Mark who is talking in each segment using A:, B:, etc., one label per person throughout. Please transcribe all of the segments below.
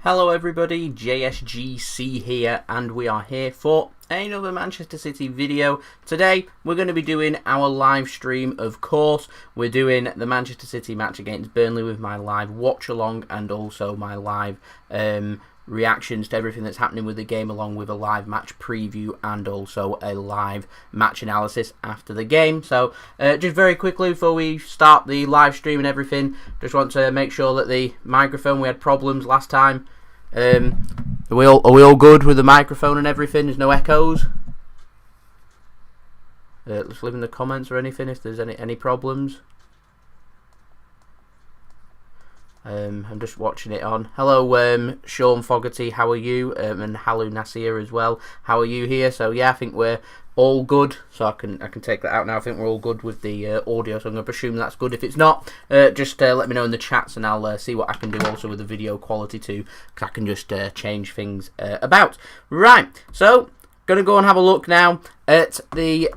A: Hello everybody, JSGC here, and we are here for another Manchester City video. Today we're going to be doing our live stream, of course. We're doing the Manchester City match against Burnley with my live watch along and also my live reactions to everything that's happening with the game, along with a live match preview and also a live match analysis after the game. So just very quickly before we start the live stream and everything, just want to make sure that the microphone, we had problems last time. Are we all good with the microphone and everything? There's no echoes? Let's leave in the comments or anything if there's any problems. I'm just watching it on. Hello, Sean Fogarty, how are you? And hello, Nasir as well. How are you here? So yeah, I think we're all good. So I can take that out now. I think we're all good with the audio. So I'm going to presume that's good. If it's not, just let me know in the chats, and I'll see what I can do also with the video quality too, because I can just change things about. Right. So gonna go and have a look now at the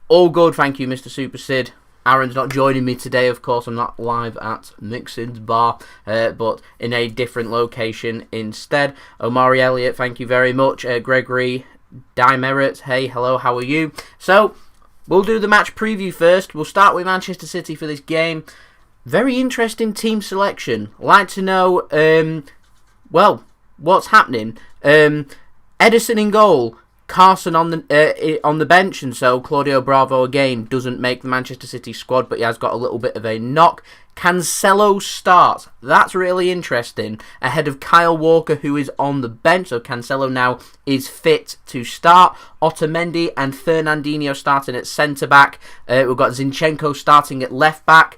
A: all good. Thank you, Mr. Super Sid. Aaron's not joining me today, of course. I'm not live at Nixon's bar, but in a different location instead. Omari Elliott, thank you very much. Gregory Dimerit, hey, hello, how are you? So, we'll do the match preview first. We'll start with Manchester City for this game. Very interesting team selection. Like to know, well, what's happening? Ederson in goal. Carson on the bench, and so Claudio Bravo again doesn't make the Manchester City squad, but he has got a little bit of a knock. Cancelo starts. That's really interesting. Ahead of Kyle Walker, who is on the bench, so Cancelo now is fit to start. Otamendi and Fernandinho starting at centre back. We've got Zinchenko starting at left back.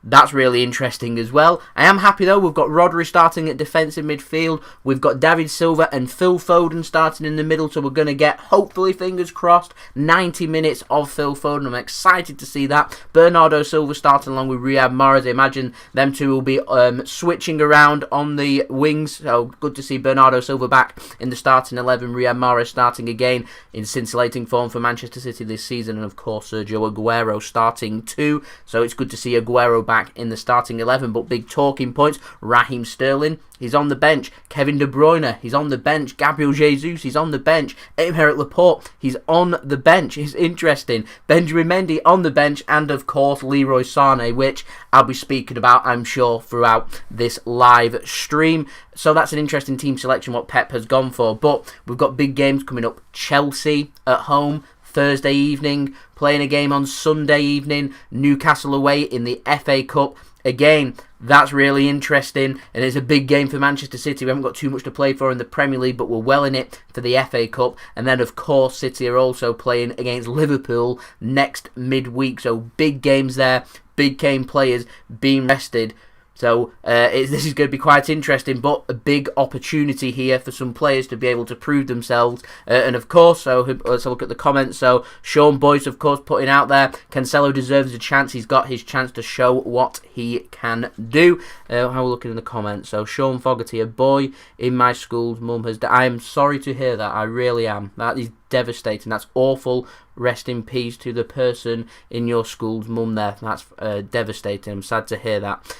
A: That's really interesting as well. I am happy though, we've got Rodri starting at defensive midfield. We've got David Silva and Phil Foden starting in the middle, so we're going to get, hopefully, fingers crossed, 90 minutes of Phil Foden. I'm excited to see that. Bernardo Silva starting along with Riyad Mahrez. I imagine them two will be switching around on the wings, so good to see Bernardo Silva back in the starting 11. Riyad Mahrez starting again in scintillating form for Manchester City this season, and of course Sergio Aguero starting too, so it's good to see Aguero back in the starting 11. But big talking points: Raheem Sterling, he's on the bench. Kevin De Bruyne, he's on the bench. Gabriel Jesus, he's on the bench. Aymeric Laporte, he's on the bench. It's interesting. Benjamin Mendy on the bench, and of course Leroy Sane, which I'll be speaking about, I'm sure, throughout this live stream. So that's an interesting team selection, what Pep has gone for. But we've got big games coming up. Chelsea at home Thursday evening, playing a game on Sunday evening, Newcastle away in the FA Cup. Again, that's really interesting, and it's a big game for Manchester City. We haven't got too much to play for in the Premier League, but we're well in it for the FA Cup. And then, of course, City are also playing against Liverpool next midweek. So big games there, big game players being rested. So this is going to be quite interesting, but a big opportunity here for some players to be able to prove themselves. And of course, so let's look at the comments. So Sean Boyce, of course, putting out there, Cancelo deserves a chance. He's got his chance to show what he can do. How are we looking in the comments? So Sean Fogarty, a boy in my school's mum has died. I am sorry to hear that. I really am. That is devastating. That's awful. Rest in peace to the person in your school's mum there. That's devastating. I'm sad to hear that.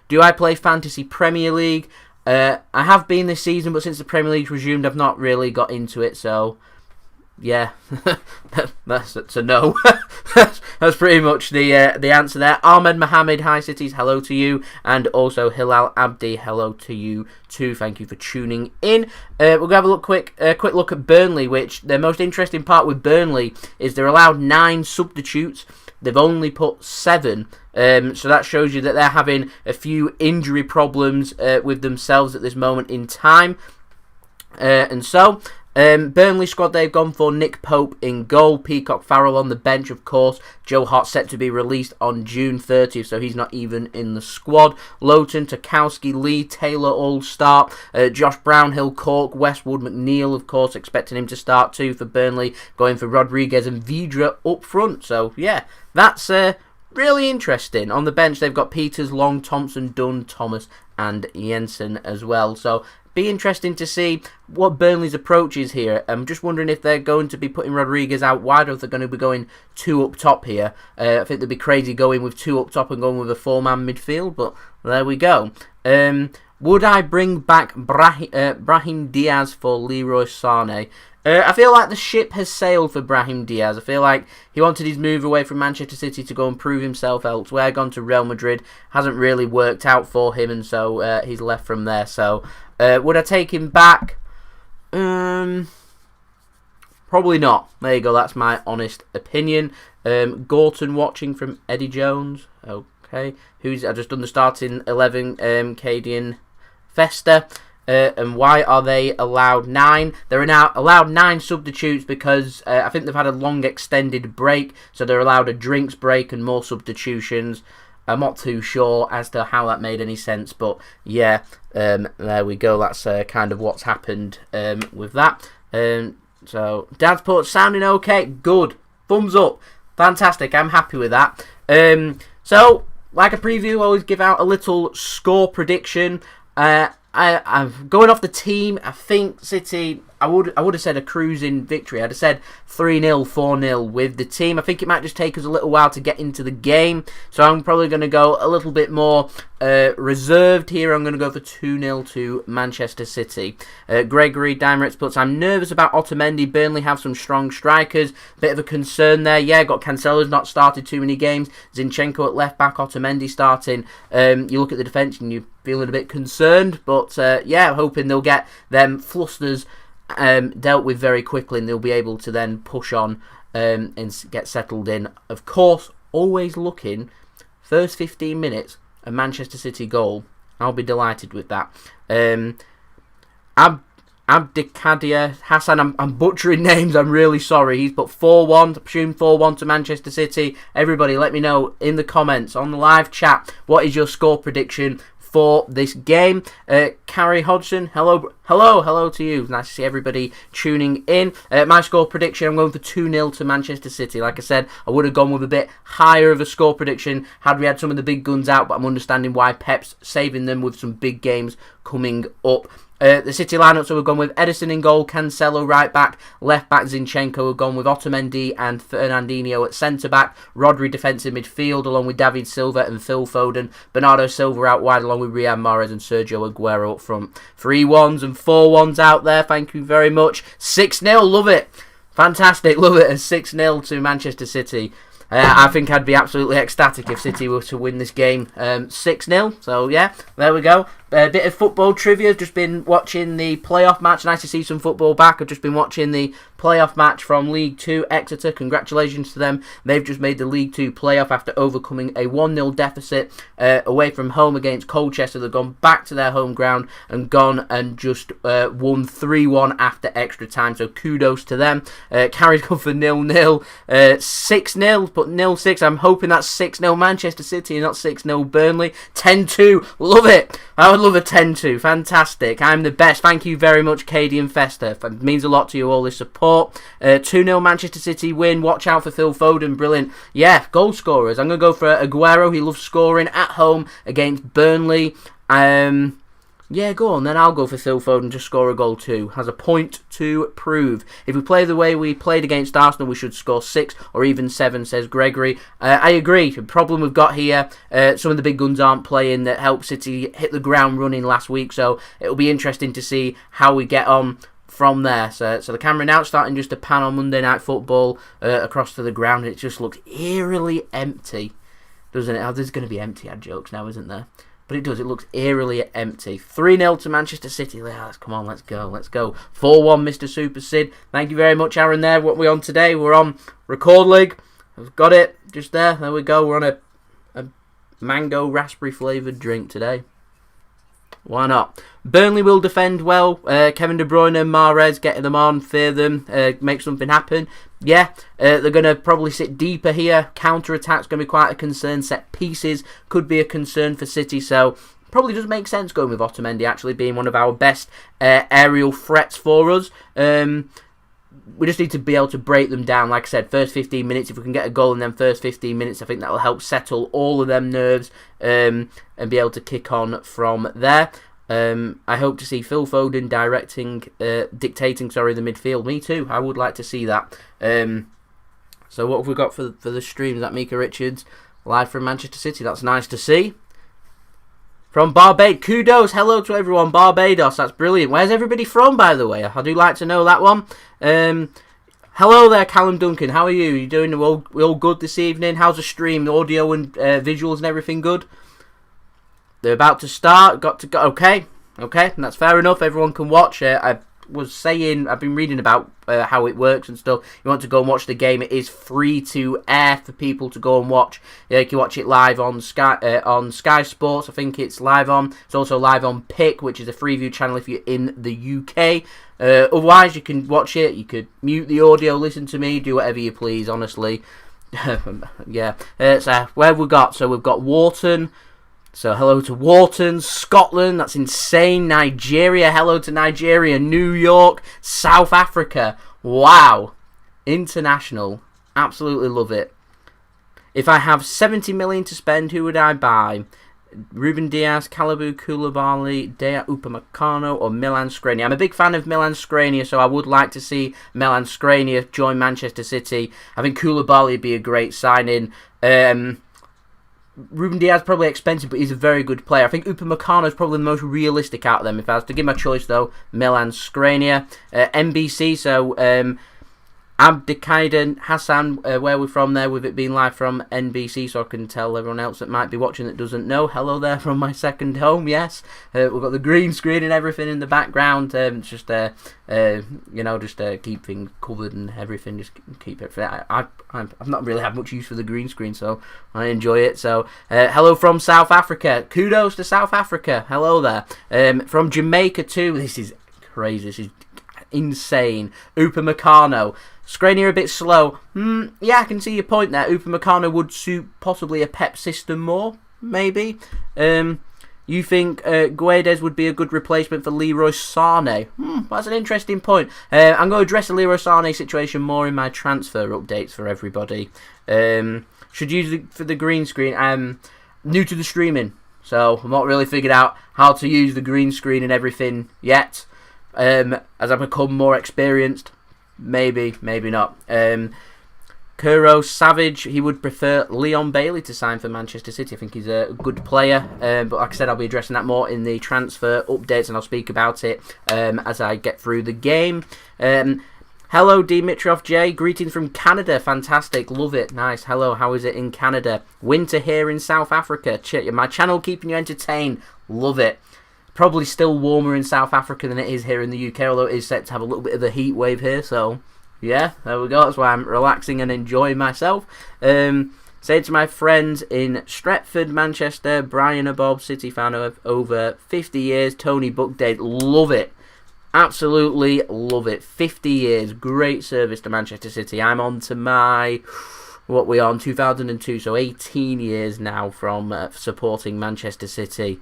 A: Do I play Fantasy Premier League? I have been this season, but since the Premier League resumed, I've not really got into it, so yeah, that's a no. That's pretty much the answer there. Ahmed Mohammed, hi Cities, hello to you, and also Hilal Abdi, hello to you too. Thank you for tuning in. We're gonna have a quick look at Burnley, which the most interesting part with Burnley is they're allowed 9 substitutes. They've only put 7. So that shows you that they're having a few injury problems with themselves at this moment in time. And so Burnley squad, they've gone for Nick Pope in goal, Peacock Farrell on the bench, of course. Joe Hart set to be released on June 30th, so he's not even in the squad. Lowton, Tarkowski, Lee, Taylor all start. Josh Brownhill, Cork, Westwood, McNeil, of course, expecting him to start too for Burnley, going for Rodriguez and Vydra up front. So yeah, that's really interesting. On the bench, they've got Peters, Long, Thompson, Dunn, Thomas and Jensen as well. So be interesting to see what Burnley's approach is here. I'm just wondering if they're going to be putting Rodriguez out wide, or if they're going to be going 2 up top here. I think they'd be crazy going with 2 up top and going with a 4-man midfield, but there we go. Would I bring back Brahim Diaz for Leroy Sane? I feel like the ship has sailed for Brahim Diaz. I feel like he wanted his move away from Manchester City to go and prove himself elsewhere. Gone to Real Madrid. Hasn't really worked out for him, and so he's left from there. So would I take him back? Probably not. There you go. That's my honest opinion. Gorton watching from Eddie Jones. Okay. I just done the starting 11, KD and Festa. And why are they allowed 9? They're now allowed 9 substitutes because I think they've had a long extended break, so they're allowed a drinks break and more substitutions. I'm not too sure as to how that made any sense, but yeah, there we go. That's kind of what's happened with that. So Dad's put sounding okay, good, thumbs up, fantastic. I'm happy with that. So like a preview, I always give out a little score prediction. I'm going off the team. I think City, I would have said a cruising victory. I'd have said 3-0, 4-0 with the team. I think it might just take us a little while to get into the game. So I'm probably going to go a little bit more reserved here. I'm going to go for 2-0 to Manchester City. Gregory Dimerits puts, I'm nervous about Otamendi. Burnley have some strong strikers. Bit of a concern there. Yeah, got Cancelo's not started too many games. Zinchenko at left back, Otamendi starting. You look at the defence and you're feeling a bit concerned. But yeah, I'm hoping they'll get them flusters dealt with very quickly, and they'll be able to then push on and get settled in. Of course, always looking first 15 minutes a Manchester City goal. I'll be delighted with that. Abdikadir Hassan, I'm butchering names, I'm really sorry. He's put 4-1, I presume 4-1 to Manchester City. Everybody let me know in the comments on the live chat, what is your score prediction for this game? Carrie Hodgson, hello to you. Nice to see everybody tuning in. My score prediction, I'm going for 2-0 to Manchester City. Like I said, I would have gone with a bit higher of a score prediction had we had some of the big guns out, but I'm understanding why Pep's saving them with some big games coming up. The City lineup, so we've gone with Ederson in goal, Cancelo right back, left back Zinchenko. We've gone with Otamendi and Fernandinho at centre back, Rodri defensive midfield along with David Silva and Phil Foden, Bernardo Silva out wide along with Riyad Mahrez and Sergio Aguero up front. 3-1s and 4-1s out there, thank you very much. 6-0, love it, fantastic, love it, and 6-0 to Manchester City. I think I'd be absolutely ecstatic if City were to win this game 6-0. So yeah, there we go. A bit of football trivia. Just been watching the playoff match. Nice to see some football back. I've just been watching the playoff match from League 2 Exeter. Congratulations to them. They've just made the League 2 playoff after overcoming a 1-0 deficit away from home against Colchester. They've gone back to their home ground and gone and just won 3-1 after extra time. So kudos to them. Carries gone for 0-0. 6-0, but 0-6. I'm hoping that's 6-0 Manchester City and not 6-0 Burnley. 10-2. Love it. I would love a 10-2. Fantastic. I'm the best. Thank you very much, Katie and Fester. It means a lot to you all, this support. 2-0 Manchester City win. Watch out for Phil Foden. Brilliant. Yeah, goal scorers. I'm going to go for Aguero. He loves scoring at home against Burnley. Yeah, go on. Then I'll go for Phil Foden to score a goal too. Has a point to prove. If we play the way we played against Arsenal, we should score 6 or even 7, says Gregory. I agree. The problem we've got here, some of the big guns aren't playing that helped City hit the ground running last week. So it'll be interesting to see how we get on from there. So the camera now starting just to pan on Monday Night Football across to the ground. It just looks eerily empty, doesn't it? Oh, there's going to be empty ad jokes now, isn't there? But it does. It looks eerily empty. 3-0 to Manchester City. Yeah, come on, let's go. 4-1, Mr. Super Sid. Thank you very much, Aaron, there. What are we on today? We're on Record League. I've got it just there. There we go. We're on a mango raspberry flavoured drink today. Why not? Burnley will defend well. Kevin De Bruyne and Mahrez, getting them on, fear them, make something happen. Yeah, they're going to probably sit deeper here. Counter-attack's going to be quite a concern. Set pieces could be a concern for City. So probably does make sense going with Otamendi actually being one of our best aerial threats for us. We just need to be able to break them down. Like I said, first 15 minutes, if we can get a goal in them first 15 minutes, I think that will help settle all of them nerves and be able to kick on from there. I hope to see Phil Foden dictating the midfield. Me too. I would like to see that. So what have we got for the stream? Is that Mika Richards live from Manchester City? That's nice to see. From Barbados. Kudos. Hello to everyone. Barbados. That's brilliant. Where's everybody from, by the way? I do like to know that one. Hello there, Callum Duncan. How are you? You doing all good this evening? How's the stream? The audio and visuals and everything good? They're about to start. Got to go. Okay. That's fair enough. Everyone can watch. I've been reading about how it works and stuff. You want to go and watch the game, it is free to air for people to go and watch. You can watch it live on Sky Sports. I think it's live on. It's also live on Pick, which is a Freeview channel if you're in the UK. Otherwise, you can watch it. You could mute the audio, listen to me, do whatever you please, honestly. Yeah. So where have we got? So we've got Wharton. So hello to Wharton, Scotland, that's insane, Nigeria, hello to Nigeria, New York, South Africa, wow, international, absolutely love it. If I have 70 million to spend, who would I buy? Ruben Diaz, Kalidou Koulibaly, Dea Upamecano or Milan Skriniar? I'm a big fan of Milan Skriniar, so I would like to see Milan Skriniar join Manchester City. I think Koulibaly would be a great signing. Ruben Diaz probably expensive, but he's a very good player. I think Upamecano is probably the most realistic out of them. If I was to give my choice, though, Milan Skriniar. NBC, so Abdelkader Hassan, where we're from there, with it being live from NBC, so I can tell everyone else that might be watching that doesn't know. Hello there from my second home, yes. We've got the green screen and everything in the background. Just keep things covered and everything. Just keep it. I've not really had much use for the green screen, so I enjoy it. So, hello from South Africa. Kudos to South Africa. Hello there. From Jamaica too. This is crazy. This is insane. Upamecano. Skriniar a bit slow. Yeah, I can see your point there. Upamecano would suit possibly a Pep system more, maybe. You think Guedes would be a good replacement for Leroy Sane? That's an interesting point. I'm going to address the Leroy Sane situation more in my transfer updates for everybody. Should use it for the green screen. I'm new to the streaming, so I'm not really figured out how to use the green screen and everything yet. As I become more experienced, maybe not. Kuro Savage, he would prefer Leon Bailey to sign for Manchester City. I think he's a good player, but like I said, I'll be addressing that more in the transfer updates, and I'll speak about it as I get through the game. Hello Dimitrov J, greetings from Canada, fantastic, love it, nice. Hello, how is it in Canada? Winter here in South Africa. My channel keeping you entertained, love it. Probably still warmer in South Africa than it is here in the UK, although it is set to have a little bit of a heat wave here, so yeah, there we go. That's why I'm relaxing and enjoying myself. Say to my friends in Stretford, Manchester, Brian and Bob, City fan of over 50 years, Tony Buckdate, love it. Absolutely love it. 50 years, great service to Manchester City. I'm on to my, 2002, so 18 years now from supporting Manchester City.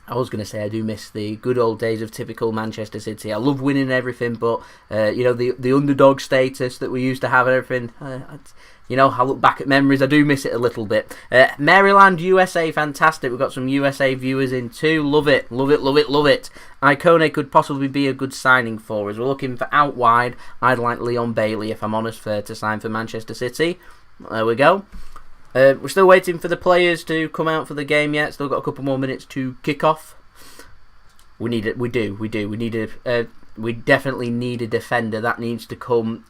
A: I was going to say I do miss the good old days of typical Manchester City. I love winning and everything, but the underdog status that we used to have and everything. I look back at memories. I do miss it a little bit. Maryland, USA, fantastic. We've got some USA viewers in too. Love it, love it, love it, love it. Icone could possibly be a good signing for us. We're looking for out wide. I'd like Leon Bailey, if I'm honest, to sign for Manchester City. There we go. We're still waiting for the players to come out for the game yet. Still got a couple more minutes to kick off. We need it. We do. We definitely need a defender. That needs to come.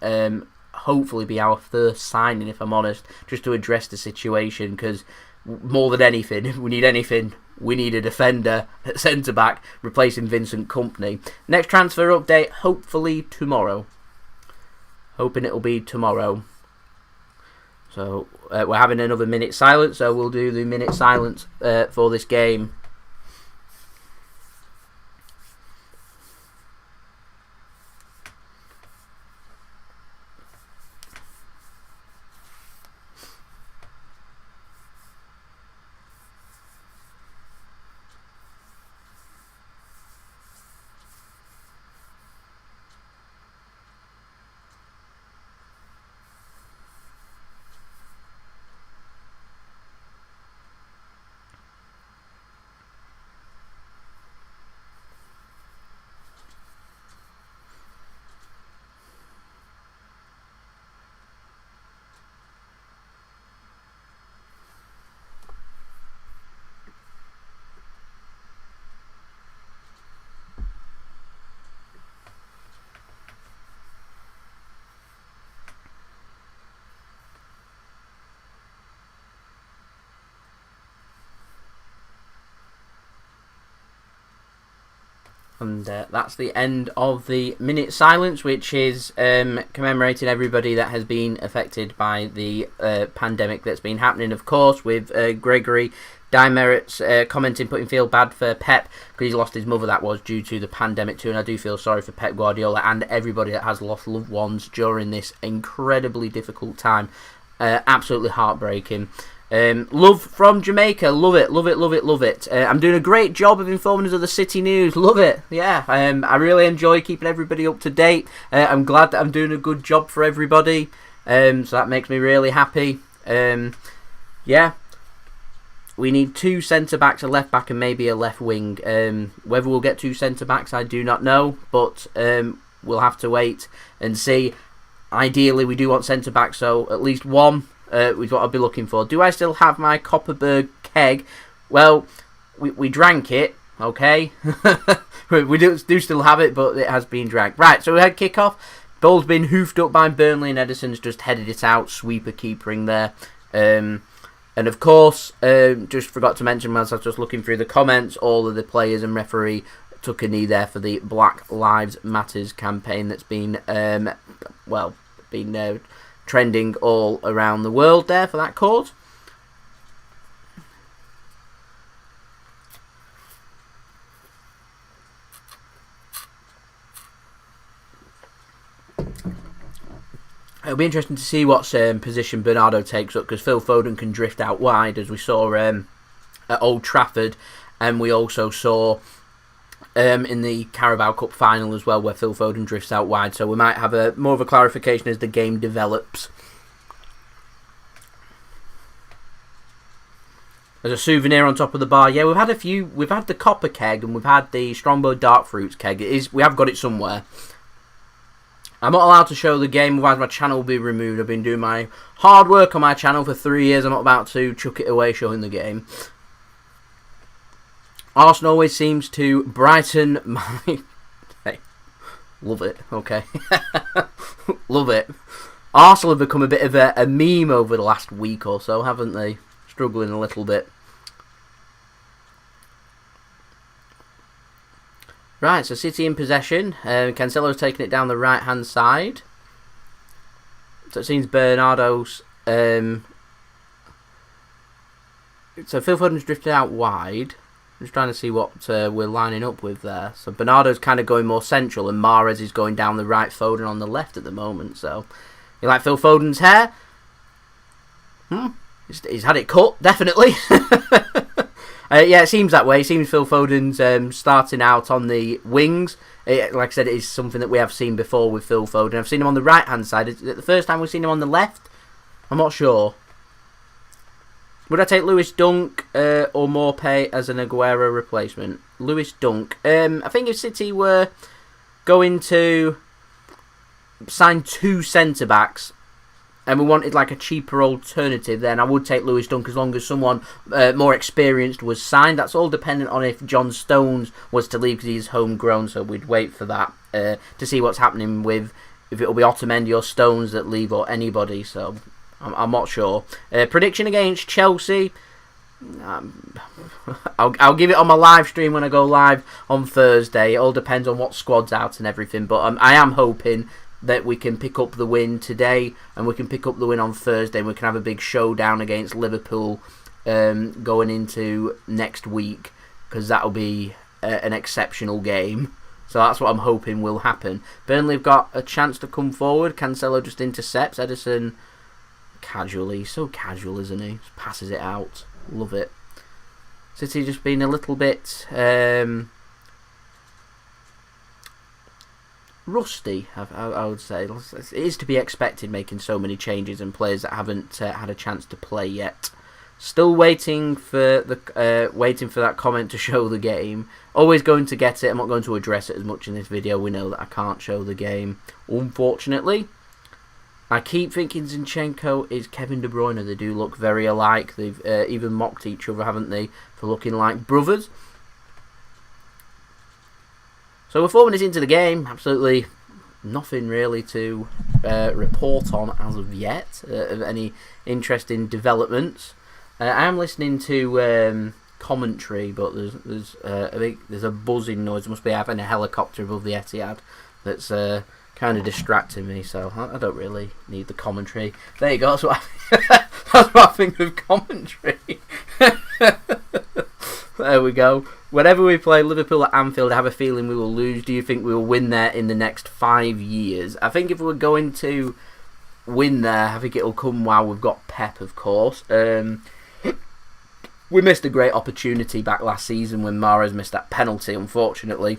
A: Hopefully, be our first signing, if I'm honest, just to address the situation. Because more than anything, if we need anything, we need a defender at centre back, replacing Vincent Kompany. Next transfer update, hopefully tomorrow. Hoping it'll be tomorrow. So we're having another minute silence, so we'll do the minute silence for this game. And that's the end of the minute silence, which is commemorating everybody that has been affected by the pandemic that's been happening, of course, with Gregory Dimerit's commenting, putting feel bad for Pep because he's lost his mother. That was due to the pandemic too, and I do feel sorry for Pep Guardiola and everybody that has lost loved ones during this incredibly difficult time. Absolutely heartbreaking. Love from Jamaica, love it, love it, love it, love it. I'm doing a great job of informing us of the City news, love it. Yeah, I really enjoy keeping everybody up to date. I'm glad that I'm doing a good job for everybody, so that makes me really happy. Yeah, we need 2 centre-backs, a left-back and maybe a left wing. Whether we'll get 2 centre-backs, I do not know, but we'll have to wait and see. Ideally, we do want centre-backs, so at least one is what I'll be looking for. Do I still have my Copperberg keg? Well, we drank it, okay? we do still have it, but it has been drank. Right, so we had kick-off. Ball's been hoofed up by Burnley, and Ederson's just headed it out. Sweeper keepering there. And of course, just forgot to mention, as I was just looking through the comments, all of the players and referee took a knee there for the Black Lives Matters campaign that's been, trending all around the world there for that cause. It'll be interesting to see what position Bernardo takes up, because Phil Foden can drift out wide, as we saw at Old Trafford, and we also saw in the Carabao Cup final as well, where Phil Foden drifts out wide. So we might have more of a clarification as the game develops. There's a souvenir on top of the bar. Yeah, we've had a few. We've had the Copper keg and we've had the Strongbow Dark Fruits keg. We have got it somewhere. I'm not allowed to show the game, otherwise my channel will be removed. I've been doing my hard work on my channel for 3 years. I'm not about to chuck it away showing the game. Arsenal always seems to brighten my... Hey, love it, okay. Love it. Arsenal have become a bit of a meme over the last week or so, haven't they? Struggling a little bit. Right, so City in possession. Cancelo's taking it down the right-hand side. So it seems Bernardo's... So Phil Foden's drifted out wide. I'm just trying to see what we're lining up with there. So Bernardo's kind of going more central, and Mahrez is going down the right, Foden on the left at the moment. So, you like Phil Foden's hair? He's had it cut, definitely. Yeah, it seems that way. It seems Phil Foden's starting out on the wings. Like I said, it is something that we have seen before with Phil Foden. I've seen him on the right-hand side. Is it the first time we've seen him on the left? I'm not sure. Would I take Lewis Dunk or Morpay as an Aguero replacement? Lewis Dunk. I think if City were going to sign 2 centre-backs and we wanted like a cheaper alternative, then I would take Lewis Dunk as long as someone more experienced was signed. That's all dependent on if John Stones was to leave because he's homegrown, so we'd wait for that to see what's happening with if it'll be Otamendi or Stones that leave or anybody, so I'm not sure. Prediction against Chelsea. I'll give it on my live stream when I go live on Thursday. It all depends on what squad's out and everything, but I am hoping that we can pick up the win today and we can pick up the win on Thursday and we can have a big showdown against Liverpool going into next week, because that'll be an exceptional game. So that's what I'm hoping will happen. Burnley have got a chance to come forward. Cancelo just intercepts. Ederson casually, so casual, isn't he? Just passes it out. Love it. City just been a little bit rusty, I would say. It is to be expected, making so many changes and players that haven't had a chance to play yet. Still waiting for that comment to show the game. Always going to get it. I'm not going to address it as much in this video. We know that I can't show the game, unfortunately. I keep thinking Zinchenko is Kevin De Bruyne. They do look very alike. They've even mocked each other, haven't they, for looking like brothers. So we're 4 minutes into the game. Absolutely nothing really to report on as of yet of any interesting developments. I am listening to commentary, but there's a buzzing noise. There must be having a helicopter above the Etihad that's kind of distracting me. So I don't really need the commentary. There you go. That's what I think of commentary. There we go. Whenever we play Liverpool at Anfield, I have a feeling we will lose. Do you think we will win there in the next 5 years? I think if we're going to win there, I think it'll come while we've got Pep, of course. We missed a great opportunity back last season when Mahrez missed that penalty, unfortunately.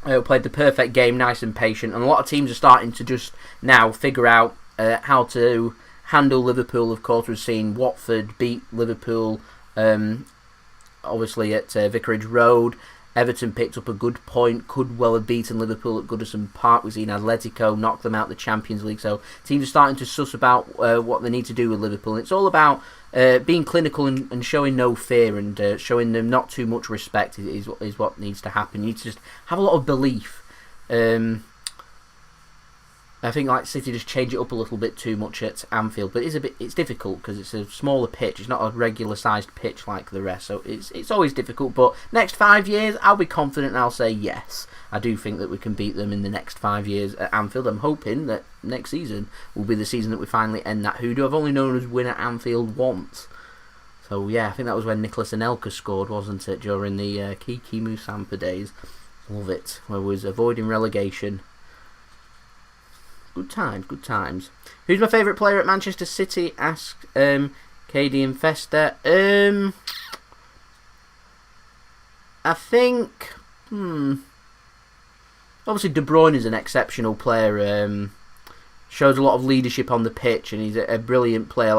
A: Played the perfect game, nice and patient, and a lot of teams are starting to just now figure out how to handle Liverpool. Of course, we've seen Watford beat Liverpool, obviously at Vicarage Road. Everton picked up a good point, could well have beaten Liverpool at Goodison Park. We've seen Atletico knock them out the Champions League, so teams are starting to suss about what they need to do with Liverpool. It's all about being clinical and showing no fear and showing them not too much respect is what needs to happen. You need to just have a lot of belief. I think like City just change it up a little bit too much at Anfield, but it's difficult because it's a smaller pitch. It's not a regular sized pitch like the rest, so it's always difficult. But next 5 years, I'll be confident and I'll say yes. I do think that we can beat them in the next 5 years at Anfield. I'm hoping that next season will be the season that we finally end that hoodoo. I've only known us win at Anfield once. So yeah, I think that was when Nicolas Anelka scored, wasn't it, during the Kiki Musampa days. Love it, where we was avoiding relegation. Good times, good times. Who's my favourite player at Manchester City? Asked KD Infesta. I think... Obviously, De Bruyne is an exceptional player. Shows a lot of leadership on the pitch, and he's a brilliant player.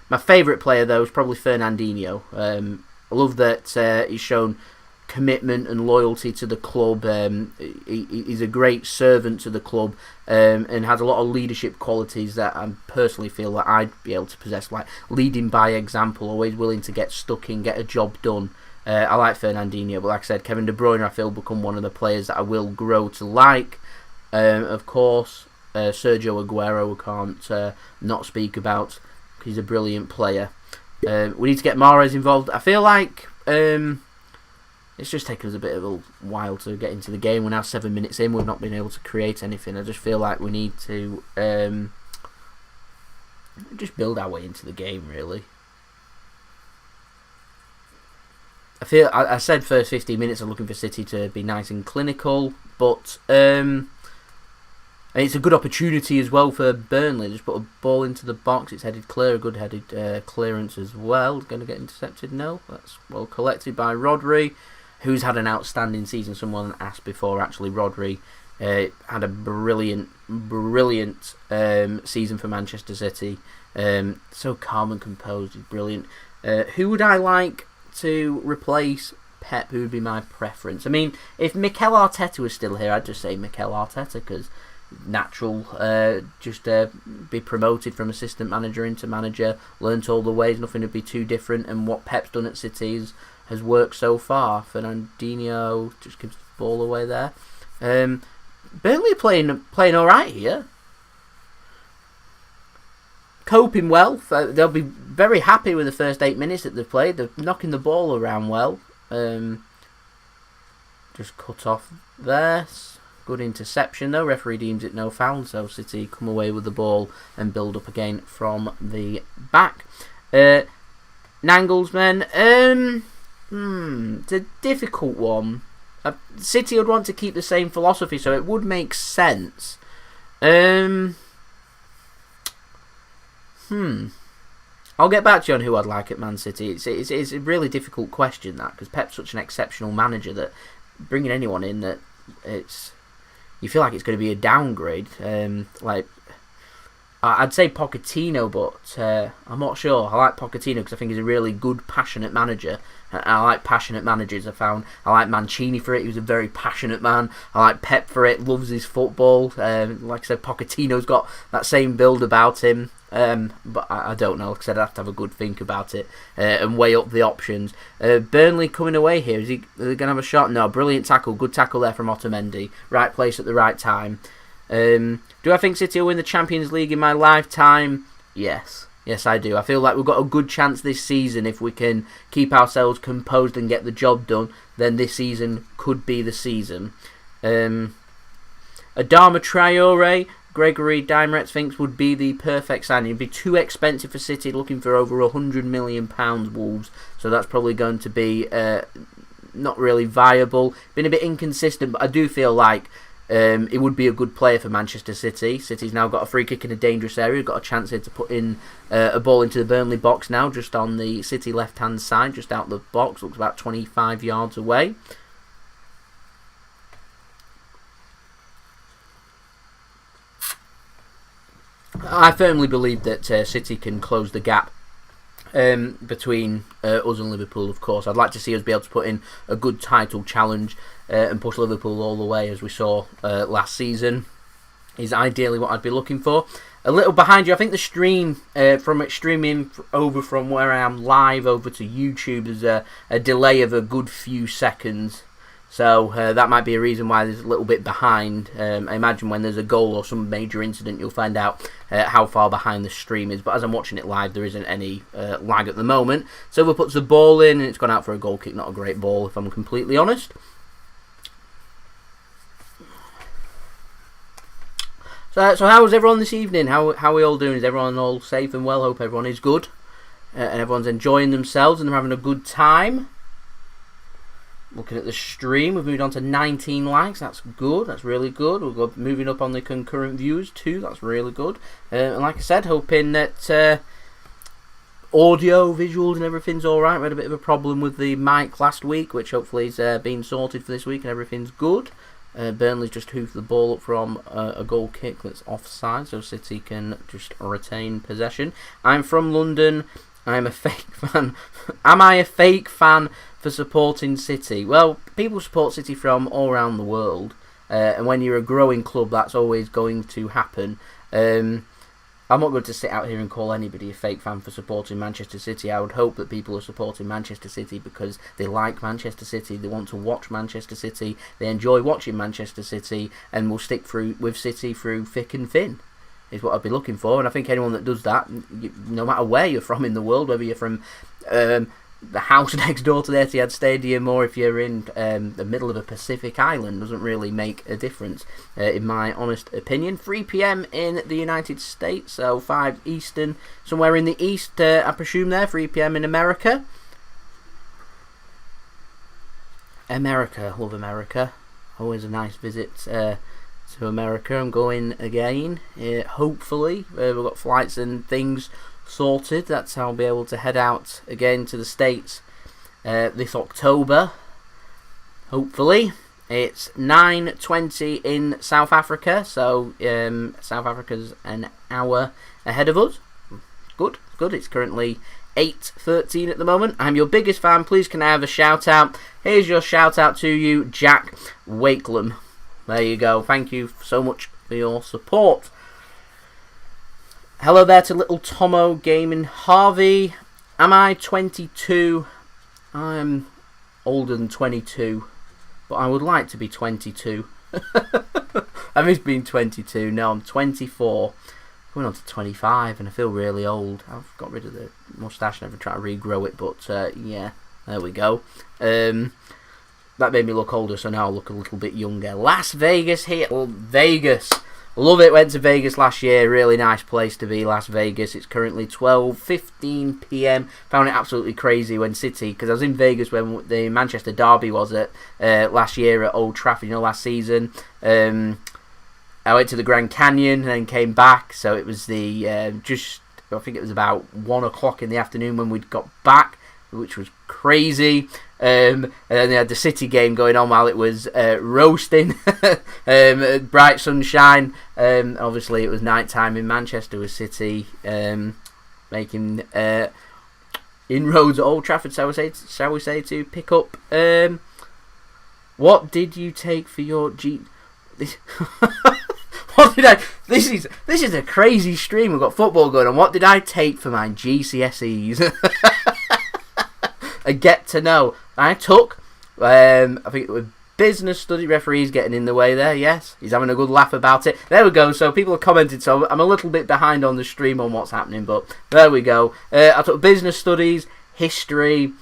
A: My favourite player, though, is probably Fernandinho. I love that he's shown commitment and loyalty to the club. He's a great servant to the club, and has a lot of leadership qualities that I personally feel that I'd be able to possess, like leading by example, always willing to get stuck in, get a job done. I like Fernandinho, but like I said, Kevin De Bruyne I feel become one of the players that I will grow to like. Of course, Sergio Aguero we can't not speak about. He's a brilliant player. We need to get Mahrez involved. I feel like it's just taken us a bit of a while to get into the game. We're now 7 minutes in. We've not been able to create anything. I just feel like we need to just build our way into the game, really. I said first 15 minutes I'm looking for City to be nice and clinical, but it's a good opportunity as well for Burnley. Just put a ball into the box. It's headed clear, a good headed clearance as well. Going to get intercepted? No, that's well collected by Rodri, who's had an outstanding season. Someone asked before, actually, Rodri had a brilliant season for Manchester City. So calm and composed, he's brilliant. Who would I like to replace Pep? Who would be my preference? I mean, if Mikel Arteta was still here, I'd just say Mikel Arteta, because natural, be promoted from assistant manager into manager, learnt all the ways, nothing would be too different, and what Pep's done at City has worked so far. Fernandinho just gives the ball away there. Burnley are playing alright here. Coping well. They'll be very happy with the first 8 minutes that they've played. They're knocking the ball around well. Just cut off there. Good interception though. Referee deems it no foul, so City come away with the ball and build up again from the back. Nagelsmann. It's a difficult one. City would want to keep the same philosophy, so it would make sense. I'll get back to you on who I'd like at Man City. It's a really difficult question, that, because Pep's such an exceptional manager that bringing anyone in that you feel like it's going to be a downgrade. I'd say Pochettino, but I'm not sure. I like Pochettino because I think he's a really good, passionate manager. I like passionate managers. I like Mancini for it. He was a very passionate man. I like Pep for it. Loves his football. Like I said, Pochettino's got that same build about him. But I don't know, because I'd have to have a good think about it and weigh up the options. Burnley coming away here. Are they going to have a shot? No, brilliant tackle. Good tackle there from Otamendi. Right place at the right time. Do I think City will win the Champions League in my lifetime? Yes. Yes, I do. I feel like we've got a good chance this season if we can keep ourselves composed and get the job done. Then this season could be the season. Adama Traore, Gregory Dimeretz thinks would be the perfect signing. It'd be too expensive for City, looking for over £100 million, Wolves. So that's probably going to be not really viable. Been a bit inconsistent, but I do feel like it would be a good player for Manchester City. City's now got a free kick in a dangerous area. Got a chance here to put in a ball into the Burnley box now, just on the City left-hand side, just out the box. Looks about 25 yards away. I firmly believe that City can close the gap between us and Liverpool, of course. I'd like to see us be able to put in a good title challenge and push Liverpool all the way, as we saw last season, is ideally what I'd be looking for. A little behind you, I think the stream, from streaming over from where I am live over to YouTube, there's a delay of a good few seconds. So that might be a reason why there's a little bit behind. I imagine when there's a goal or some major incident, you'll find out how far behind the stream is. But as I'm watching it live, there isn't any lag at the moment. Silva puts the ball in, and it's gone out for a goal kick. Not a great ball, if I'm completely honest. So how was everyone this evening? How are we all doing? Is everyone all safe and well? Hope everyone is good. And everyone's enjoying themselves and they're having a good time. Looking at the stream, we've moved on to 19 likes. That's good. That's really good. We've got moving up on the concurrent views too. That's really good. And like I said, hoping that audio, visuals, and everything's all right. We had a bit of a problem with the mic last week, which hopefully is being sorted for this week, and everything's good. Burnley's just hoofed the ball up from a goal kick that's offside, so City can just retain possession. I'm from London. I'm a fake fan. Am I a fake fan for supporting City? Well, people support City from all around the world, and when you're a growing club, that's always going to happen. I'm not going to sit out here and call anybody a fake fan for supporting Manchester City. I would hope that people are supporting Manchester City because they like Manchester City, they want to watch Manchester City, they enjoy watching Manchester City, and will stick through with City through thick and thin, is what I'd be looking for. And I think anyone that does that, no matter where you're from in the world, whether you're from the house next door to the Etihad Stadium or if you're in the middle of a Pacific island, doesn't really make a difference, in my honest opinion. 3 PM in the United States, so 5 Eastern, somewhere in the East, I presume there, 3 PM in America. America, love America. Always a nice visit to America. I'm going again, hopefully. We've got flights and things sorted. That's how I'll be able to head out again to the States this October, hopefully. It's 9:20 in South Africa, so South Africa's an hour ahead of us. Good. It's currently 8:13 at the moment. I'm your biggest fan. Please can I have a shout out? Here's your shout out to you, Jack Wakelam. There you go. Thank you so much for your support. Hello there to little Tomo Gaming Harvey. Am I 22? I'm older than 22, but I would like to be 22. I miss being 22. No, I'm 24. Going on to 25, and I feel really old. I've got rid of the moustache, never tried to regrow it, but yeah, there we go. That made me look older, so now I look a little bit younger. Las Vegas here. Vegas. Love it. Went to Vegas last year. Really nice place to be, Las Vegas. It's currently 12:15 PM. Found it absolutely crazy when City, because I was in Vegas when the Manchester Derby was at last year at Old Trafford, last season. I went to the Grand Canyon and then came back. So it was the I think it was about 1 o'clock in the afternoon when we'd got back, which was crazy. And then they had the City game going on while it was roasting, bright sunshine. Obviously, it was night time in Manchester with City making inroads at Old Trafford, shall we say, to pick up. What did you take for your What did I? This is a crazy stream. We've got football going on. What did I take for my GCSEs? A get to know. I took, I think it was business study. Referee's getting in the way there, yes. He's having a good laugh about it. There we go. So people have commented, so I'm a little bit behind on the stream on what's happening, but there we go. I took business studies, history,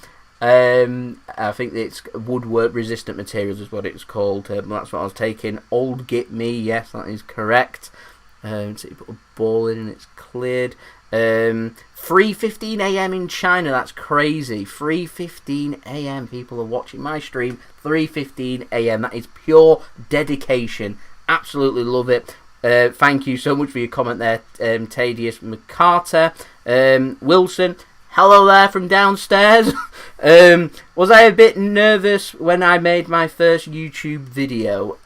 A: I think it's woodwork resistant materials is what it's called. That's what I was taking. Old Git Me, yes, that is correct. So you put a ball in and it's cleared. 3:15 a.m. in China, that's crazy. 3:15 a.m. people are watching my stream. 3:15 a.m. That is pure dedication. Absolutely love it. Thank you so much for your comment there, Tadius McCarter. Wilson, hello there from downstairs. Was I a bit nervous when I made my first YouTube video?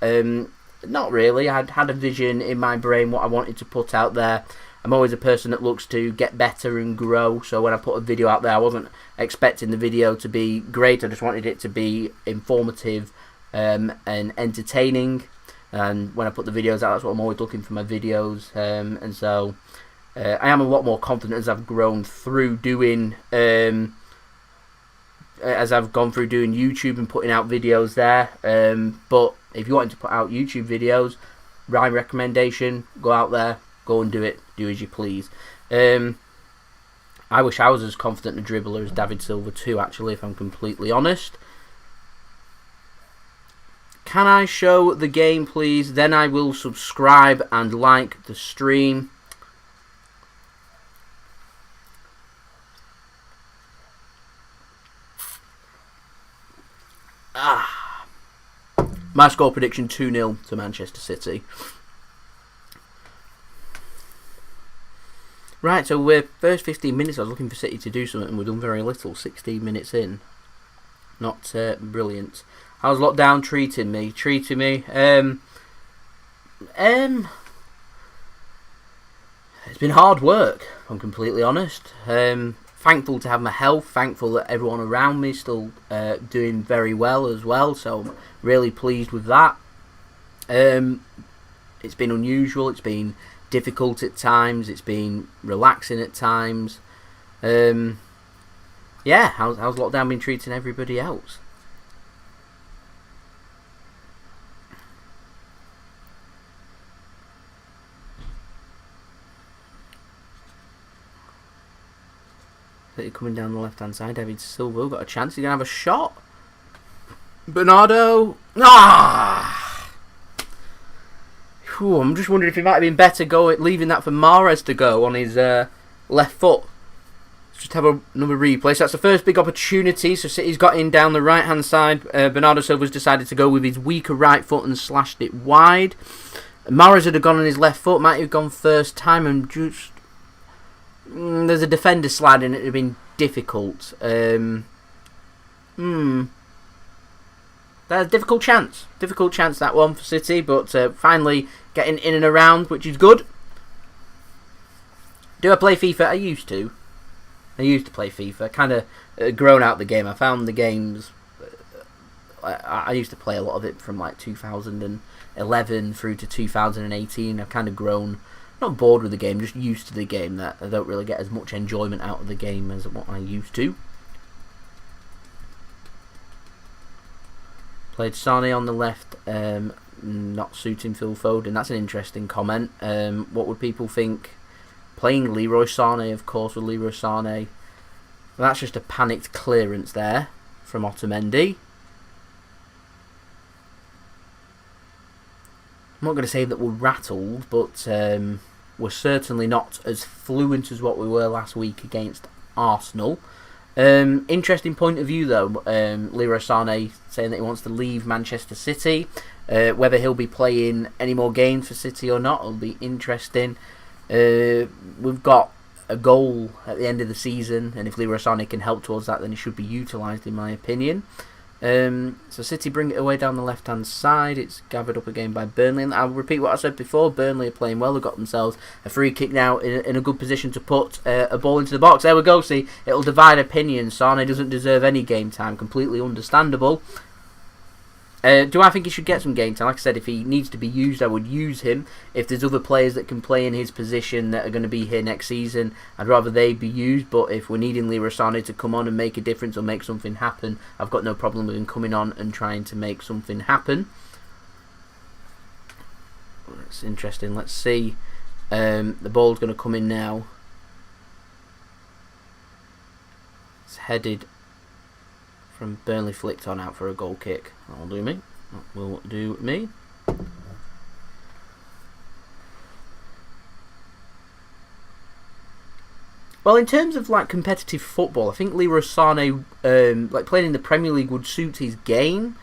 A: Not really. I had a vision in my brain what I wanted to put out there. I'm always a person that looks to get better and grow, so when I put a video out there, I wasn't expecting the video to be great. I just wanted it to be informative and entertaining. And when I put the videos out, that's what I'm always looking for my videos. And so I am a lot more confident as I've grown through doing, as I've gone through doing YouTube and putting out videos there. But if you wanted to put out YouTube videos, my recommendation, go out there, go and do it. Do as you please. I wish I was as confident a dribbler as David Silva too, actually, if I'm completely honest. Can I show the game, please? Then I will subscribe and like the stream. My score prediction 2-0 to Manchester City. Right, so we're first 15 minutes. I was looking for City to do something, and we've done very little. 16 minutes in, not brilliant. How's lockdown treating me? It's been hard work, if I'm completely honest. Thankful to have my health. Thankful that everyone around me is still doing very well as well. So I'm really pleased with that. It's been unusual. It's been difficult at times. It's been relaxing at times. Yeah, how's lockdown been treating everybody else? Coming down the left hand side, David Silva got a chance. He's gonna have a shot. Bernardo. I'm just wondering if it might have been better leaving that for Mahrez to go on his left foot. Let's just have another replay. So that's the first big opportunity. So City's got in down the right hand side. Bernardo Silva's decided to go with his weaker right foot and slashed it wide. Mahrez had gone on his left foot. Might have gone first time and just. There's a defender sliding. It would have been difficult. There's a difficult chance. Difficult chance, that one, for City. But finally getting in and around, which is good. Do I play FIFA? I used to. I used to play FIFA. Kind of grown out the game. I found the games. I used to play a lot of it from like 2011 through to 2018. I've kind of grown. Not bored with the game, just used to the game, that I don't really get as much enjoyment out of the game as what I used to. Played Sane on the left, not suiting Phil Foden. That's an interesting comment. What would people think? Playing Leroy Sane, of course, with Leroy Sane. Well, that's just a panicked clearance there from Otamendi. I'm not going to say that we're rattled, but we're certainly not as fluent as what we were last week against Arsenal. Interesting point of view, though. Leroy Sane saying that he wants to leave Manchester City. Whether he'll be playing any more games for City or not will be interesting. We've got a goal at the end of the season, and if Leroy Sane can help towards that, then he should be utilised, in my opinion. So City bring it away down the left hand side. It's gathered up again by Burnley, and I'll repeat what I said before. Burnley are playing well. They've got themselves a free kick now in a good position to put a ball into the box. There we go. See, it'll divide opinions. Sane doesn't deserve any game time. Completely understandable. Do I think he should get some game time? Like I said, if he needs to be used, I would use him. If there's other players that can play in his position that are going to be here next season, I'd rather they be used. But if we're needing Leroy Sane to come on and make a difference or make something happen, I've got no problem with him coming on and trying to make something happen. That's interesting. Let's see. The ball's going to come in now. It's headed from Burnley, flicked on out for a goal kick. That'll do me. That will do me. Well, in terms of like competitive football, I think Leroy Sane, like playing in the Premier League, would suit his game.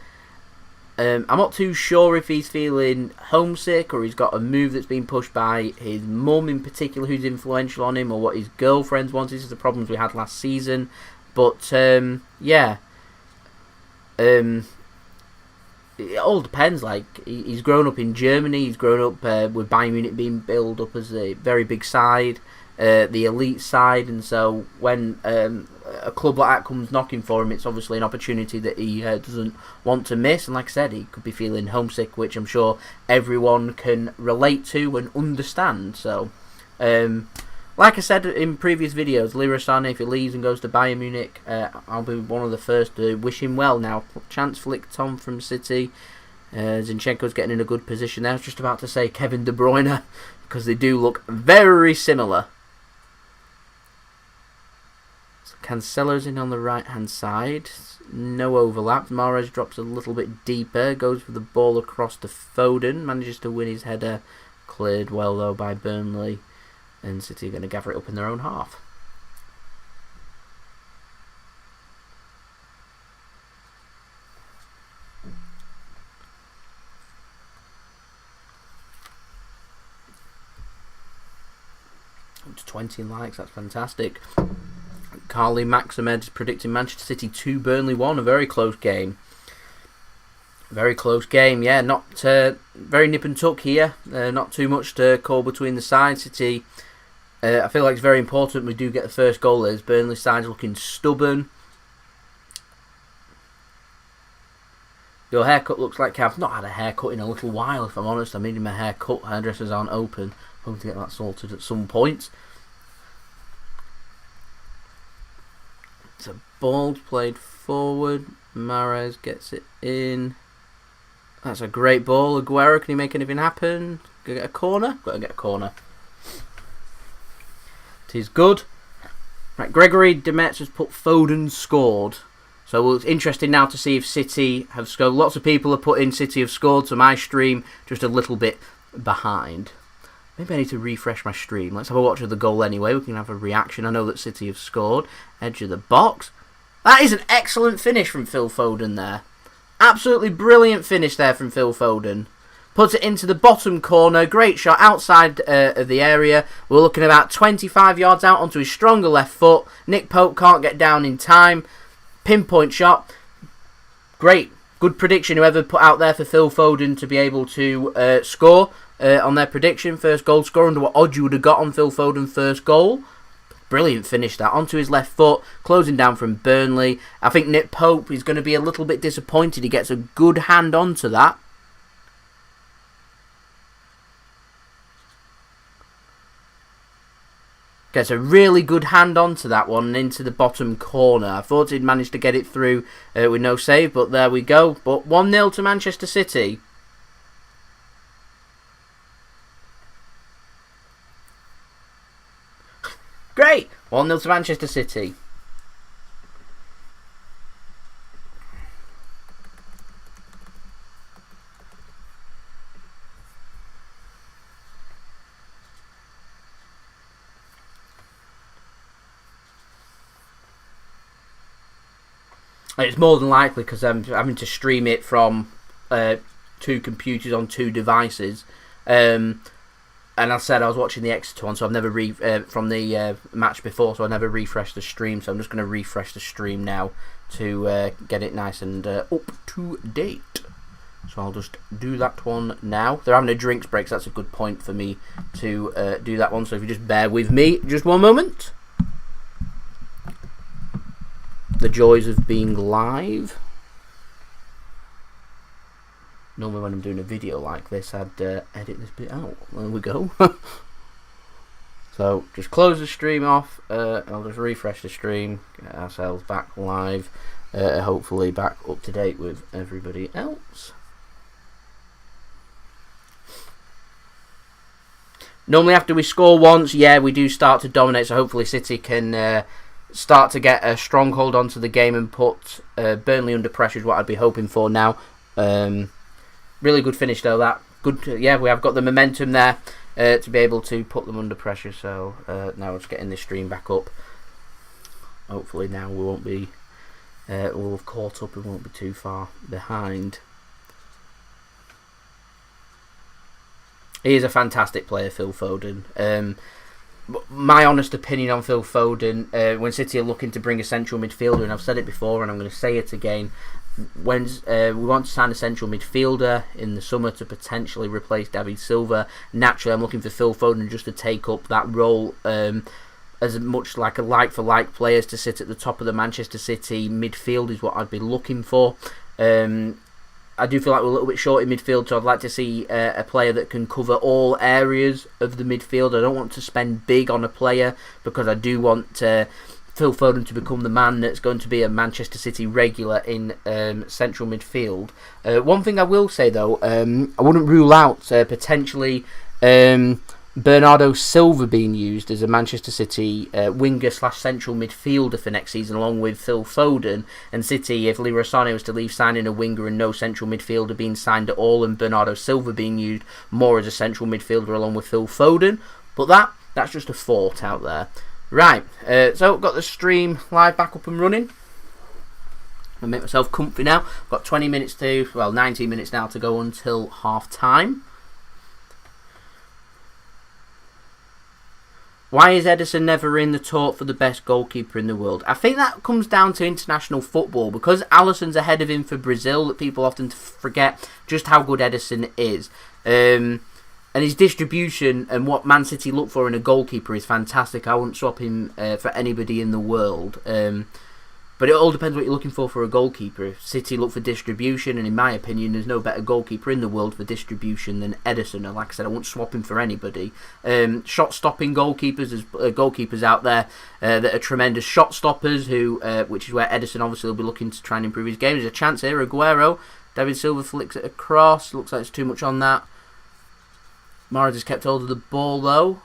A: I'm not too sure if he's feeling homesick or he's got a move that's been pushed by his mum in particular, who's influential on him, or what his girlfriends want. This is the problems we had last season. But yeah. It all depends. Like he's grown up in Germany. He's grown up with Bayern Munich being built up as a very big side, the elite side, and so when a club like that comes knocking for him, it's obviously an opportunity that he doesn't want to miss. And like I said, he could be feeling homesick, which I'm sure everyone can relate to and understand. So, like I said in previous videos, Leroy Sane, if he leaves and goes to Bayern Munich, I'll be one of the first to wish him well. Now, chance flicked on from City. Zinchenko's getting in a good position there. I was just about to say Kevin De Bruyne, because they do look very similar. So Cancelo's in on the right-hand side. No overlap. Mahrez drops a little bit deeper. Goes for the ball across to Foden. Manages to win his header. Cleared well, though, by Burnley. And City are going to gather it up in their own half. Up to 20 likes, that's fantastic. Carly Maximed is predicting Manchester City 2, Burnley 1, a very close game. Very close game, yeah, not very nip and tuck here. Not too much to call between the sides. City, I feel like it's very important we do get the first goal. As Burnley side's looking stubborn. Your haircut looks like I've not had a haircut in a little while, if I'm honest. I'm needing my hair cut. Hairdressers aren't open. Hoping to get that sorted at some point. It's a ball played forward. Mahrez gets it in. That's a great ball. Aguero, can he make anything happen? Gonna get a corner? Gotta get a corner. It is good. Right, Gregory Demetz has put Foden scored. So it's interesting now to see if City have scored. Lots of people have put in City have scored, so my stream just a little bit behind. Maybe I need to refresh my stream. Let's have a watch of the goal anyway. We can have a reaction. I know that City have scored. Edge of the box. That is an excellent finish from Phil Foden there. Absolutely brilliant finish there from Phil Foden. Puts it into the bottom corner. Great shot outside of the area. We're looking about 25 yards out onto his stronger left foot. Nick Pope can't get down in time. Pinpoint shot. Great. Good prediction whoever put out there for Phil Foden to be able to score on their prediction. First goal scorer, under what odds you would have got on Phil Foden first goal. Brilliant finish that. Onto his left foot. Closing down from Burnley. I think Nick Pope is going to be a little bit disappointed. He gets a good hand onto that. Gets a really good hand onto that one and into the bottom corner. I thought he'd managed to get it through with no save, but there we go. But 1-0 to Manchester City. Great! 1-0 to Manchester City. It's more than likely because I'm having to stream it from two computers on two devices. And I said I was watching the Exeter one, so I've never from the match before, so I never refreshed the stream. So I'm just going to refresh the stream now to get it nice and up to date. So I'll just do that one now. They're having a drinks break, so that's a good point for me to do that one. So if you just bear with me just one moment. The joys of being live. Normally when I'm doing a video like this, I'd edit this bit out. There we go. So just close the stream off. I'll just refresh the stream, get ourselves back live, hopefully back up to date with everybody else. Normally after we score once, yeah, we do start to dominate, so hopefully City can start to get a stronghold onto the game and put Burnley under pressure is what I'd be hoping for now. Really good finish though, that. Good, yeah, we have got the momentum there to be able to put them under pressure, so now we're just getting this stream back up. Hopefully now we won't be, we'll have caught up and won't be too far behind. He is a fantastic player, Phil Foden. My honest opinion on Phil Foden, when City are looking to bring a central midfielder, and I've said it before and I'm going to say it again, when we want to sign a central midfielder in the summer to potentially replace David Silva, naturally I'm looking for Phil Foden just to take up that role as much like a like-for-like players to sit at the top of the Manchester City midfield is what I'd be looking for. I do feel like we're a little bit short in midfield, so I'd like to see a player that can cover all areas of the midfield. I don't want to spend big on a player because I do want Phil Foden to become the man that's going to be a Manchester City regular in central midfield. One thing I will say though, I wouldn't rule out potentially Bernardo Silva being used as a Manchester City winger / central midfielder for next season, along with Phil Foden. And City, if Leroy Sane was to leave signing a winger and no central midfielder being signed at all, and Bernardo Silva being used more as a central midfielder along with Phil Foden. But that's just a thought out there. Right, so got the stream live back up and running. I'll make myself comfy now. I've got 19 minutes now to go until half time. Why is Ederson never in the talk for the best goalkeeper in the world? I think that comes down to international football, because Alisson's ahead of him for Brazil, that people often forget just how good Ederson is. And his distribution and what Man City look for in a goalkeeper is fantastic. I wouldn't swap him for anybody in the world. But it all depends what you're looking for a goalkeeper. If City look for distribution, and in my opinion, there's no better goalkeeper in the world for distribution than Ederson. And like I said, I won't swap him for anybody. Shot-stopping goalkeepers, there's goalkeepers out there that are tremendous shot stoppers, which is where Ederson obviously will be looking to try and improve his game. There's a chance here, Aguero. David Silva flicks it across. Looks like it's too much on that. Mahrez has kept hold of the ball though.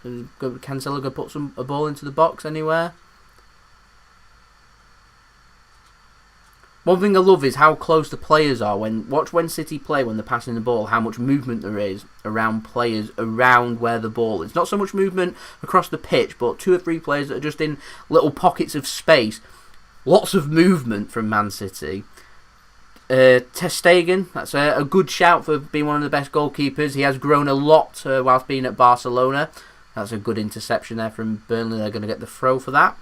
A: Cancelo going to put a ball into the box anywhere? One thing I love is how close the players are. Watch when City play, when they're passing the ball, how much movement there is around players, around where the ball is. Not so much movement across the pitch, but 2 or 3 players that are just in little pockets of space. Lots of movement from Man City. Ter Stegen, that's a good shout for being one of the best goalkeepers. He has grown a lot whilst being at Barcelona. That's a good interception there from Burnley. They're going to get the throw for that.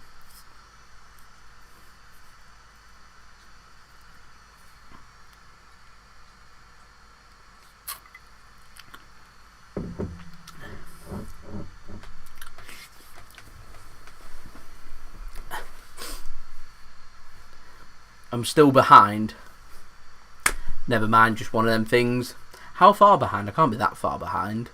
A: I'm still behind. Never mind, just one of them things. How far behind? I can't be that far behind.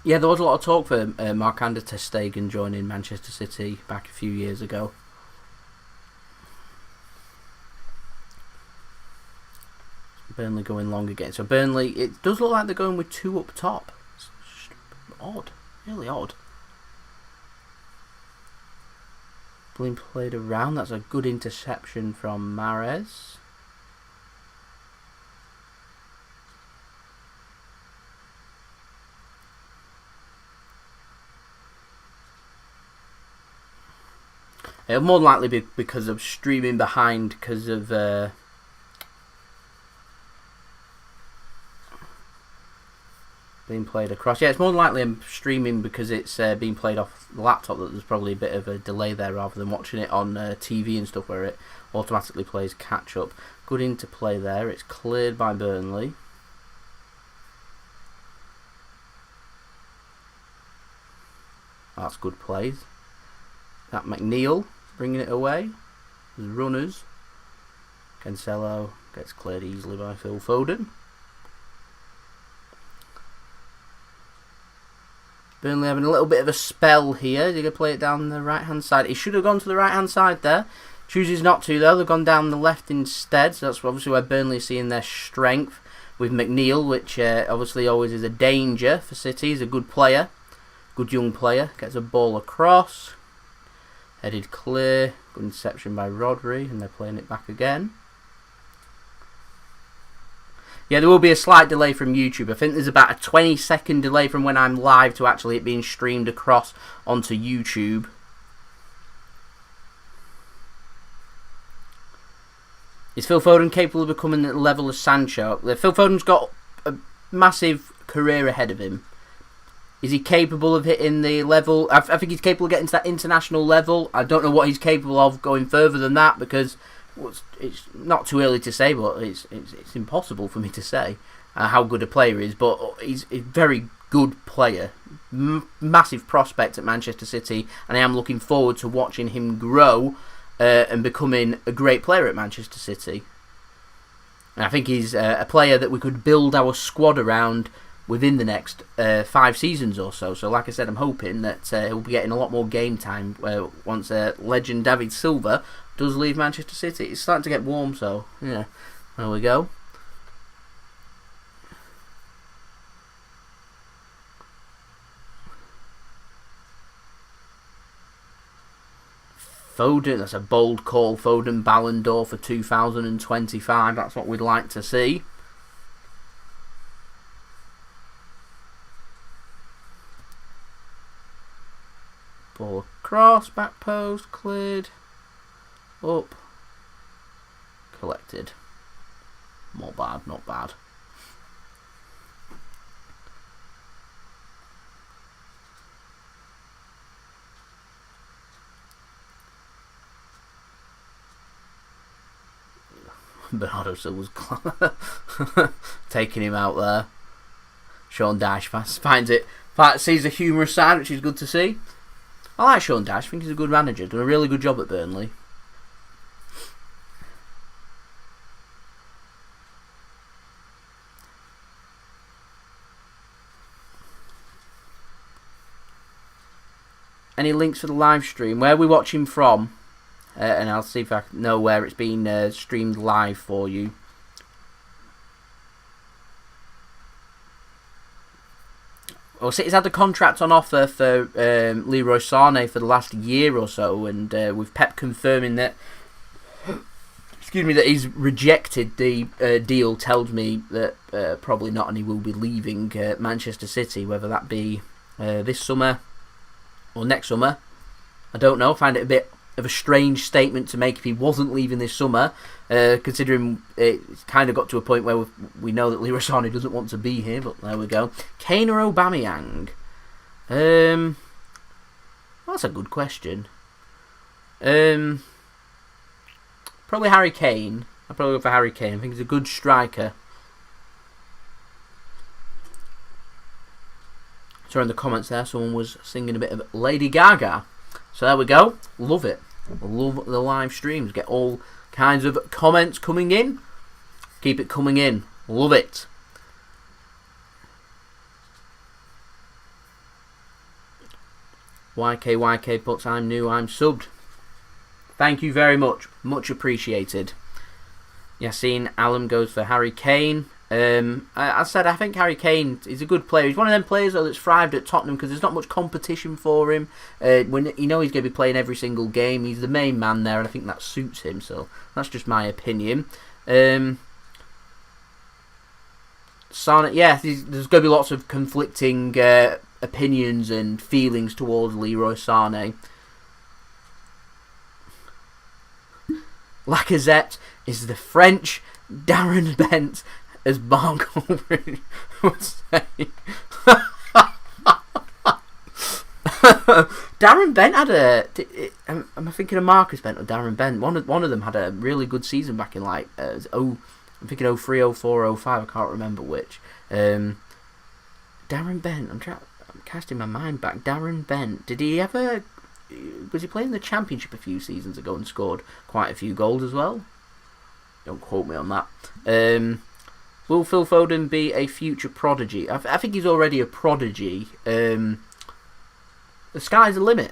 A: Yeah, there was a lot of talk for Marc-Andre ter Stegen joining Manchester City back a few years ago. Burnley going long again. So Burnley, it does look like they're going with 2 up top. It's odd, really odd. Being played around. That's a good interception from Mahrez. It'll more likely be because of streaming behind, because of being played across. Yeah, it's more likely I'm streaming because it's being played off the laptop, that there's probably a bit of a delay there rather than watching it on TV and stuff where it automatically plays catch up. Good interplay there. It's cleared by Burnley. That's good plays. That McNeil bringing it away. There's runners. Cancelo gets cleared easily by Phil Foden. Burnley having a little bit of a spell here. They're going to play it down the right-hand side. He should have gone to the right-hand side there. Chooses not to, though. They've gone down the left instead. So that's obviously where Burnley are seeing their strength with McNeil, which obviously always is a danger for City. He's a good player. Good young player. Gets a ball across. Headed clear. Good interception by Rodri. And they're playing it back again. Yeah, there will be a slight delay from YouTube. I think there's about a 20-second delay from when I'm live to actually it being streamed across onto YouTube. Is Phil Foden capable of becoming at the level of Sancho? Phil Foden's got a massive career ahead of him. Is he capable of hitting the level? I think he's capable of getting to that international level. I don't know what he's capable of going further than that because it's not too early to say, but it's impossible for me to say how good a player he is. But he's a very good player, massive prospect at Manchester City, and I am looking forward to watching him grow and becoming a great player at Manchester City. And I think he's a player that we could build our squad around within the next 5 seasons or so. So like I said, I'm hoping that he'll be getting a lot more game time once legend David Silva does leave Manchester City. It's starting to get warm, so yeah, there we go. Foden, that's a bold call. Foden Ballon d'Or for 2025. That's what we'd like to see. Ball across, back post, cleared. Up. Collected. Not bad, not bad. Bernardo Silva's taking him out there. Sean Dyche sees the humorous side, which is good to see. I like Sean Dyche. I think he's a good manager. Done a really good job at Burnley. Any links for the live stream? Where are we watching from? And I'll see if I know where it's been streamed live for you. Well, City's had the contract on offer for Leroy Sane for the last year or so, and with Pep confirming that, that he's rejected the deal, tells me that probably not, and he will be leaving Manchester City, whether that be this summer or next summer. I don't know. I find it a bit of a strange statement to make if he wasn't leaving this summer, considering it's kind of got to a point where we know that Leroy Sane doesn't want to be here, but there we go. Kane or Aubameyang? That's a good question. Probably Harry Kane. I'll probably go for Harry Kane. I think he's a good striker. So in the comments there, someone was singing a bit of Lady Gaga. So there we go. Love it. Love the live streams. Get all kinds of comments coming in. Keep it coming in. Love it. YK puts, I'm new, I'm subbed. Thank you very much. Much appreciated. Yassine Alam goes for Harry Kane. I said I think Harry Kane is a good player. He's one of them players though that's thrived at Tottenham because there's not much competition for him. When he's going to be playing every single game, he's the main man there, and I think that suits him. So that's just my opinion. Sane, yeah, there's going to be lots of conflicting opinions and feelings towards Leroy Sane. Lacazette is the French Darren Bent, as Mark Ulrich was saying. Darren Bent had am I thinking of Marcus Bent or Darren Bent? One of them had a really good season back in I'm thinking 03, 04, 05. I can't remember which. Darren Bent. I'm casting my mind back. Darren Bent. Did he ever Was he playing the Championship a few seasons ago and scored quite a few goals as well? Don't quote me on that. Will Phil Foden be a future prodigy? I think he's already a prodigy. The sky's the limit.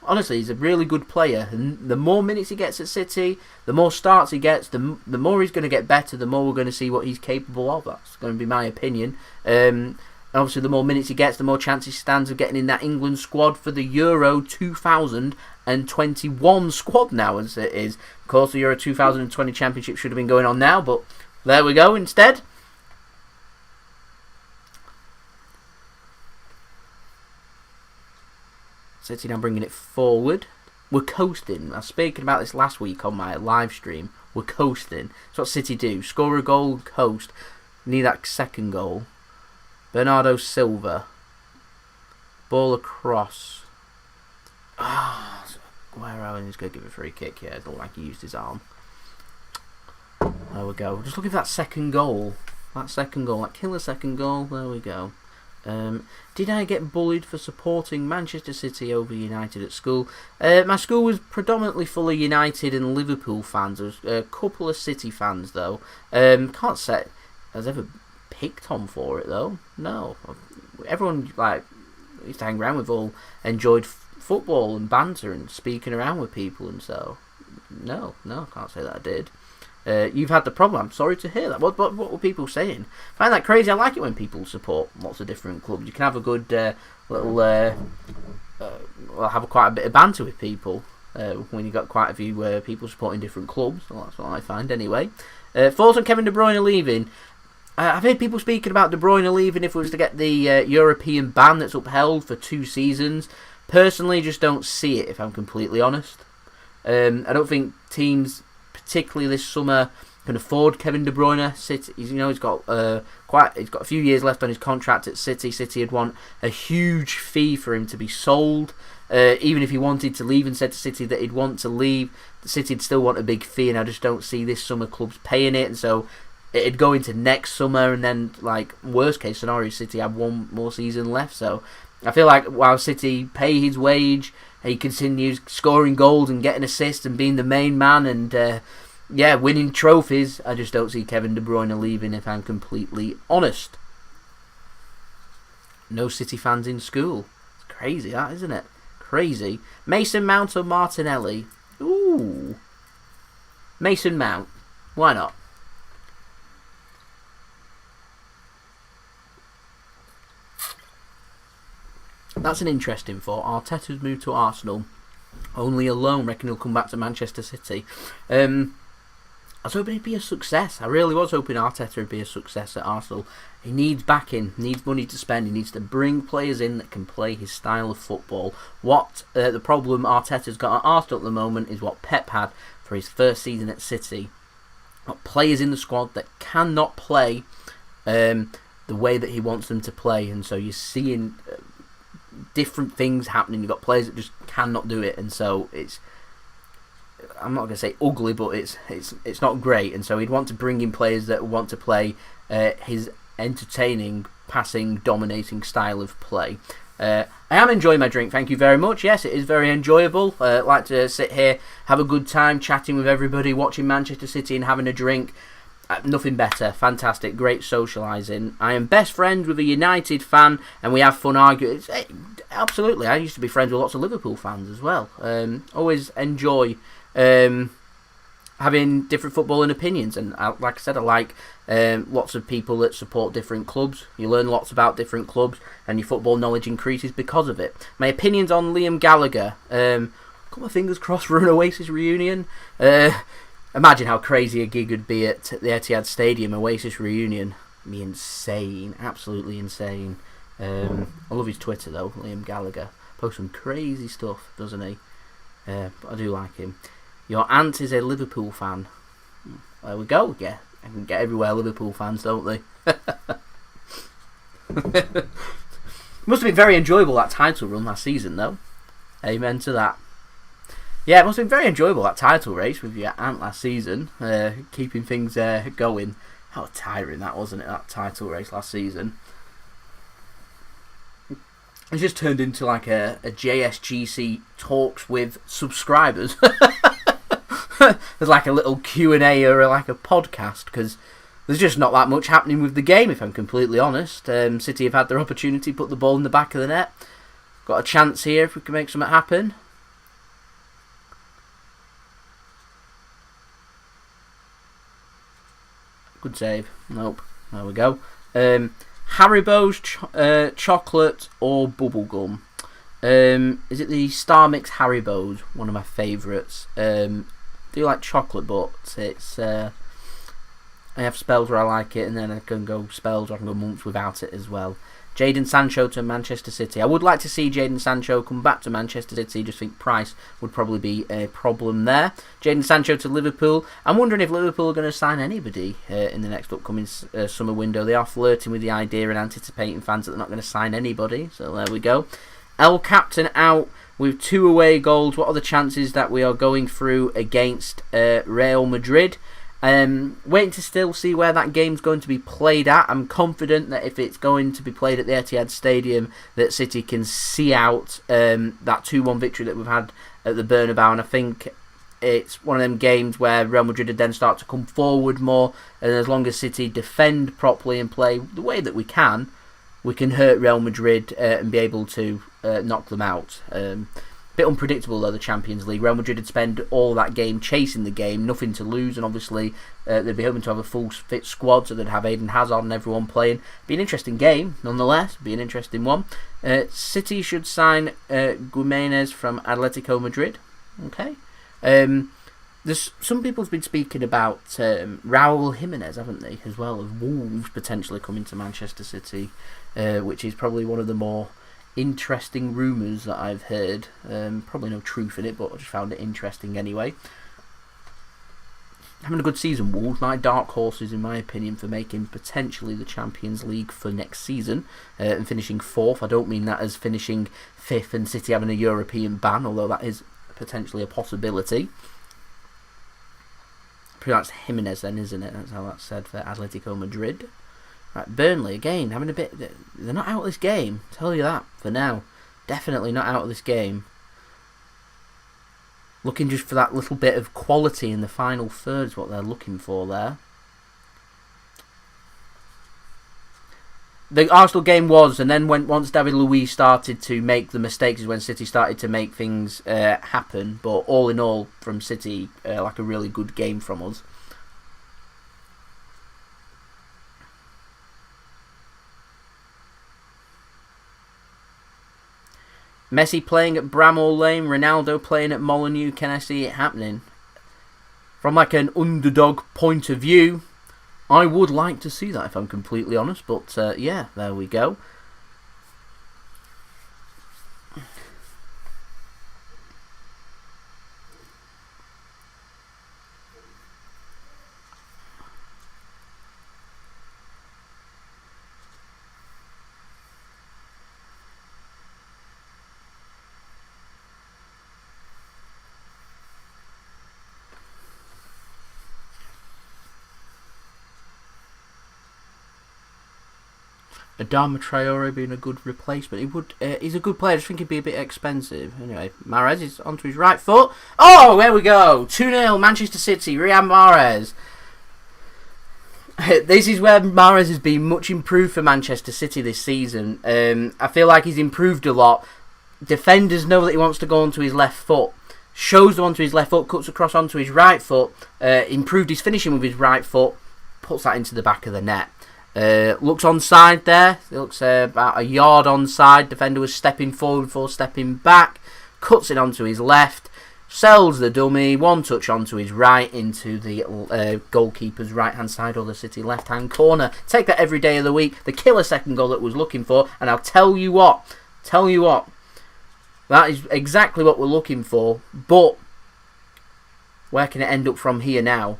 A: Honestly, he's a really good player. And the more minutes he gets at City, the more starts he gets, the more he's going to get better, the more we're going to see what he's capable of. That's going to be my opinion. Obviously, the more minutes he gets, the more chance he stands of getting in that England squad for the Euro 2021 squad now, as it is. Of course, the Euro 2020 Championship should have been going on now, but there we go instead. City now bringing it forward. We're coasting. I was speaking about this last week on my live stream. We're coasting. That's what City do. Score a goal, coast. Need that second goal. Bernardo Silva. Ball across. Aguero, and he's going to give a free kick. Yeah, it looked like he used his arm. There we go. Just looking for that second goal. That killer second goal. There we go. Did I get bullied for supporting Manchester City over United at school? My school was predominantly full of United and Liverpool fans. There was a couple of City fans though. Can't say I was ever picked on for it though. No, everyone like I used to hang around with all enjoyed football and banter and speaking around with people, and so no, I can't say that I did. You've had the problem. I'm sorry to hear that. What were people saying? I find that crazy. I like it when people support lots of different clubs. You can have a good little have quite a bit of banter with people when you've got quite a few people supporting different clubs. Well, that's what I find anyway. Thoughts on Kevin De Bruyne leaving? I've heard people speaking about De Bruyne leaving if it was to get the European ban that's upheld for 2 seasons. Personally, just don't see it, if I'm completely honest. I don't think teams, particularly this summer, can afford Kevin De Bruyne. City, he's got he's got a few years left on his contract at City. City would want a huge fee for him to be sold. Even if he wanted to leave and said to City that he'd want to leave, the City'd still want a big fee, and I just don't see this summer clubs paying it. And so it'd go into next summer, and then like worst case scenario, City have one more season left. So I feel like while City pay his wage, he continues scoring goals and getting assists and being the main man and winning trophies. I just don't see Kevin De Bruyne leaving, if I'm completely honest. No City fans in school. It's crazy, that, isn't it? Crazy. Mason Mount or Martinelli? Ooh. Mason Mount. Why not? That's an interesting thought. Arteta's moved to Arsenal. Only alone reckon he'll come back to Manchester City. I was hoping he'd be a success. I really was hoping Arteta would be a success at Arsenal. He needs backing, needs money to spend. He needs to bring players in that can play his style of football. What the problem Arteta's got at Arsenal at the moment is what Pep had for his first season at City. Got players in the squad that cannot play the way that he wants them to play, and so you're seeing different things happening. You've got players that just cannot do it, and so it's, I'm not going to say ugly, but it's not great. And so he'd want to bring in players that want to play his entertaining, passing, dominating style of play. I am enjoying my drink, thank you very much. Yes, it is very enjoyable. Like to sit here, have a good time chatting with everybody, watching Manchester City and having a drink. Nothing better. Fantastic. Great socialising. I am best friends with a United fan and we have fun arguing. Absolutely. I used to be friends with lots of Liverpool fans as well. Always enjoy having different footballing opinions, and like I said, I like lots of people that support different clubs. You learn lots about different clubs and your football knowledge increases because of it. My opinions on Liam Gallagher. Got my fingers crossed for an Oasis reunion. Imagine how crazy a gig would be at the Etihad Stadium, Oasis reunion. It'd be insane, absolutely insane. I love his Twitter though, Liam Gallagher. Posts some crazy stuff, doesn't he? But I do like him. Your aunt is a Liverpool fan. There we go. Yeah, I can get everywhere Liverpool fans, don't they? Must have been very enjoyable, that title run last season though. Amen to that. Yeah, it must have been very enjoyable, that title race with your aunt last season, keeping things going. How tiring that, wasn't it, that title race last season? It's just turned into like a JSGC talks with subscribers. There's like a little Q&A or like a podcast, because there's just not that much happening with the game, if I'm completely honest. City have had their opportunity, put the ball in the back of the net. Got a chance here if we can make something happen. Good save. Nope. There we go. Haribo's chocolate or bubblegum. Is it the Star Mix Haribo's? One of my favourites. I do like chocolate, but it's I have spells where I like it, and then I can go spells where I can go months without it as well. Jadon Sancho to Manchester City. I would like to see Jadon Sancho come back to Manchester City. Just think price would probably be a problem there. Jadon Sancho to Liverpool. I'm wondering if Liverpool are going to sign anybody in the next upcoming summer window. They are flirting with the idea and anticipating fans that they're not going to sign anybody. So there we go. El Captain out with 2 away goals. What are the chances that we are going through against Real Madrid? Waiting to still see where that game's going to be played at. I'm confident that if it's going to be played at the Etihad Stadium, that City can see out that 2-1 victory that we've had at the Bernabeu, and I think it's one of them games where Real Madrid would then start to come forward more, and as long as City defend properly and play the way that we can hurt Real Madrid and be able to knock them out. Bit unpredictable though, the Champions League. Real Madrid would spend all that game chasing the game, nothing to lose, and obviously they'd be hoping to have a full fit squad, so they'd have Eden Hazard and everyone playing. Be an interesting game, nonetheless. Be an interesting one. City should sign Guiménez from Atletico Madrid. Okay. There's some people's been speaking about Raúl Jiménez, haven't they, as well, of Wolves potentially coming to Manchester City, which is probably one of the more interesting rumours that I've heard. Probably no truth in it, but I just found it interesting anyway. Having a good season, Wolves. My dark horses, in my opinion, for making potentially the Champions League for next season and finishing 4th. I don't mean that as finishing 5th and City having a European ban, although that is potentially a possibility. That's Jimenez then, isn't it? That's how that's said for Atletico Madrid. Right, Burnley again, having a bit. They're not out of this game, I'll tell you that for now. Definitely not out of this game. Looking just for that little bit of quality in the final third is what they're looking for there. The Arsenal game was, and then once David Luiz started to make the mistakes is when City started to make things happen. But all in all, from City, like a really good game from us. Messi playing at Bramall Lane, Ronaldo playing at Molineux. Can I see it happening? From like an underdog point of view, I would like to see that, if I'm completely honest. But yeah, there we go. Adama Traore being a good replacement. He's a good player. I just think he'd be a bit expensive. Anyway, Mahrez is onto his right foot. Oh, there we go. 2-0 Manchester City. Riyad Mahrez. This is where Mahrez has been much improved for Manchester City this season. I feel like he's improved a lot. Defenders know that he wants to go onto his left foot. Shows them onto his left foot. Cuts across onto his right foot. Improved his finishing with his right foot. Puts that into the back of the net. Looks onside there. It looks about a yard onside. Defender was stepping forward before stepping back. Cuts it onto his left. Sells the dummy. One touch onto his right into the goalkeeper's right hand side or the City left hand corner. Take that every day of the week. The killer second goal that was looking for. And I'll tell you what. That is exactly what we're looking for. But where can it end up from here now?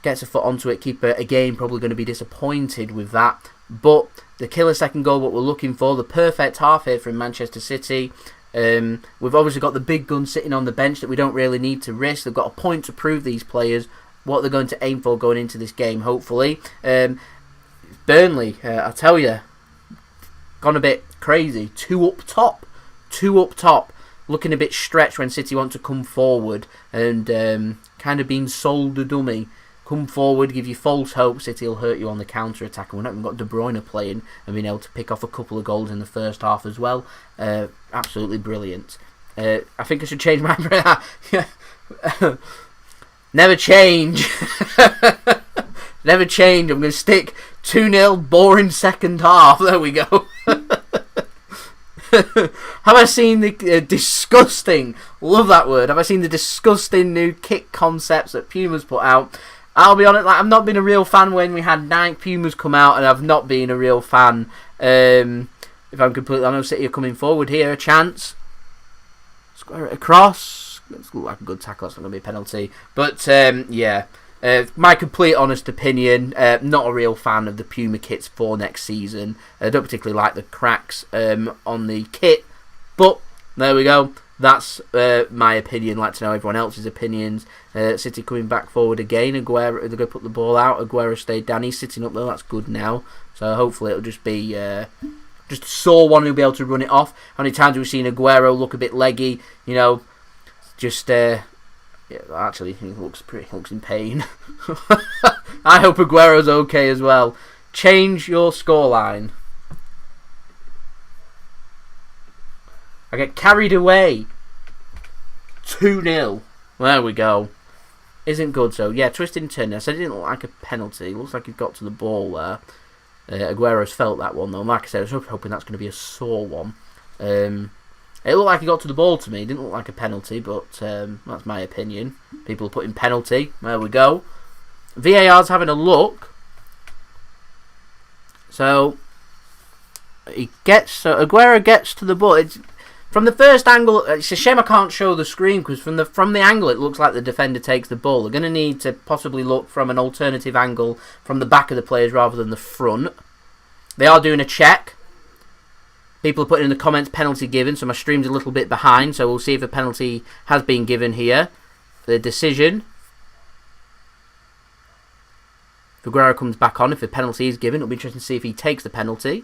A: Gets a foot onto it. Keeper again probably going to be disappointed with that. But the killer second goal, what we're looking for, the perfect half here from Manchester City. We've obviously got the big guns sitting on the bench that we don't really need to risk. They've got a point to prove, these players, what they're going to aim for going into this game, hopefully. Burnley, I tell you, gone a bit Crazy. Two up top. Looking a bit stretched when City want to come forward and kind of being sold a dummy. Come forward, give you false hope. City will hurt you on the counter attack. And we've not even got De Bruyne playing and being able to pick off a couple of goals in the first half as well. Absolutely brilliant. I think I should change my never change. Never change. I'm going to stick 2-0 boring second half. There we go. Have I seen the disgusting, love that word, have I seen the disgusting new kick concepts that Puma's put out? I'll be honest, I've not been a real fan when we had Nike Pumas come out, and I've not been a real fan. If I'm completely honest, City are coming forward here, a chance. Square it across. It's like a good tackle, it's not going to be a penalty. But, yeah. My complete honest opinion, not a real fan of the Puma kits for next season. I don't particularly like the cracks on the kit, but there we go. That's my opinion. I'd like to know everyone else's opinions. City coming back forward again. Aguero, they're going to put the ball out. Aguero stayed down. He's sitting up there. That's good now. So hopefully it'll just be just a sore one who'll be able to run it off. How many times have we seen Aguero look a bit leggy? You know, just. Yeah, actually, he looks in pain. I hope Aguero's okay as well. Change your scoreline. I get carried away. 2-0. There we go. Isn't good, so yeah, twisting and turning. I said it didn't look like a penalty. It looks like he got to the ball there. Aguero's felt that one though. Like I said, I was hoping that's going to be a sore one. It looked like he got to the ball to me. It didn't look like a penalty, but that's my opinion. People are putting penalty. There we go. VAR's having a look. So Aguero gets to the ball. From the first angle, it's a shame I can't show the screen because from the angle it looks like the defender takes the ball. They're going to need to possibly look from an alternative angle from the back of the players rather than the front. They are doing a check. People are putting in the comments penalty given, so my stream's a little bit behind, so we'll see if a penalty has been given here. The decision. If Aguero comes back on, if a penalty is given, it'll be interesting to see if he takes the penalty.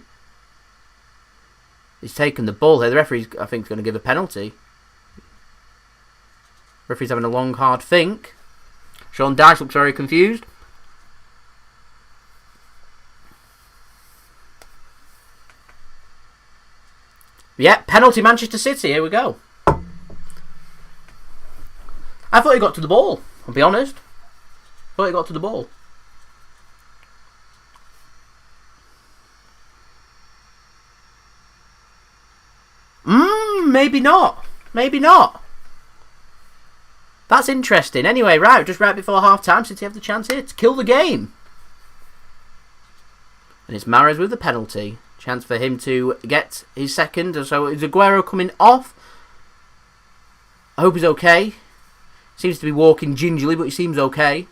A: He's taken the ball here. The referee, I think, is going to give a penalty. Referee's having a long, hard think. Sean Dyche looks very confused. Yeah, penalty Manchester City. Here we go. I thought he got to the ball. I'll be honest. Thought he got to the ball. Maybe not. Maybe not. That's interesting. Anyway, just right before half-time, City have the chance here to kill the game. And it's Mahrez with the penalty. Chance for him to get his second. So is Aguero coming off? I hope he's okay. Seems to be walking gingerly, but he seems okay.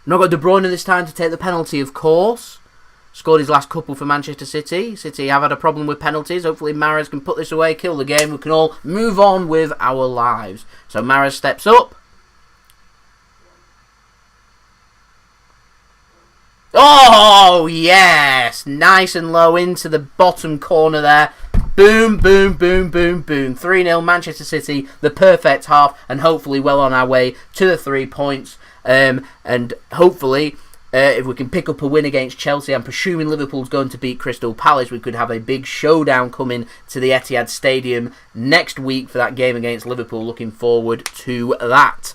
A: Not got De Bruyne this time to take the penalty, of course. Scored his last couple for Manchester City. City have had a problem with penalties. Hopefully Mahrez can put this away, kill the game. We can all move on with our lives. So Mahrez steps up. Oh, yes! Nice and low into the bottom corner there. Boom, boom, boom, boom, boom. 3-0 Manchester City, the perfect half, and hopefully well on our way to the 3 points. And hopefully, if we can pick up a win against Chelsea, I'm presuming Liverpool's going to beat Crystal Palace. We could have a big showdown coming to the Etihad Stadium next week for that game against Liverpool. Looking forward to that.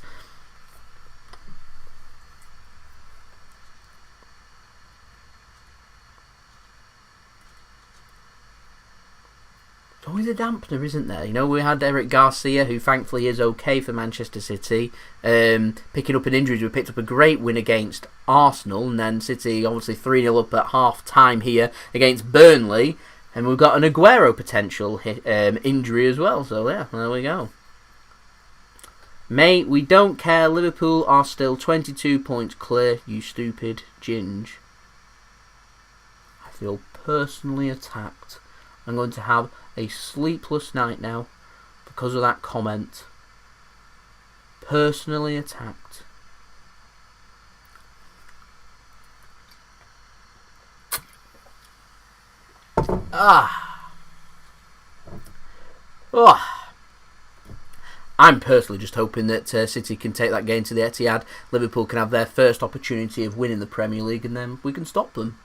A: Always a dampener, isn't there? You know, we had Eric Garcia, who thankfully is okay for Manchester City, picking up an injury. We picked up a great win against Arsenal, and then City obviously 3-0 up at half-time here against Burnley, and we've got an Aguero potential injury as well, so yeah, there we go. Mate, we don't care. Liverpool are still 22 points clear, you stupid ginge. I feel personally attacked. I'm going to have a sleepless night now because of that comment. Personally attacked. I'm personally just hoping that City can take that game to the Etihad. Liverpool can have their first opportunity of winning the Premier League, and then we can stop them.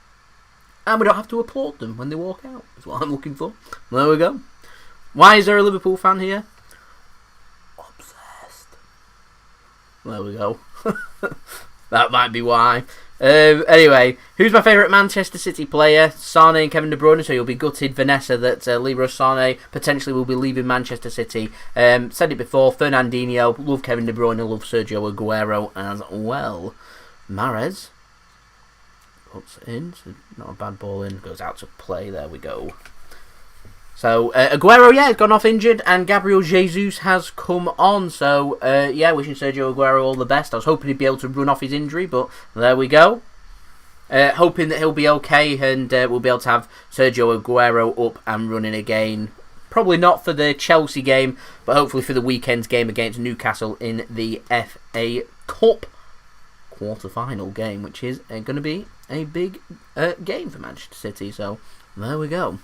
A: And we don't have to applaud them when they walk out. That's what I'm looking for. There we go. Why is there a Liverpool fan here? Obsessed. There we go. That might be why. Anyway, who's my favourite Manchester City player? Sane and Kevin De Bruyne, so you'll be gutted, Vanessa, that Leroy Sane potentially will be leaving Manchester City. Said it before, Fernandinho, love Kevin De Bruyne, love Sergio Aguero as well. Mahrez puts it in, so not a bad ball in, goes out to play, there we go. So, Aguero, has gone off injured, and Gabriel Jesus has come on. So, wishing Sergio Aguero all the best. I was hoping he'd be able to run off his injury, but there we go. Hoping that he'll be okay, and we'll be able to have Sergio Aguero up and running again. Probably not for the Chelsea game, but hopefully for the weekend's game against Newcastle in the FA Cup quarter-final game, which is going to be a big game for Manchester City. So, there we go.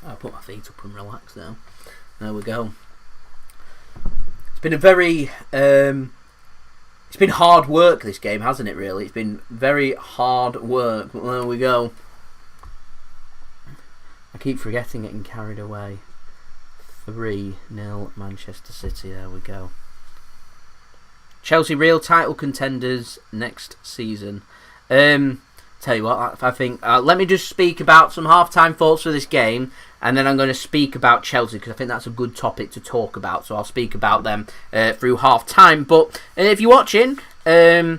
A: I'll put my feet up and relax now. There we go. It's been a very... it's been hard work, this game, hasn't it, really? It's been very hard work. But there we go. I keep forgetting, getting carried away. 3-0 Manchester City. There we go. Chelsea real title contenders next season. Tell you what, I think... let me just speak about some half-time thoughts for this game, and then I'm going to speak about Chelsea, because I think that's a good topic to talk about, so I'll speak about them through half-time. But if you're watching, freshen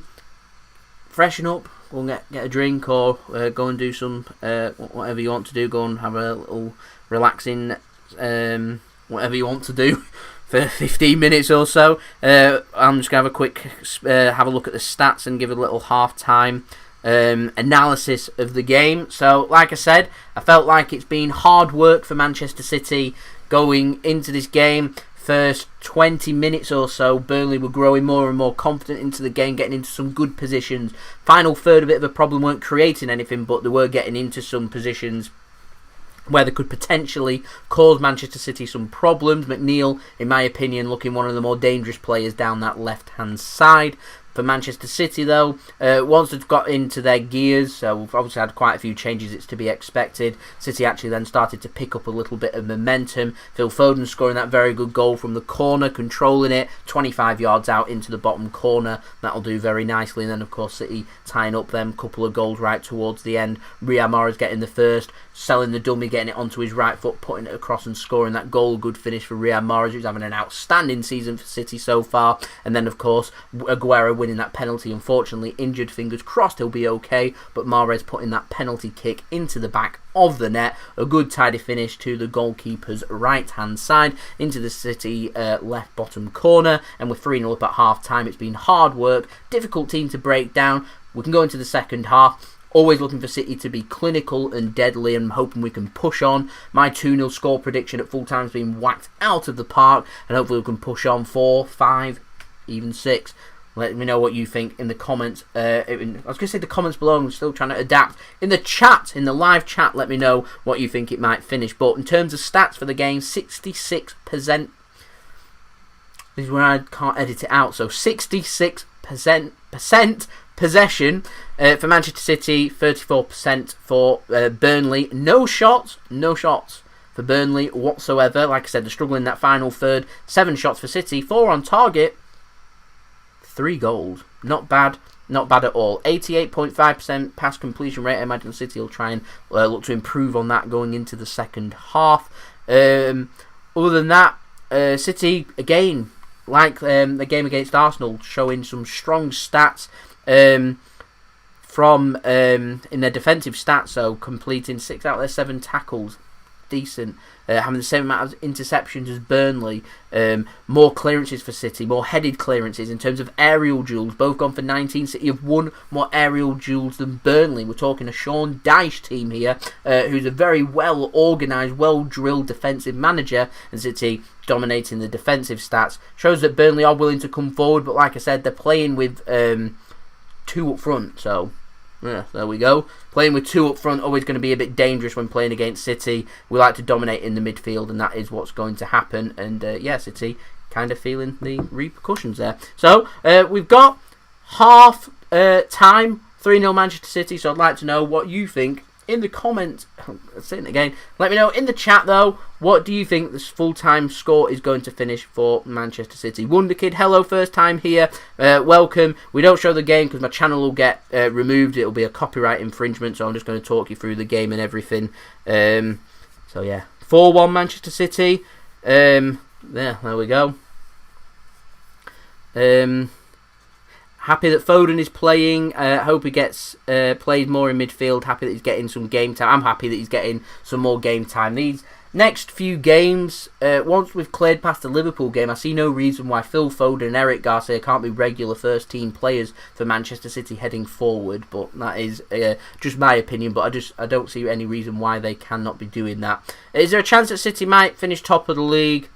A: up, go and get a drink, or go and do some... whatever you want to do, go and have a little relaxing... whatever you want to do for 15 minutes or so. I'm just going to have a quick... have a look at the stats and give a little half-time... analysis of the game. So, like I said, I felt like it's been hard work for Manchester City going into this game. First 20 minutes or so, Burnley were growing more and more confident into the game, getting into some good positions. Final third, a bit of a problem, weren't creating anything, but they were getting into some positions where they could potentially cause Manchester City some problems. McNeil, in my opinion, looking one of the more dangerous players down that left-hand side. For Manchester City, though, once they've got into their gears, so we've obviously had quite a few changes, it's to be expected. City actually then started to pick up a little bit of momentum. Phil Foden scoring that very good goal from the corner, controlling it, 25 yards out into the bottom corner. That'll do very nicely. And then, of course, City tying up them couple of goals right towards the end. Riyad Mahrez getting the first, selling the dummy, getting it onto his right foot, putting it across and scoring that goal. Good finish for Riyad Mahrez, who's having an outstanding season for City so far. And then, of course, Aguero winning that penalty. Unfortunately injured, fingers crossed he'll be okay, but Mahrez putting that penalty kick into the back of the net. A good tidy finish to the goalkeeper's right hand side into the City left bottom corner, and we're 3-0 up at half time. It's been hard work, difficult team to break down. We can go into the second half. Always looking for City to be clinical and deadly, and hoping we can push on. My 2-0 score prediction at full time has been whacked out of the park, and hopefully we can push on 4, 5, even 6. Let me know what you think in the comments. I was going to say the comments below. I'm still trying to adapt. In the chat, in the live chat, let me know what you think it might finish. But in terms of stats for the game, 66%. This is where I can't edit it out. So 66% possession for Manchester City, 34% for Burnley. No shots for Burnley whatsoever. Like I said, they're struggling in that final third. 7 shots for City, 4 on target. 3 goals. Not bad. Not bad at all. 88.5% pass completion rate. I imagine City will try and look to improve on that going into the second half. Other than that, City, again, like the game against Arsenal, showing some strong stats from in their defensive stats. So completing 6 out of their 7 tackles. Decent. Having the same amount of interceptions as Burnley. More clearances for City, more headed clearances. In terms of aerial duels, both gone for 19. City have won more aerial duels than Burnley. We're talking a Sean Dyche team here, who's a very well organised, well drilled defensive manager, and City dominating the defensive stats. Shows that Burnley are willing to come forward, but like I said, they're playing with 2 up front, so yeah, there we go. Playing with 2 up front, always going to be a bit dangerous when playing against City. We like to dominate in the midfield, and that is what's going to happen. And yeah, City kind of feeling the repercussions there. So we've got half time, 3-0 Manchester City. So I'd like to know what you think in the comments. Saying it again. Let me know in the chat though. What do you think this full-time score is going to finish for Manchester City? Wonderkid, hello, first time here. Welcome. We don't show the game because my channel will get removed. It'll be a copyright infringement, so I'm just going to talk you through the game and everything. So yeah, 4-1 Manchester City. There we go. Happy that Foden is playing. Hope he gets played more in midfield. Happy that he's getting some game time. I'm happy that he's getting some more game time. These next few games, once we've cleared past the Liverpool game, I see no reason why Phil Foden and Eric Garcia can't be regular first team players for Manchester City heading forward. But that is just my opinion. But I don't see any reason why they cannot be doing that. Is there a chance that City might finish top of the league?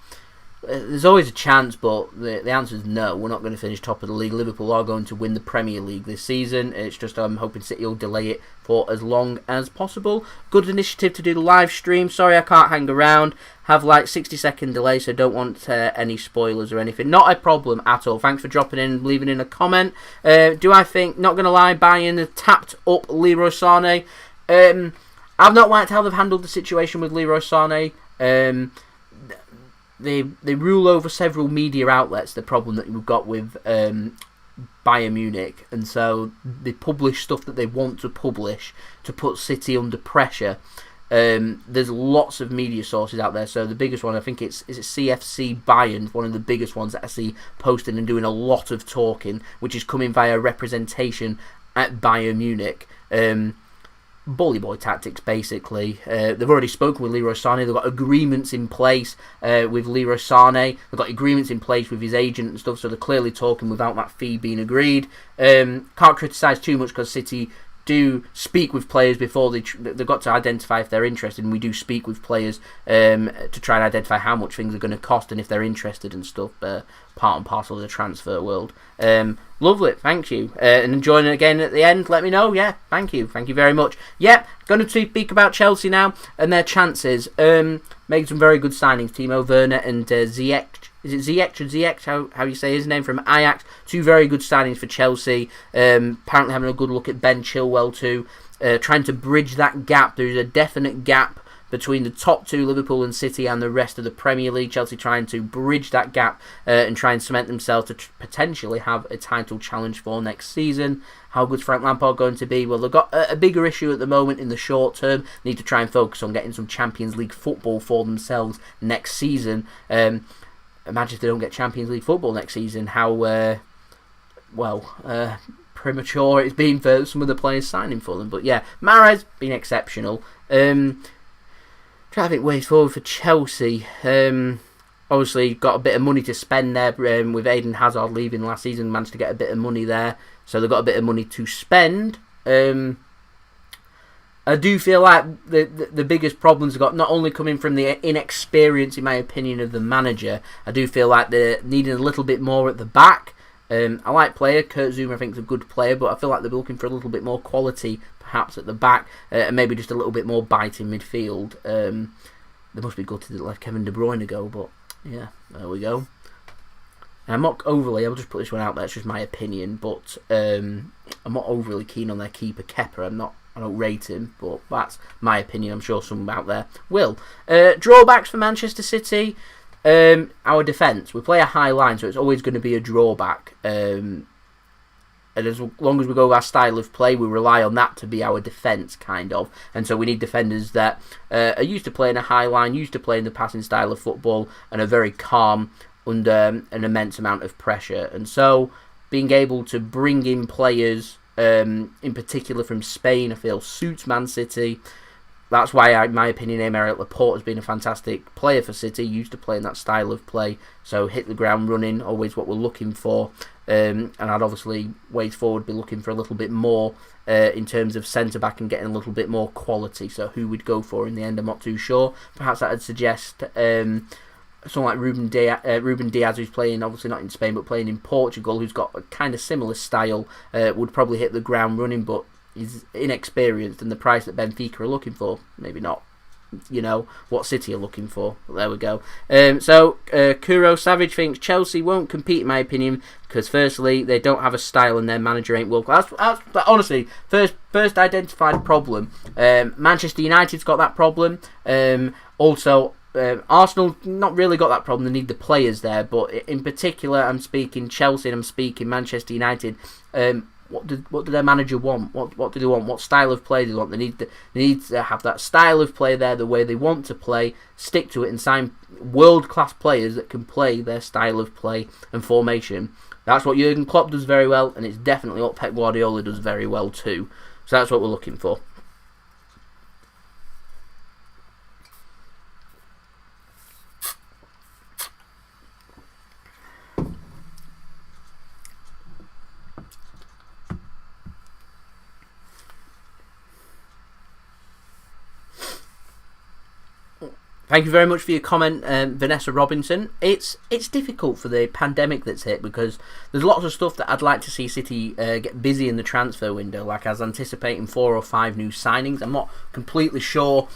A: There's always a chance, but the answer is no. We're not going to finish top of the league. Liverpool are going to win the Premier League this season. It's just I'm hoping City will delay it for as long as possible. Good initiative to do the live stream. Sorry I can't hang around. Have like 60-second delay, so don't want any spoilers or anything. Not a problem at all. Thanks for dropping in and leaving in a comment. Do I think, not going to lie, Bayern have tapped up Leroy Sane? I've not liked how they've handled the situation with Leroy Sane. They rule over several media outlets, the problem that we've got with Bayern Munich, and so they publish stuff that they want to publish to put City under pressure. There's lots of media sources out there, so the biggest one, I think is it CFC Bayern, one of the biggest ones that I see posting and doing a lot of talking, which is coming via representation at Bayern Munich. Bully boy tactics, basically. They've already spoken with Leroy Sane. They've got agreements in place with Leroy Sane. They've got agreements in place with his agent and stuff, so they're clearly talking without that fee being agreed. Can't criticise too much because City do speak with players before they've got to identify if they're interested, and we do speak with players to try and identify how much things are going to cost and if they're interested and stuff, part and parcel of the transfer world. Lovely, thank you. And joining again at the end, let me know. Yeah, thank you very much. Yep, going to speak about Chelsea now and their chances. Made some very good signings, Timo Werner and Ziyech. Is it Ziyech or Ziyech? How you say his name, from Ajax? 2 very good signings for Chelsea. Apparently having a good look at Ben Chilwell too. Trying to bridge that gap. There is a definite gap between the top 2, Liverpool and City, and the rest of the Premier League. Chelsea trying to bridge that gap and try and cement themselves to potentially have a title challenge for next season. How good's Frank Lampard going to be? Well, they've got a bigger issue at the moment in the short term. Need to try and focus on getting some Champions League football for themselves next season. Imagine if they don't get Champions League football next season, how premature it's been for some of the players signing for them. But yeah, Mahrez been exceptional. Trying to think ways forward for Chelsea. Obviously got a bit of money to spend there with Eden Hazard leaving last season. Managed to get a bit of money there, so they've got a bit of money to spend. I do feel like the biggest problems have got not only coming from the inexperience, in my opinion, of the manager. I do feel like they're needing a little bit more at the back. I like player. Kurt Zouma, I think, is a good player, but I feel like they're looking for a little bit more quality, perhaps at the back, and maybe just a little bit more bite in midfield. They must be gutted that let Kevin De Bruyne go, but yeah, there we go. And I'm not overly, I'll just put this one out there, it's just my opinion, but I'm not overly keen on their keeper Kepa. I don't rate him, but that's my opinion. I'm sure some out there will. Drawbacks for Manchester City. Our defence. We play a high line, so it's always going to be a drawback. And as long as we go with our style of play, we rely on that to be our defence, kind of. And so we need defenders that are used to playing a high line, used to playing the passing style of football, and are very calm under an immense amount of pressure. And so being able to bring in players, in particular from Spain, I feel suits Man City. That's why, in my opinion, Aymeric Laporte has been a fantastic player for City, used to playing that style of play. So hit the ground running, always what we're looking for. And I'd obviously, ways forward, be looking for a little bit more in terms of centre-back and getting a little bit more quality. So who we'd go for in the end, I'm not too sure. Perhaps I'd suggest someone like Ruben Diaz, who's playing obviously not in Spain but playing in Portugal, who's got a kind of similar style, would probably hit the ground running, but he's inexperienced, and the price that Benfica are looking for, maybe not, what City are looking for. There we go. Kuro Savage thinks Chelsea won't compete, in my opinion, because firstly, they don't have a style and their manager ain't world class. That's honestly, first identified problem. Manchester United's got that problem. Also, Arsenal not really got that problem. They need the players there, but in particular, I'm speaking Chelsea and I'm speaking Manchester United. What do their manager want? What do they want? What style of play do they want? They need to have that style of play there, the way they want to play, stick to it, and sign world-class players that can play their style of play and formation. That's what Jurgen Klopp does very well, and it's definitely what Pep Guardiola does very well too. So that's what we're looking for. Thank you very much for your comment, Vanessa Robinson. It's difficult for the pandemic that's hit, because there's lots of stuff that I'd like to see City get busy in the transfer window. Like I was anticipating 4 or 5 new signings. I'm not completely sure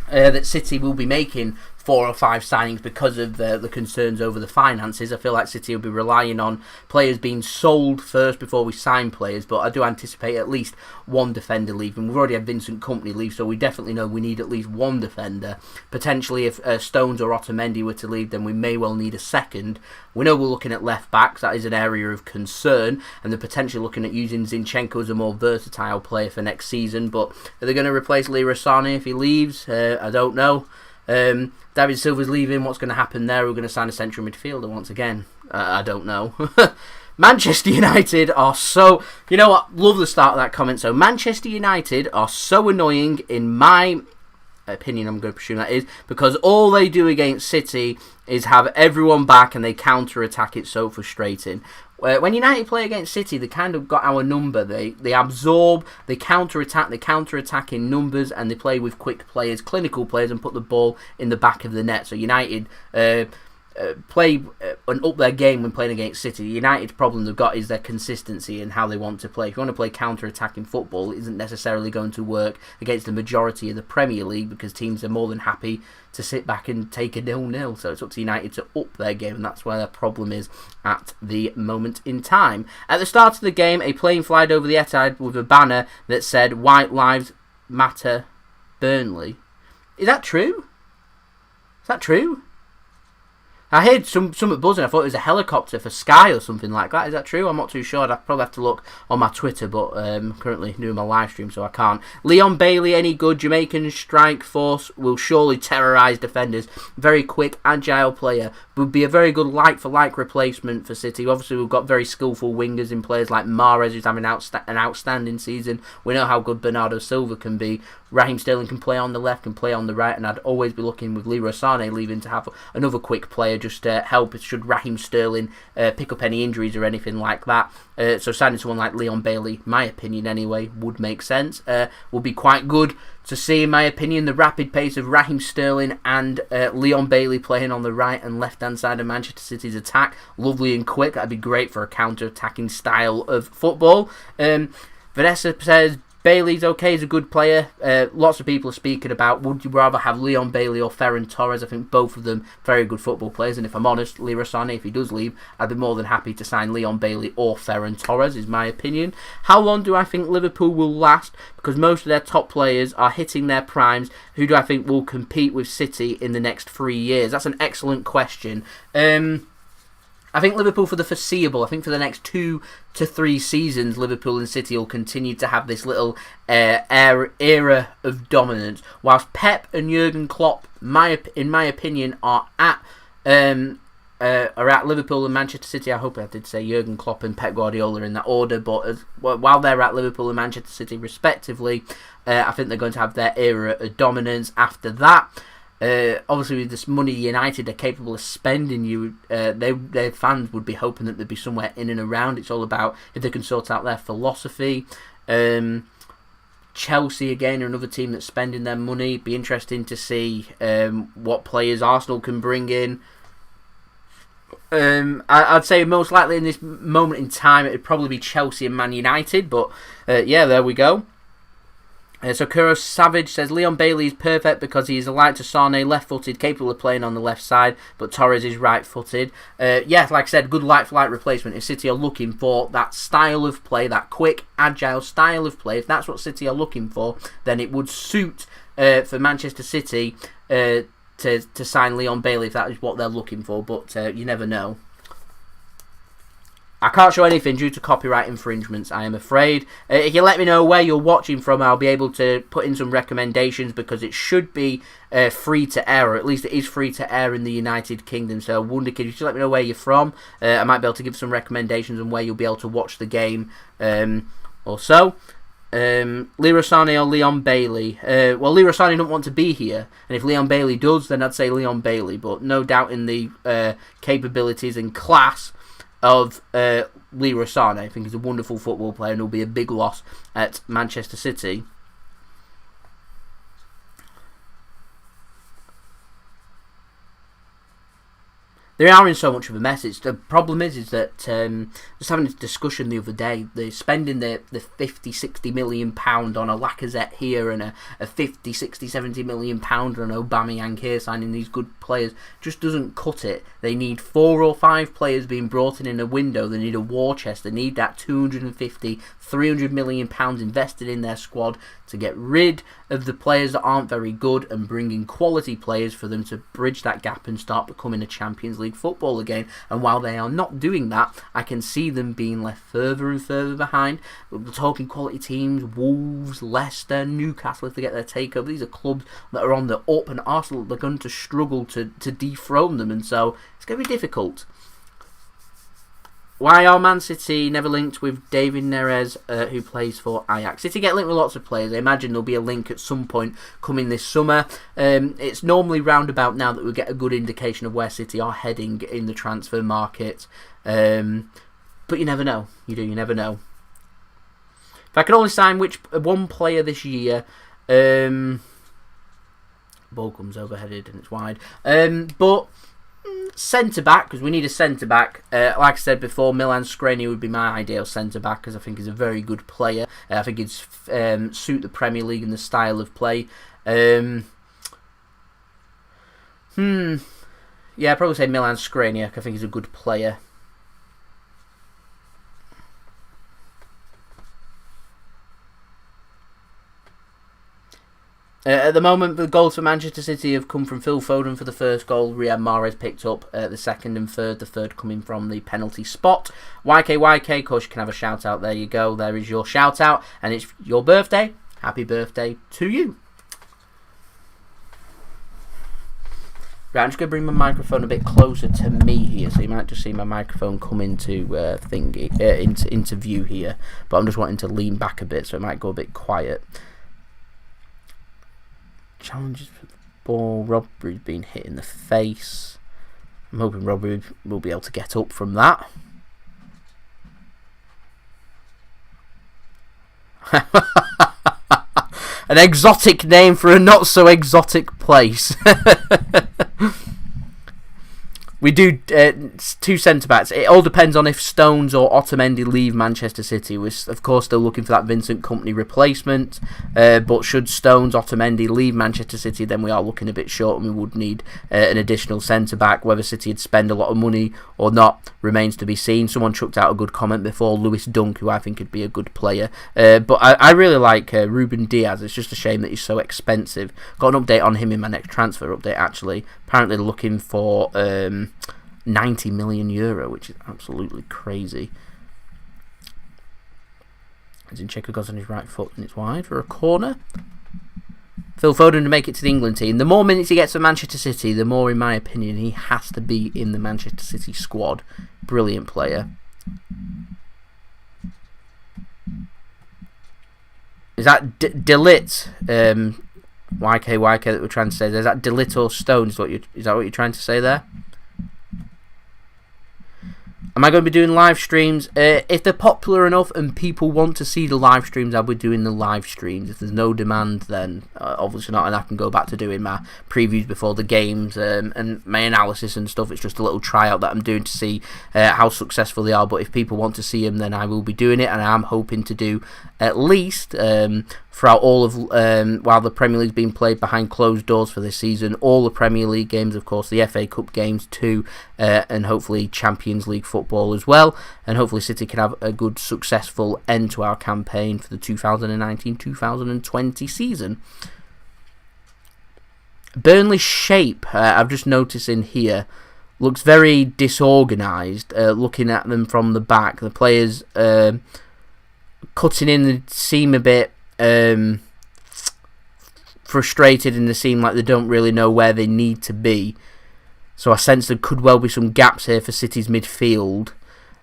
A: that City will be making 4 or 5 signings because of the concerns over the finances. I feel like City will be relying on players being sold first before we sign players, but I do anticipate at least one defender leaving. We've already had Vincent Kompany leave, so we definitely know we need at least one defender. Potentially, if Stones or Otamendi were to leave, then we may well need a second. We know we're looking at left backs. That is an area of concern, and they're potentially looking at using Zinchenko as a more versatile player for next season. But are they going to replace Leroy Sane if he leaves? I don't know. David Silva's leaving. What's going to happen there? We're going to sign a central midfielder once again. I don't know. Manchester United are so... You know what? Love the start of that comment. So Manchester United are so annoying, in my opinion, I'm going to presume that is, because all they do against City is have everyone back and they counter-attack. It's so frustrating. When United play against City, they kind of got our number. They absorb, they counter-attack in numbers, and they play with quick players, clinical players, and put the ball in the back of the net. So United play and up their game when playing against City. The United problem they've got is their consistency and how they want to play. If you want to play counter-attacking football, it isn't necessarily going to work against the majority of the Premier League, because teams are more than happy to sit back and take a 0-0. So it's up to United to up their game, and that's where their problem is at the moment in time. At the start of the game, a plane flied over the Etihad with a banner that said "White Lives Matter, Burnley." Is that true? Is that true? I heard something buzzing. I thought it was a helicopter for Sky or something like that. Is that true? I'm not too sure. I'd probably have to look on my Twitter, but I'm currently doing my live stream, so I can't. Leon Bailey, any good? Jamaican strike force will surely terrorise defenders. Very quick, agile player. Would be a very good like-for-like replacement for City. Obviously, we've got very skillful wingers in players like Mahrez, who's having an outstanding season. We know how good Bernardo Silva can be. Raheem Sterling can play on the left, can play on the right, and I'd always be looking with Leroy Sane leaving to have another quick player just to help should Raheem Sterling pick up any injuries or anything like that. So signing someone like Leon Bailey, my opinion anyway, would make sense. Would be quite good to see, in my opinion, the rapid pace of Raheem Sterling and Leon Bailey playing on the right and left-hand side of Manchester City's attack. Lovely and quick. That'd be great for a counter-attacking style of football. Vanessa says Bailey's okay, he's a good player. Lots of people are speaking about, would you rather have Leon Bailey or Ferran Torres? I think both of them very good football players, and if I'm honest, Leroy Sane, if he does leave, I'd be more than happy to sign Leon Bailey or Ferran Torres, is my opinion. How long do I think Liverpool will last? Because most of their top players are hitting their primes. Who do I think will compete with City in the next 3 years? That's an excellent question. I think Liverpool for the foreseeable, I think for the next 2 to 3 seasons, Liverpool and City will continue to have this little era of dominance, whilst Pep and Jurgen Klopp, in my opinion, are at Liverpool and Manchester City. I hope I did say Jurgen Klopp and Pep Guardiola in that order, but while they're at Liverpool and Manchester City respectively, I think they're going to have their era of dominance after that. Obviously, with this money United are capable of spending, their fans would be hoping that they'd be somewhere in and around. It's all about if they can sort out their philosophy. Chelsea again are another team that's spending their money. Be interesting to see what players Arsenal can bring in. I'd say most likely in this moment in time it would probably be Chelsea and Man United, but yeah, there we go. So Kuro Savage says Leon Bailey is perfect because he is alike to Sane, left-footed, capable of playing on the left side, but Torres is right-footed. Yeah, like I said, good light-for-light replacement. If City are looking for that style of play, that quick, agile style of play, if that's what City are looking for, then it would suit for Manchester City to sign Leon Bailey if that is what they're looking for, but you never know. I can't show anything due to copyright infringements, I am afraid. If you let me know where you're watching from, I'll be able to put in some recommendations because it should be free to air, or at least it is free to air in the United Kingdom. So, Wonder Kid, if you just let me know where you're from, I might be able to give some recommendations on where you'll be able to watch the game also. Leroy Sane or Leon Bailey? Well, Leroy Sane don't want to be here, and if Leon Bailey does, then I'd say Leon Bailey, but no doubt in the capabilities and class of Leroy Sane. I think he's a wonderful football player and will be a big loss at Manchester City. They are in so much of a mess. The problem is that just having this discussion the other day, they're spending the 50, 60 million pound on a Lacazette here and a 50, 60, 70 million pound on Aubameyang here, signing these good players, just doesn't cut it. They need 4 or 5 players being brought in a window. They need a war chest. They need that 250, 300 million pounds invested in their squad to get rid of the players that aren't very good and bring in quality players for them to bridge that gap and start becoming a Champions League football again. And while they are not doing that, I can see them being left further and further behind. We're talking quality teams, Wolves, Leicester, Newcastle, if they get their takeover. These are clubs that are on the up, and Arsenal, they're going to struggle to dethrone them, and so it's going to be difficult. Why are Man City never linked with David Neres, who plays for Ajax? City get linked with lots of players. I imagine there'll be a link at some point coming this summer. It's normally roundabout now that we get a good indication of where City are heading in the transfer market. But you never know. You never know. If I could only sign one player this year... ball comes overheaded and it's wide. But... centre-back, because we need a centre-back. Like I said before, Milan Skriniar would be my ideal centre-back because I think he's a very good player. I think he'd suit the Premier League and the style of play. Yeah, I'd probably say Milan Skriniar. I think he's a good player. At the moment, the goals for Manchester City have come from Phil Foden for the first goal. Riyad Mahrez picked up the second and third. The third coming from the penalty spot. YKYK, of course, you can have a shout out. There you go. There is your shout out. And it's your birthday. Happy birthday to you. Right, I'm just going to bring my microphone a bit closer to me here. So you might just see my microphone come into view here. But I'm just wanting to lean back a bit so it might go a bit quiet. Challenges for the ball. Rodri's been hit in the face. I'm hoping Rodri will be able to get up from that. An exotic name for a not so exotic place. We do 2 centre-backs. It all depends on if Stones or Otamendi leave Manchester City. We're, of course, still looking for that Vincent Kompany replacement. But should Stones, Otamendi leave Manchester City, then we are looking a bit short and we would need an additional centre-back. Whether City would spend a lot of money or not remains to be seen. Someone chucked out a good comment before, Lewis Dunk, who I think could be a good player. But I really like Ruben Diaz. It's just a shame that he's so expensive. Got an update on him in my next transfer update, actually. Apparently looking for... €90 million, which is absolutely crazy. Zinchenko goes on his right foot and it's wide for a corner. Phil Foden to make it to the England team. The more minutes he gets for Manchester City, the more, in my opinion, he has to be in the Manchester City squad. Brilliant player. Is that Delit? YKYK that we're trying to say there. Is that Delit or Stones? Is that what you're trying to say there? Am I going to be doing live streams? If they're popular enough and people want to see the live streams, I'll be doing the live streams. If there's no demand, then obviously not, and I can go back to doing my previews before the games and my analysis and stuff. It's just a little tryout that I'm doing to see how successful they are. But if people want to see them, then I will be doing it, and I'm hoping to do at least throughout all of while the Premier League's been played behind closed doors for this season, all the Premier League games, of course, the FA Cup games too, and hopefully Champions League football as well, and hopefully City can have a good successful end to our campaign for the 2019-2020 season. Burnley's shape, I've just noticed in here, looks very disorganised. Looking at them from the back, the players cutting in the seam a bit frustrated, and they seem like they don't really know where they need to be. So I sense there could well be some gaps here for City's midfield,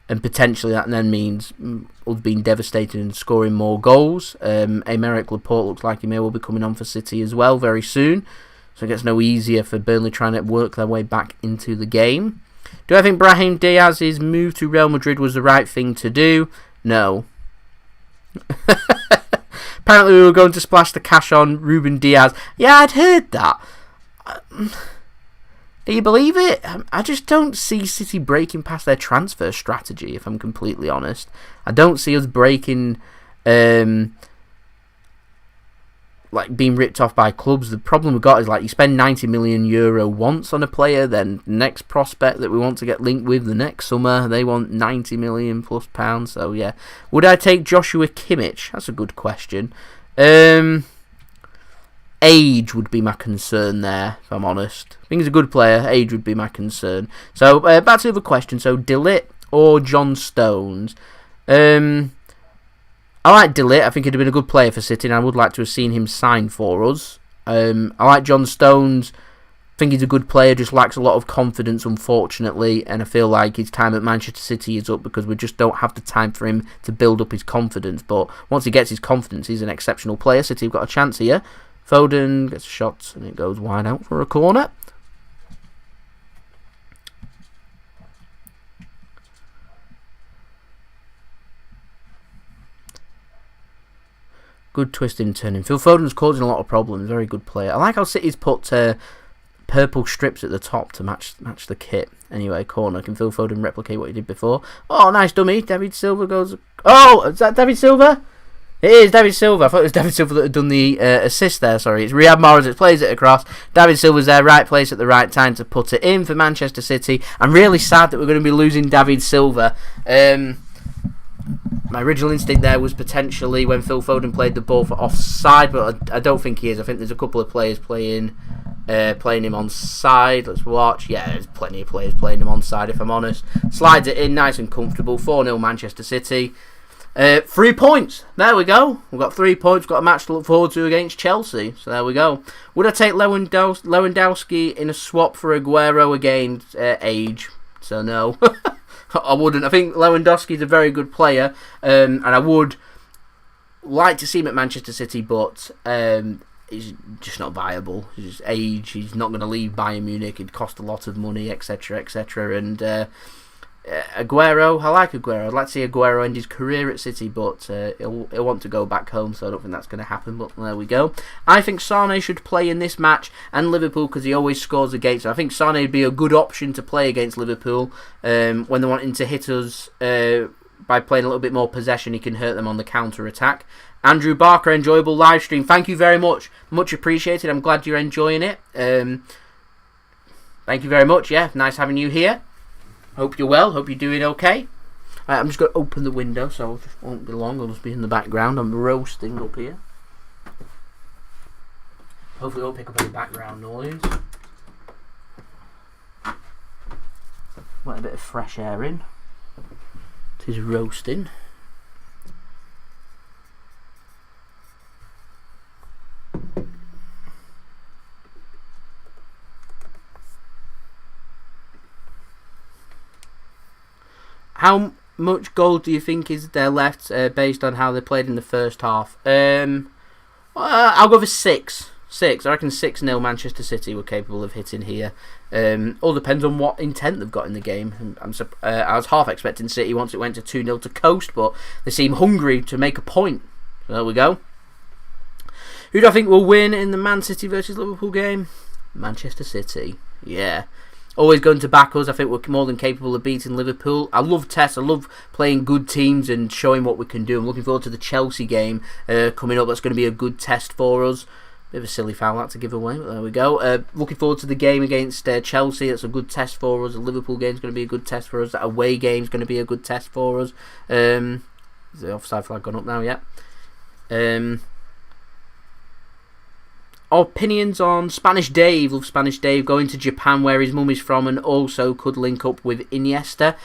A: and potentially that then means us being devastated and scoring more goals. Aymeric Laporte looks like he may well be coming on for City as well very soon, so it gets no easier for Burnley trying to work their way back into the game. Do I think Brahim Diaz's move to Real Madrid was the right thing to do? No. Apparently we were going to splash the cash on Ruben Diaz. Yeah, I'd heard that. Do you believe it? I just don't see City breaking past their transfer strategy, if I'm completely honest. I don't see us breaking, like being ripped off by clubs. The problem we've got is, like, you spend €90 million once on a player, then the next prospect that we want to get linked with the next summer, they want £90 million plus pounds. So yeah, would I take Joshua Kimmich? That's a good question. Age would be my concern there, if I'm honest. I think he's a good player. Age would be my concern. So back to the other question. So De Ligt or John Stones? I like De Ligt. I think he'd have been a good player for City, and I would like to have seen him sign for us. I like John Stones. I think he's a good player, just lacks a lot of confidence, unfortunately, and I feel like his time at Manchester City is up because we just don't have the time for him to build up his confidence. But once he gets his confidence, he's an exceptional player. City have got a chance here. Foden gets a shot, and it goes wide out for a corner. Good twisting, turning. Phil Foden's causing a lot of problems. Very good player. I like how City's put purple strips at the top to match the kit. Anyway, corner. Can Phil Foden replicate what he did before? Oh, nice dummy. David Silva goes... Oh, is that David Silva? It is David Silva. I thought it was David Silva that had done the assist there. Sorry, it's Riyad Mahrez that plays it across. David Silva's there, right place at the right time to put it in for Manchester City. I'm really sad that we're going to be losing David Silva. My original instinct there was potentially when Phil Foden played the ball for offside, but I don't think he is. I think there's a couple of players playing him on side. Let's watch. Yeah, there's plenty of players playing him on side, if I'm honest. Slides it in, nice and comfortable. 4-0 Manchester City. 3 points. There we go. We've got 3 points. We've got a match to look forward to against Chelsea. So there we go. Would I take Lewandowski in a swap for Aguero again? Age. So no. I wouldn't. I think Lewandowski's a very good player, and I would like to see him at Manchester City, but he's just not viable. His age, he's not going to leave Bayern Munich. It'd cost a lot of money, etc., etc. And Aguero, I like Aguero. I'd like to see Aguero end his career at City, but he'll want to go back home, so I don't think that's going to happen, but there we go. I think Sane should play in this match, and Liverpool, because he always scores against us. I think Sane would be a good option to play against Liverpool when they're wanting to hit us by playing a little bit more possession. He can hurt them on the counter-attack. Andrew Barker, enjoyable live stream. Thank you very much. Much appreciated. I'm glad you're enjoying it. Thank you very much. Yeah, nice having you here. Hope you're well. Hope you're doing okay. I'm just going to open the window, so it just won't be long. I'll just be in the background. I'm roasting up here. Hopefully, it won't pick up any background noise. Let a bit of fresh air in. It is roasting. How much goal do you think is there left based on how they played in the first half? I'll go for 6. 6. I reckon 6-0 Manchester City were capable of hitting here. All depends on what intent they've got in the game. I was half expecting City once it went to 2-0 to coast, but they seem hungry to make a point. So there we go. Who do I think will win in the Man City versus Liverpool game? Manchester City. Yeah. Always going to back us. I think we're more than capable of beating Liverpool. I love tests. I love playing good teams and showing what we can do. I'm looking forward to the Chelsea game coming up. That's going to be a good test for us. Bit of a silly foul that to give away, but there we go. Looking forward to the game against Chelsea. That's a good test for us. The Liverpool game is going to be a good test for us. That away game is going to be a good test for us. Is the offside flag gone up now? Yeah. Opinions on Spanish Dave. Love Spanish Dave going to Japan where his mum is from and also could link up with Iniesta.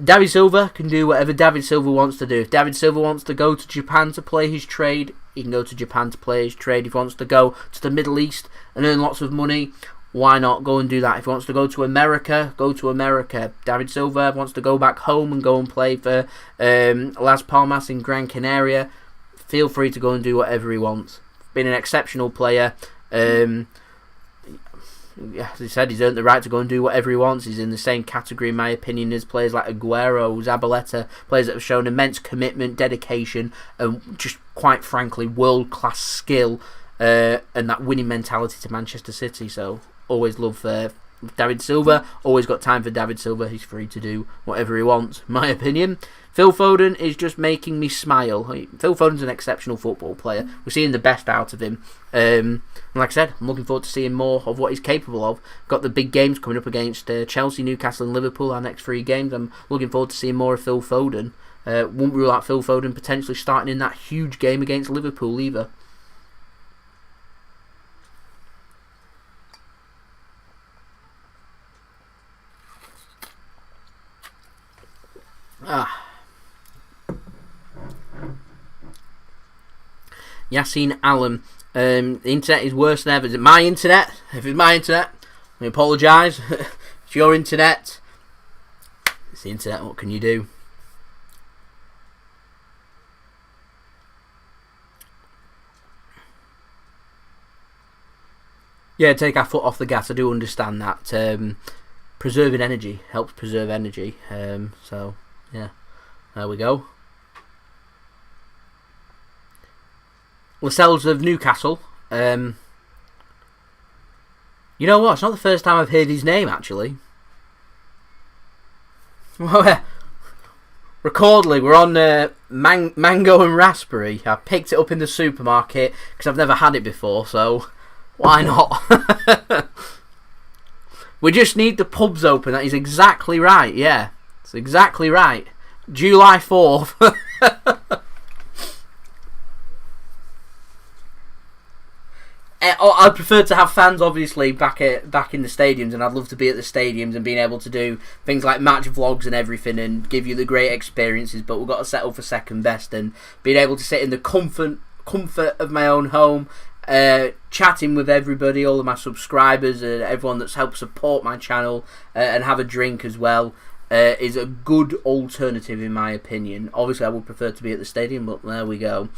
A: David Silva can do whatever David Silva wants to do. If David Silva wants to go to Japan to play his trade, he can go to Japan to play his trade. If he wants to go to the Middle East and earn lots of money, why not go and do that? If he wants to go to America, go to America. David Silva wants to go back home and go and play for Las Palmas in Gran Canaria, feel free to go and do whatever he wants. Been an exceptional player. As I said, he's earned the right to go and do whatever he wants. He's in the same category, in my opinion, as players like Aguero, Zabaleta, players that have shown immense commitment, dedication, and just quite frankly, world-class skill and that winning mentality to Manchester City. So, always love David Silva. Always got time for David Silva. He's free to do whatever he wants, in my opinion. Phil Foden is just making me smile. Phil Foden's an exceptional football player. We're seeing the best out of him. And like I said, I'm looking forward to seeing more of what he's capable of. Got the big games coming up against Chelsea, Newcastle and Liverpool, our next 3 games. I'm looking forward to seeing more of Phil Foden. Won't rule out Phil Foden potentially starting in that huge game against Liverpool either. Yassine Allen. The internet is worse than ever. Is it my internet? If it's my internet, I apologise. It's your internet. It's the internet. What can you do? Yeah, take our foot off the gas. I do understand that. Preserving energy helps preserve energy. So, yeah. There we go. Lascelles of Newcastle. You know what? It's not the first time I've heard his name, actually. Recordly, we're on mango and raspberry. I picked it up in the supermarket because I've never had it before, so why not? We just need the pubs open. That is exactly right, yeah. It's exactly right. July 4th. I'd prefer to have fans, obviously, back in the stadiums, and I'd love to be at the stadiums and being able to do things like match vlogs and everything and give you the great experiences, but we've got to settle for second best, and being able to sit in the comfort of my own home, chatting with everybody, all of my subscribers and everyone that's helped support my channel, and have a drink as well, is a good alternative in my opinion. Obviously, I would prefer to be at the stadium, but there we go.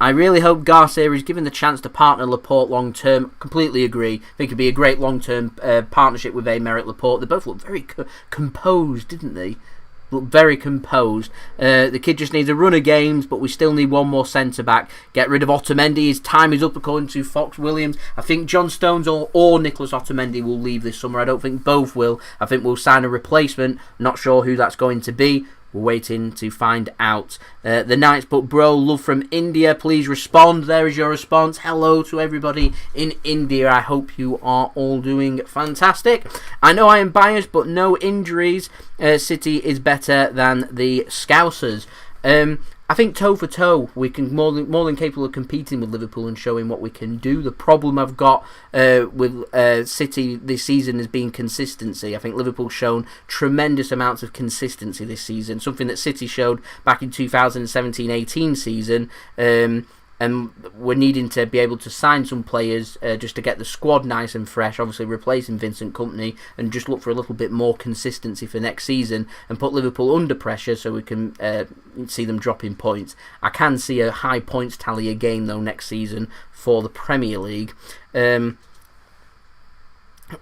A: I really hope Garcia is given the chance to partner Laporte long term. Completely agree. I think it'd be a great long term partnership with Aymeric Laporte. They both look very composed, didn't they? Look very composed. The kid just needs a run of games, but we still need one more centre back. Get rid of Otamendi. His time is up, according to Fox Williams. I think John Stones or Nicolas Otamendi will leave this summer. I don't think both will. I think we'll sign a replacement. Not sure who that's going to be. We're waiting to find out. The Knights, but bro, love from India. Please respond. There is your response. Hello to everybody in India. I hope you are all doing fantastic. I know I am biased, but no injuries. City is better than the Scousers. I think toe for toe, we can more than capable of competing with Liverpool and showing what we can do. The problem I've got with City this season has been consistency. I think Liverpool's shown tremendous amounts of consistency this season, something that City showed back in 2017-18 season. and we're needing to be able to sign some players just to get the squad nice and fresh, obviously replacing Vincent Kompany, and just look for a little bit more consistency for next season and put Liverpool under pressure so we can see them dropping points. I can see a high points tally again though next season for the Premier League.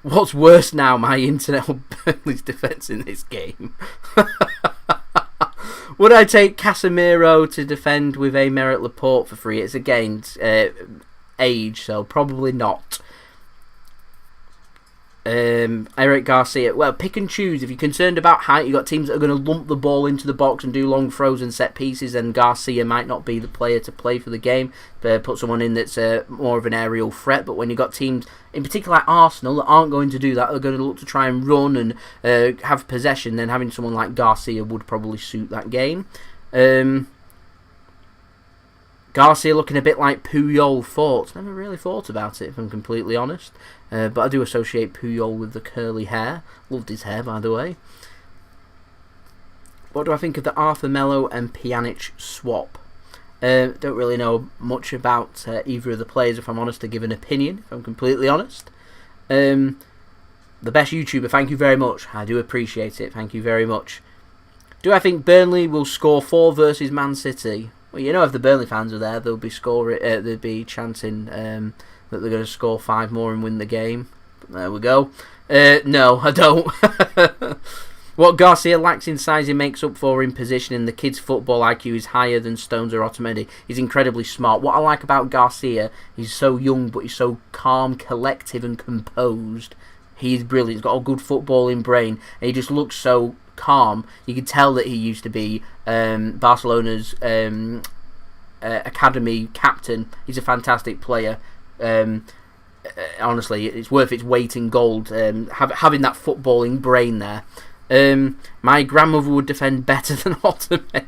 A: What's worse now, my internet or Burnley's defence in this game? Would I take Casemiro to defend with Aymeric Laporte for free? It's again age, so probably not. Eric Garcia. Well, pick and choose. If you're concerned about height, you've got teams that are going to lump the ball into the box and do long throws and set pieces, and Garcia might not be the player to play for the game. Put someone in that's more of an aerial threat. But when you've got teams, in particular like Arsenal, that aren't going to do that, they're going to look to try and run and have possession, then having someone like Garcia would probably suit that game. Garcia looking a bit like Puyol thought. Never really thought about it, if I'm completely honest. But I do associate Puyol with the curly hair. Loved his hair, by the way. What do I think of the Arthur Melo and Pjanic swap? Don't really know much about either of the players, if I'm honest, to give an opinion, if I'm completely honest. The best YouTuber, thank you very much. I do appreciate it. Thank you very much. Do I think Burnley will score 4 versus Man City? Well, you know, if the Burnley fans are there, they'll be they'll be chanting that they're going to score 5 more and win the game. But there we go. No, I don't. What Garcia lacks in size, he makes up for in positioning. The kid's football IQ is higher than Stones or Otamendi. He's incredibly smart. What I like about Garcia, he's so young, but he's so calm, collective, and composed. He's brilliant. He's got a good footballing brain, and he just looks so calm. You can tell that he used to be Barcelona's academy captain. He's a fantastic player. Honestly, it's worth its weight in gold. Having that footballing brain there. My grandmother would defend better than Otamendi.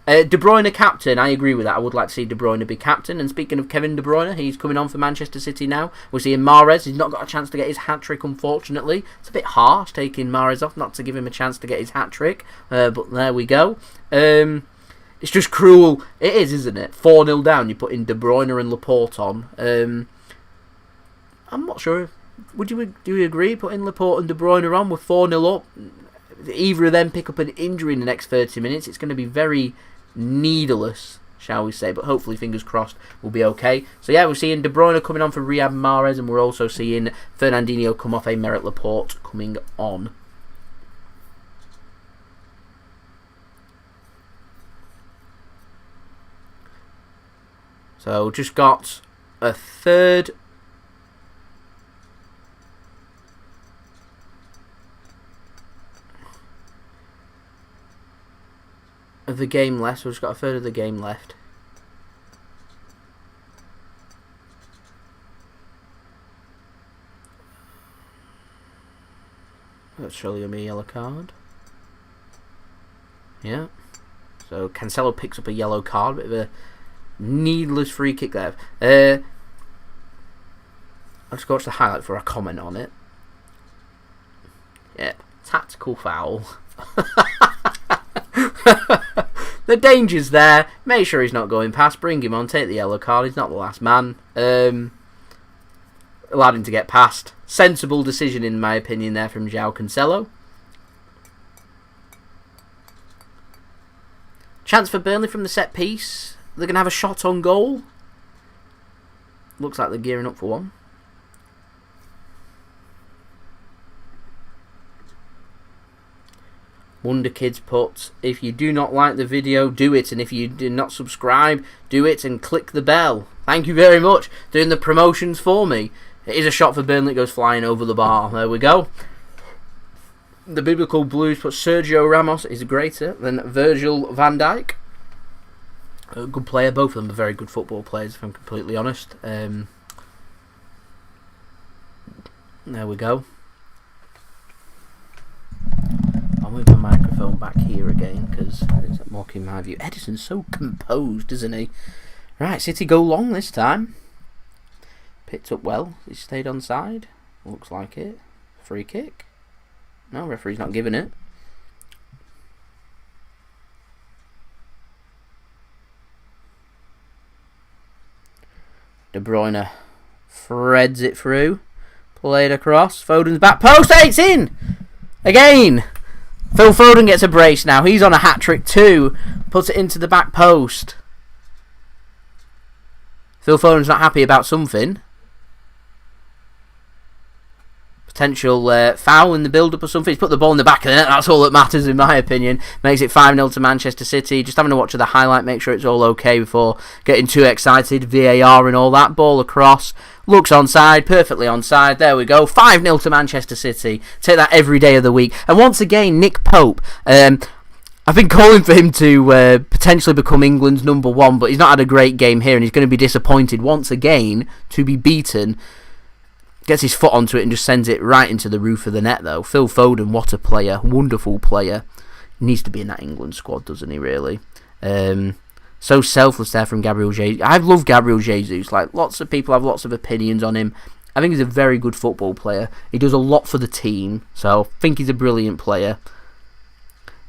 A: De Bruyne captain, I agree with that. I would like to see De Bruyne be captain. And speaking of Kevin De Bruyne, he's coming on for Manchester City now. We're seeing Mahrez. He's not got a chance to get his hat-trick, unfortunately. It's a bit harsh taking Mahrez off, not to give him a chance to get his hat-trick. But there we go. It's just cruel. It is, isn't it? 4-0 down, you put in De Bruyne and Laporte on. I'm not sure. Do you agree putting Laporte and De Bruyne on with 4-0 up? Either of them pick up an injury in the next 30 minutes. It's going to be very needless, shall we say, but hopefully, fingers crossed, we'll be okay. So yeah, we're seeing De Bruyne coming on for Riyad Mahrez, and we're also seeing Fernandinho come off Aymeric Laporte coming on. So just got a third of the game left, so we've just got a third of the game left. That's surely a yellow card. Yeah. So Cancelo picks up a yellow card, bit of a needless free kick there. I'll just go watch the highlight for a comment on it. Yeah, tactical foul. The danger's there. Make sure he's not going past. Bring him on. Take the yellow card. He's not the last man. Allowed him to get past. Sensible decision, in my opinion, there from Joao Cancelo. Chance for Burnley from the set piece. They're going to have a shot on goal. Looks like they're gearing up for one. Wonder Kids put, if you do not like the video, do it. And if you do not subscribe, do it and click the bell. Thank you very much. Doing the promotions for me. It is a shot for Burnley. It goes flying over the bar. There we go. The Biblical Blues put, Sergio Ramos is greater than Virgil van Dijk. A good player. Both of them are very good football players, if I'm completely honest. There we go. I'll move my microphone back here again because it's mocking my view. Ederson's so composed, isn't he? Right, City go long this time. Picked up well. He stayed on side. Looks like it. Free kick. No, referee's not giving it. De Bruyne threads it through. Played across. Foden's back post. Hey, it's in! Again! Phil Foden gets a brace now. He's on a hat-trick too. Puts it into the back post. Phil Foden's not happy about something. Potential foul in the build-up or something. He's put the ball in the back of the net. That's all that matters in my opinion. Makes it 5-0 to Manchester City. Just having a watch of the highlight. Make sure it's all okay before getting too excited. VAR and all that. Ball across. Looks onside. Perfectly onside. There we go. 5-0 to Manchester City. Take that every day of the week. And once again, Nick Pope. I've been calling for him to potentially become England's #1, but he's not had a great game here and he's going to be disappointed once again to be beaten. Gets his foot onto it and just sends it right into the roof of the net, though. Phil Foden, what a player. Wonderful player. Needs to be in that England squad, doesn't he, really? So selfless there from Gabriel Jesus. I love Gabriel Jesus. Like, lots of people have lots of opinions on him. I think he's a very good football player. He does a lot for the team. So, I think he's a brilliant player.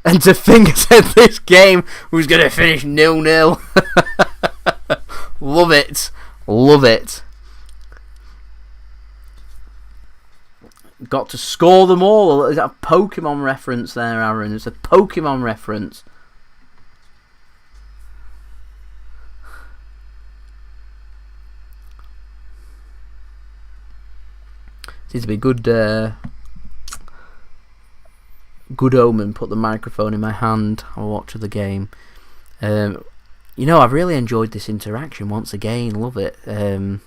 A: And to think I said this game was going to finish 0-0. Love it. Love it. Got to score them all. Is that a Pokemon reference there, Aaron? It's a Pokemon reference. Seems to be good. Good omen. Put the microphone in my hand. I'll watch the game. You know, I've really enjoyed this interaction once again. Love it. Been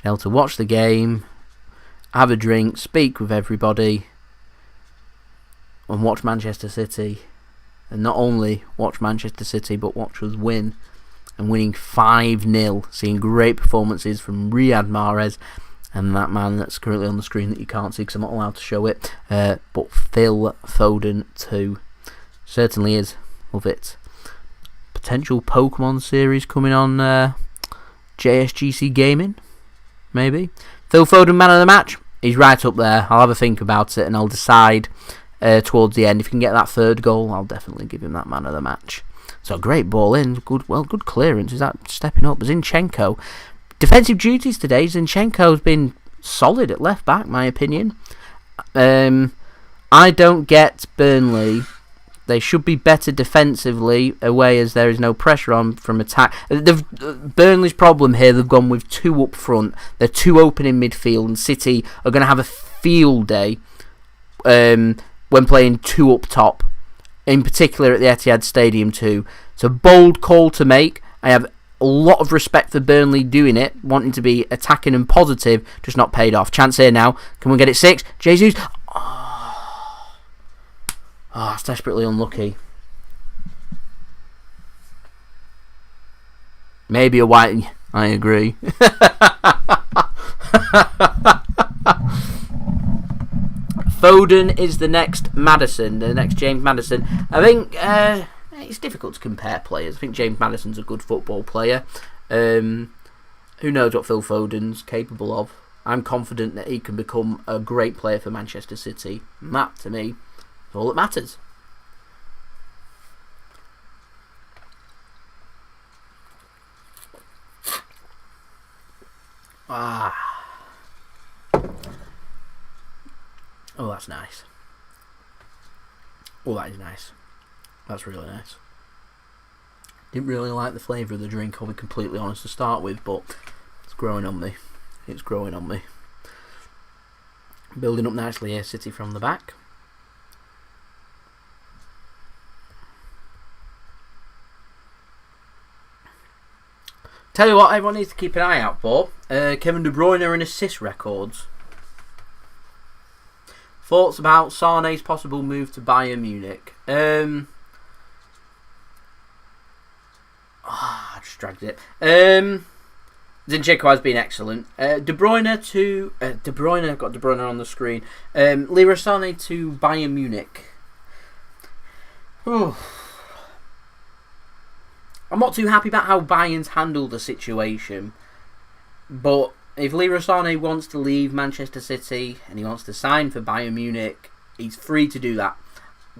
A: able to watch the game, have a drink, speak with everybody, and watch Manchester City. And not only watch Manchester City, but watch us win. And winning 5-0. Seeing great performances from Riyad Mahrez and that man that's currently on the screen that you can't see because I'm not allowed to show it. But Phil Foden too. Certainly is. Love it. Potential Pokemon series coming on JSGC Gaming. Maybe. Phil Foden, man of the match. He's right up there. I'll have a think about it and I'll decide towards the end. If he can get that third goal, I'll definitely give him that man of the match. So great ball in. Good clearance. Is that stepping up? Zinchenko. Defensive duties today. Zinchenko's been solid at left back, my opinion. I don't get Burnley. They should be better defensively away as there is no pressure on from attack. Burnley's problem here, they've gone with 2 up front. They're too open in midfield, and City are going to have a field day when playing 2 up top, in particular at the Etihad Stadium too. It's a bold call to make. I have a lot of respect for Burnley doing it, wanting to be attacking and positive, just not paid off. Chance here now. Can we get it 6? Jesus. Oh, it's desperately unlucky. Maybe a white. I agree. Foden is the next Maddison, the next James Maddison. I think it's difficult to compare players. I think James Maddison's a good football player. Who knows what Phil Foden's capable of. I'm confident that he can become a great player for Manchester City. That, to me, is all that matters. Oh, that's nice. Oh, that is nice. That's really nice. Didn't really like the flavour of the drink, I'll be completely honest to start with, but it's growing on me. It's growing on me. Building up nicely here, City from the back. Tell you what, everyone needs to keep an eye out for. Kevin De Bruyne and assist records. Thoughts about Sane's possible move to Bayern Munich. I just dragged it. Zinchenko has been excellent. De Bruyne to... De Bruyne, I've got De Bruyne on the screen. Leroy Sane to Bayern Munich. I'm not too happy about how Bayern's handled the situation. But if Leroy Sane wants to leave Manchester City and he wants to sign for Bayern Munich, he's free to do that.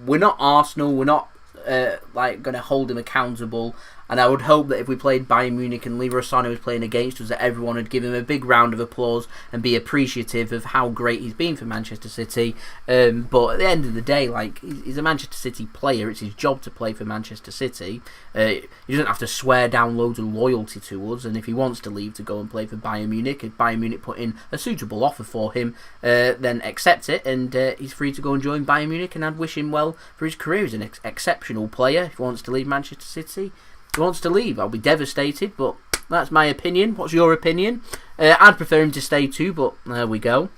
A: We're not Arsenal. We're not going to hold him accountable. and I would hope that if we played Bayern Munich and Leroy Sane was playing against us, that everyone would give him a big round of applause and be appreciative of how great he's been for Manchester City. But at the end of the day, like, he's a Manchester City player. It's his job to play for Manchester City. He doesn't have to swear down loads of loyalty to us, and if he wants to leave to go and play for Bayern Munich, if Bayern Munich put in a suitable offer for him, then accept it, and he's free to go and join Bayern Munich, and I'd wish him well for his career. He's an exceptional player. If he wants to leave Manchester City, he wants to leave. I'll be devastated, but that's my opinion. What's your opinion? I'd prefer him to stay too, but there we go.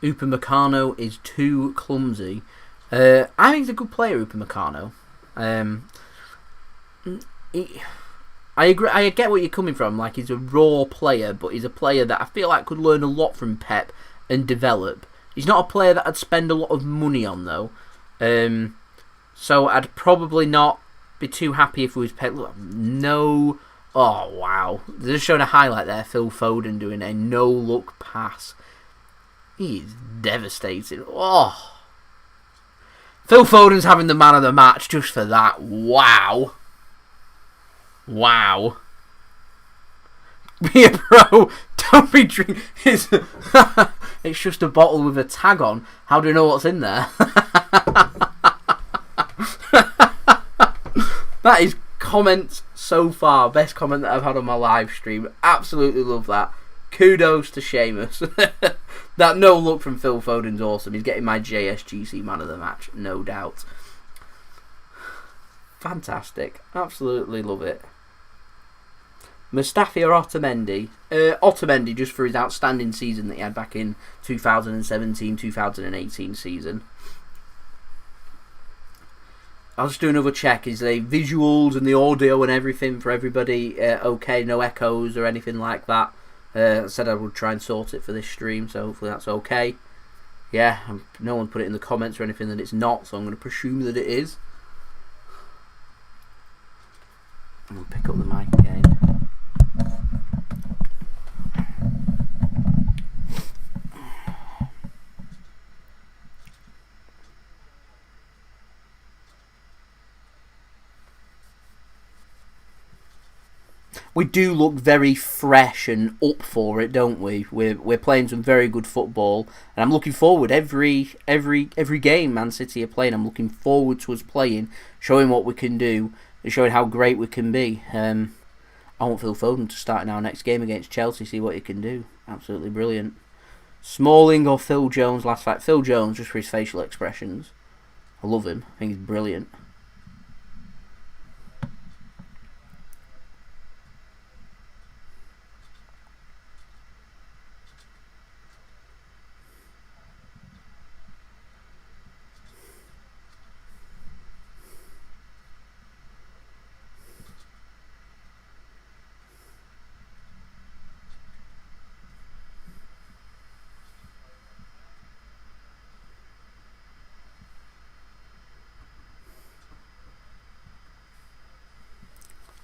A: Upamecano is too clumsy. I think he's a good player, Upamecano. I agree. I get where you're coming from. Like, he's a raw player, but he's a player that I feel like could learn a lot from Pep and develop. He's not a player that I'd spend a lot of money on, though. So I'd probably not be too happy if it was Pep. No. Oh, wow. They're just showing a highlight there. Phil Foden doing a no-look pass. He is devastated. Oh. Phil Foden's having the man of the match just for that. Wow. Wow. Yeah, bro, don't be drinking. It's just a bottle with a tag on. How do you know what's in there? That is comments so far. Best comment that I've had on my live stream. Absolutely love that. Kudos to Seamus. That no look from Phil Foden's awesome. He's getting my JSGC man of the match, no doubt. Fantastic. Absolutely love it. Mustafi or Otamendi? Otamendi, just for his outstanding season that he had back in 2017-2018 season. I'll just do another check. Is the visuals and the audio and everything for everybody okay? No echoes or anything like that? I said I would try and sort it for this stream, so hopefully that's okay. Yeah, no one put it in the comments or anything that it's not, so I'm going to presume that it is. I'm going to pick up the mic again. We do look very fresh and up for it, don't we? We're playing some very good football, and I'm looking forward every game Man City are playing. I'm looking forward to us playing, showing what we can do, and showing how great we can be. I want Phil Foden to start in our next game against Chelsea, see what he can do. Absolutely brilliant. Smalling or Phil Jones last fight? Phil Jones, just for his facial expressions. I love him. I think he's brilliant.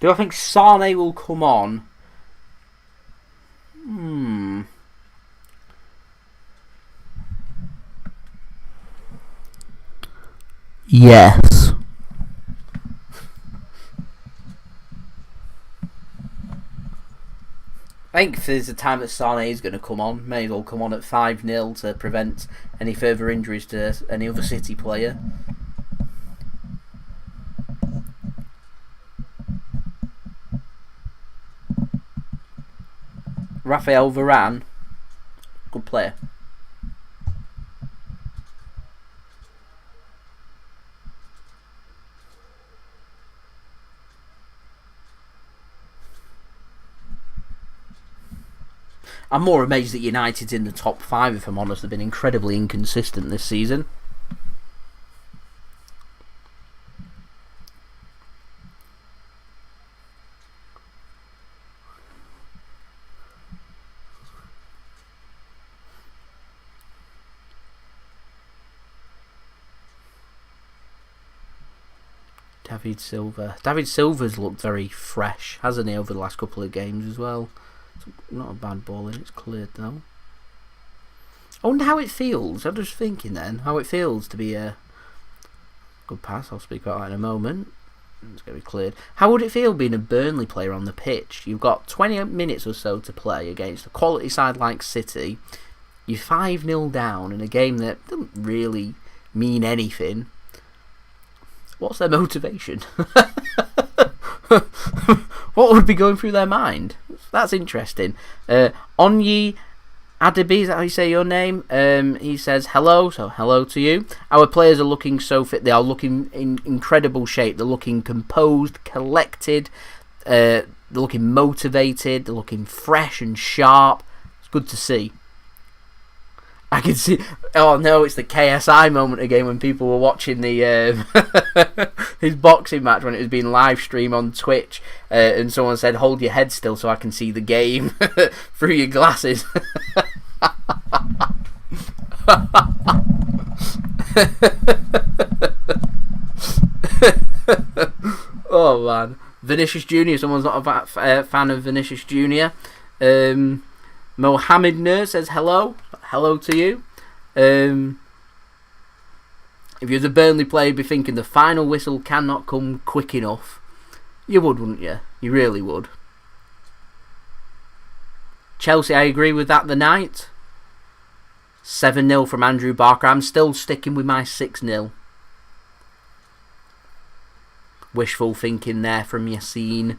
A: Do I think Sane will come on? Yes. I think there's a time that Sane is going to come on. May as well come on at 5-0 to prevent any further injuries to any other City player. Raphael Varane, good player. I'm more amazed that United's in the top 5, if I'm honest. They've been incredibly inconsistent this season. David Silva. David Silva's looked very fresh, hasn't he, over the last couple of games as well. It's not a bad ball in, it's cleared though. I wonder how it feels. I'm just thinking then how it feels to be a good pass. I'll speak about that in a moment. It's going to be cleared. How would it feel being a Burnley player on the pitch? You've got 20 minutes or so to play against a quality side like City. You're 5-0 down in a game that doesn't really mean anything. What's their motivation? What would be going through their mind? That's interesting. Onyi Adebi, is that how you say your name? He says hello, so hello to you. Our players are looking so fit. They are looking in incredible shape. They're looking composed, collected. They're looking motivated. They're looking fresh and sharp. It's good to see. I can see. Oh no, it's the KSI moment again when people were watching the his boxing match when it was being live streamed on Twitch, and someone said, "Hold your head still so I can see the game through your glasses." Oh man, Vinicius Junior. Someone's not a fan of Vinicius Junior. Mohammed Nur says hello. Hello to you. If you're the Burnley player, you'd be thinking the final whistle cannot come quick enough. You would, wouldn't you? You really would. Chelsea, I agree with that the night. 7-0 from Andrew Barker. I'm still sticking with my 6-0. Wishful thinking there from Yassine.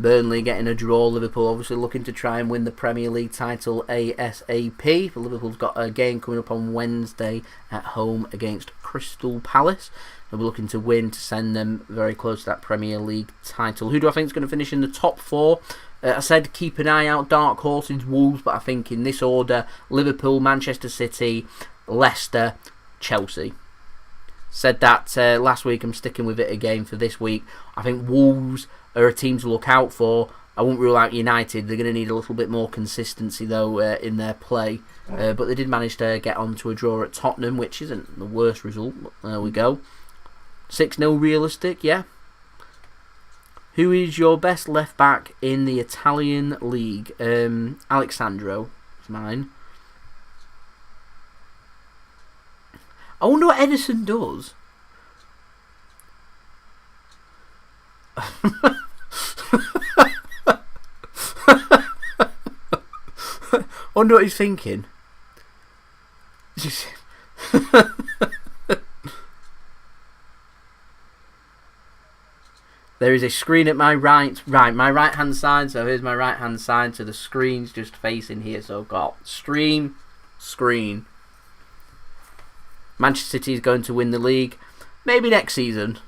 A: Burnley getting a draw. Liverpool obviously looking to try and win the Premier League title ASAP. Liverpool's got a game coming up on Wednesday at home against Crystal Palace. They'll be looking to win to send them very close to that Premier League title. Who do I think is going to finish in the top 4? I said keep an eye out, dark horses, Wolves, but I think in this order, Liverpool, Manchester City, Leicester, Chelsea. Said that last week, I'm sticking with it again for this week. I think Wolves are a team to look out for. I won't rule out United. They're going to need a little bit more consistency though in their play. But they did manage to get onto a draw at Tottenham, which isn't the worst result. There we go. 6-0 realistic, yeah. Who is your best left back in the Italian league? Alexandro is mine. I wonder what Ederson does. I wonder what he's thinking. There is a screen at my my right hand side. So here's my right hand side. So the screen's just facing here. So I've got stream, screen. Manchester City is going to win the league. Maybe next season.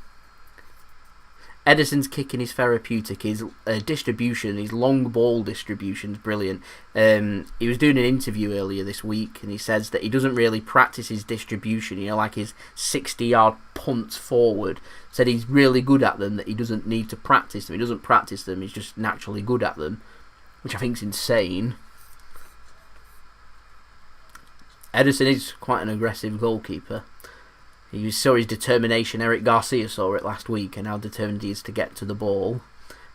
A: Ederson's kicking is therapeutic. His distribution, his long ball distribution is brilliant. He was doing an interview earlier this week and he says that he doesn't really practice his distribution, you know, like his 60-yard punts forward. Said he's really good at them, that he doesn't need to practice them. He doesn't practice them, he's just naturally good at them, which I think is insane. Ederson is quite an aggressive goalkeeper. You saw his determination. Eric Garcia saw it last week and how determined he is to get to the ball.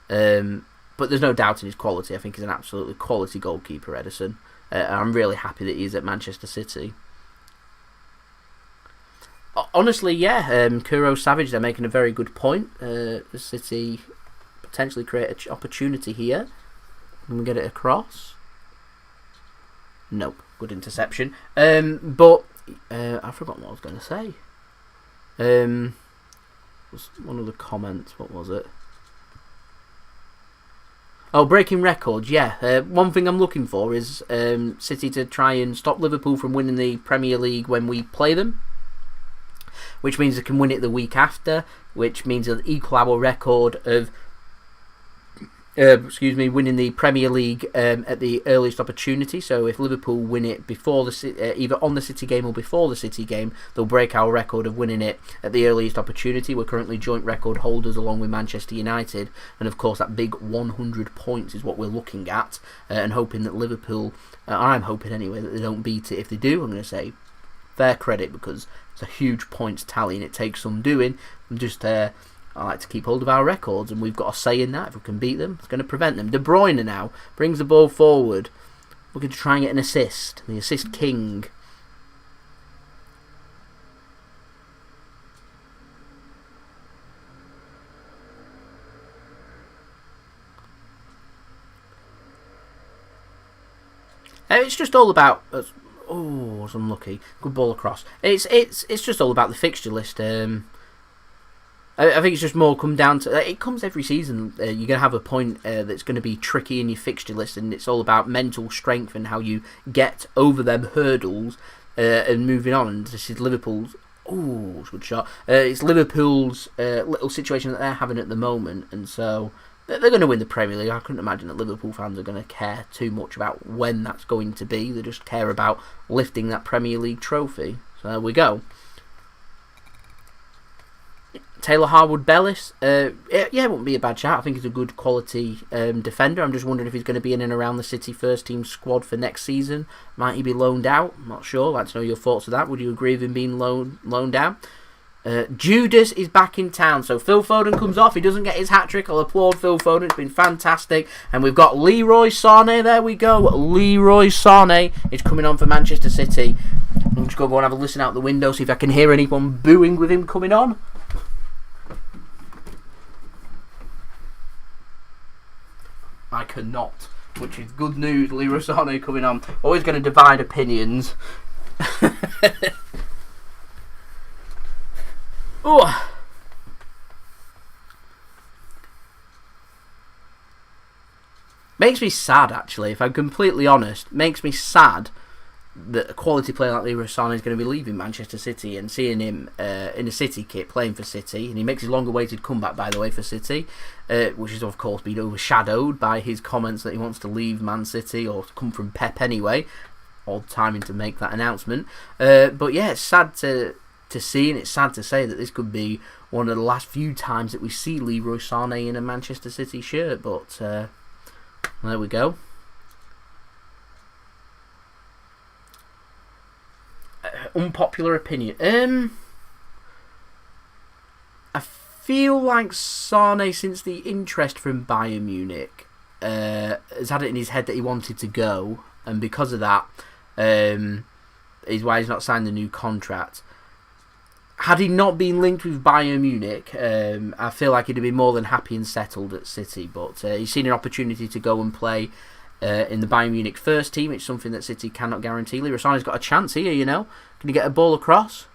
A: But there's no doubt in his quality. I think he's an absolutely quality goalkeeper, Ederson. I'm really happy that he's at Manchester City. Honestly, yeah, Kuro Savage, they're making a very good point. The City potentially create an opportunity here. Can we get it across? Nope, good interception. But I forgot what I was going to say. Was one of the comments, what was it? Oh, breaking records, yeah. One thing I'm looking for is City to try and stop Liverpool from winning the Premier League when we play them, which means they can win it the week after, which means they'll equal our record of winning the Premier League at the earliest opportunity. So if Liverpool win it before the either on the City game or before the City game, they'll break our record of winning it at the earliest opportunity. We're currently joint record holders along with Manchester United, and of course that big 100 points is what we're looking at, and hoping that Liverpool, I'm hoping anyway, that they don't beat it. If they do, I'm going to say fair credit, because it's a huge points tally and it takes some doing. I like to keep hold of our records, and we've got a say in that. If we can beat them, it's going to prevent them. De Bruyne now brings the ball forward, looking to try and get an assist. The assist king. It's just all about. Oh, I was unlucky. Good ball across. It's just all about the fixture list. I think it's just more come down to... It comes every season. You're going to have a point that's going to be tricky in your fixture list, and it's all about mental strength and how you get over them hurdles and moving on. And this is Liverpool's... Oh, good shot. It's Liverpool's little situation that they're having at the moment, and so they're going to win the Premier League. I couldn't imagine that Liverpool fans are going to care too much about when that's going to be. They just care about lifting that Premier League trophy. So there we go. Taylor Harwood-Bellis, it wouldn't be a bad shout. I think he's a good quality defender. I'm just wondering if he's going to be in and around the City first team squad for next season. Might he be loaned out? I'm not sure. I'd like to know your thoughts of that. Would you agree with him being loaned out? Judas is back in town. So Phil Foden comes off. He doesn't get his hat-trick. I'll applaud Phil Foden. It's been fantastic. And we've got Leroy Sane. There we go. Leroy Sane is coming on for Manchester City. I'm just going to go and have a listen out the window, see if I can hear anyone booing with him coming on. I cannot, which is good news. Leroy Sane coming on. Always going to divide opinions. Oh. Makes me sad, actually, if I'm completely honest. Makes me sad that a quality player like Leroy Sane is going to be leaving Manchester City, and seeing him in a City kit playing for City, and he makes his long-awaited comeback, by the way, for City, which has of course been overshadowed by his comments that he wants to leave Man City or come from Pep anyway. Odd timing to make that announcement, but yeah, it's sad to see, and it's sad to say that this could be one of the last few times that we see Leroy Sane in a Manchester City shirt. But there we go. Unpopular opinion. I feel like Sane, since the interest from Bayern Munich, has had it in his head that he wanted to go, and because of that, is why he's not signed the new contract. Had he not been linked with Bayern Munich, I feel like he'd have been more than happy and settled at City, but he's seen an opportunity to go and play in the Bayern Munich first team. It's something that City cannot guarantee. Leroy Sane's got a chance here, you know. Can he get a ball across?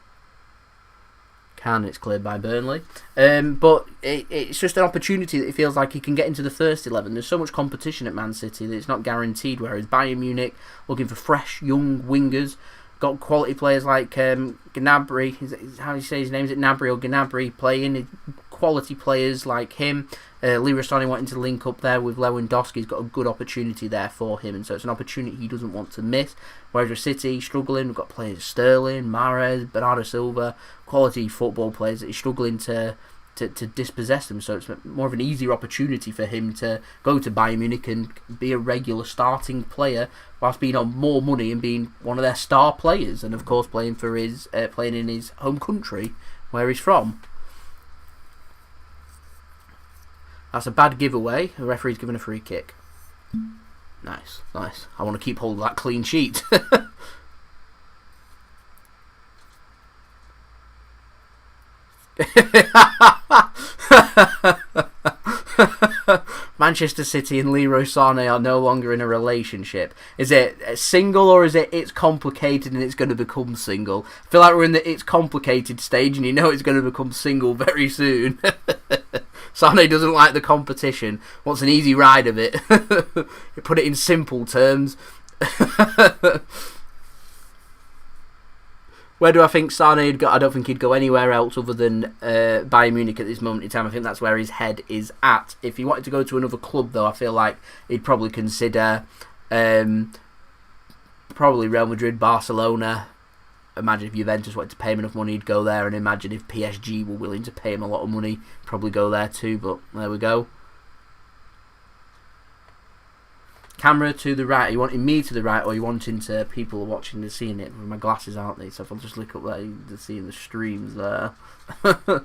A: Can. It's cleared by Burnley. But it's just an opportunity that it feels like he can get into the first 11. There's so much competition at Man City that it's not guaranteed, whereas Bayern Munich, looking for fresh, young wingers, got quality players like Gnabry, how do you say his name? Is it Gnabry or Gnabry playing? Quality players like him. Leroy Sane wanting to link up there with Lewandowski. He's got a good opportunity there for him, and so it's an opportunity he doesn't want to miss. Whereas with City struggling, we've got players Sterling, Mahrez, Bernardo Silva, quality football players that he's struggling to dispossess them. So it's more of an easier opportunity for him to go to Bayern Munich and be a regular starting player whilst being on more money and being one of their star players, and of course playing in his home country where he's from. That's a bad giveaway. The referee's given a free kick. Nice. I want to keep hold of that clean sheet. Manchester City and Leroy Sane are no longer in a relationship. Is it single, or is it it's complicated and it's going to become single? I feel like we're in the it's complicated stage, and you know it's going to become single very soon. Sane doesn't like the competition, wants an easy ride of it. Put it in simple terms. Where do I think Sane would go? I don't think he'd go anywhere else other than Bayern Munich at this moment in time. I think that's where his head is at. If he wanted to go to another club, though, I feel like he'd probably consider probably Real Madrid, Barcelona. Imagine if Juventus wanted to pay him enough money, he'd go there. And imagine if PSG were willing to pay him a lot of money, probably go there too. But there we go. Camera to the right. Are you wanting me to the right, or are you wanting to people watching to seeing it? My glasses, aren't they? So if I'll just look up there, you're seeing the streams there. At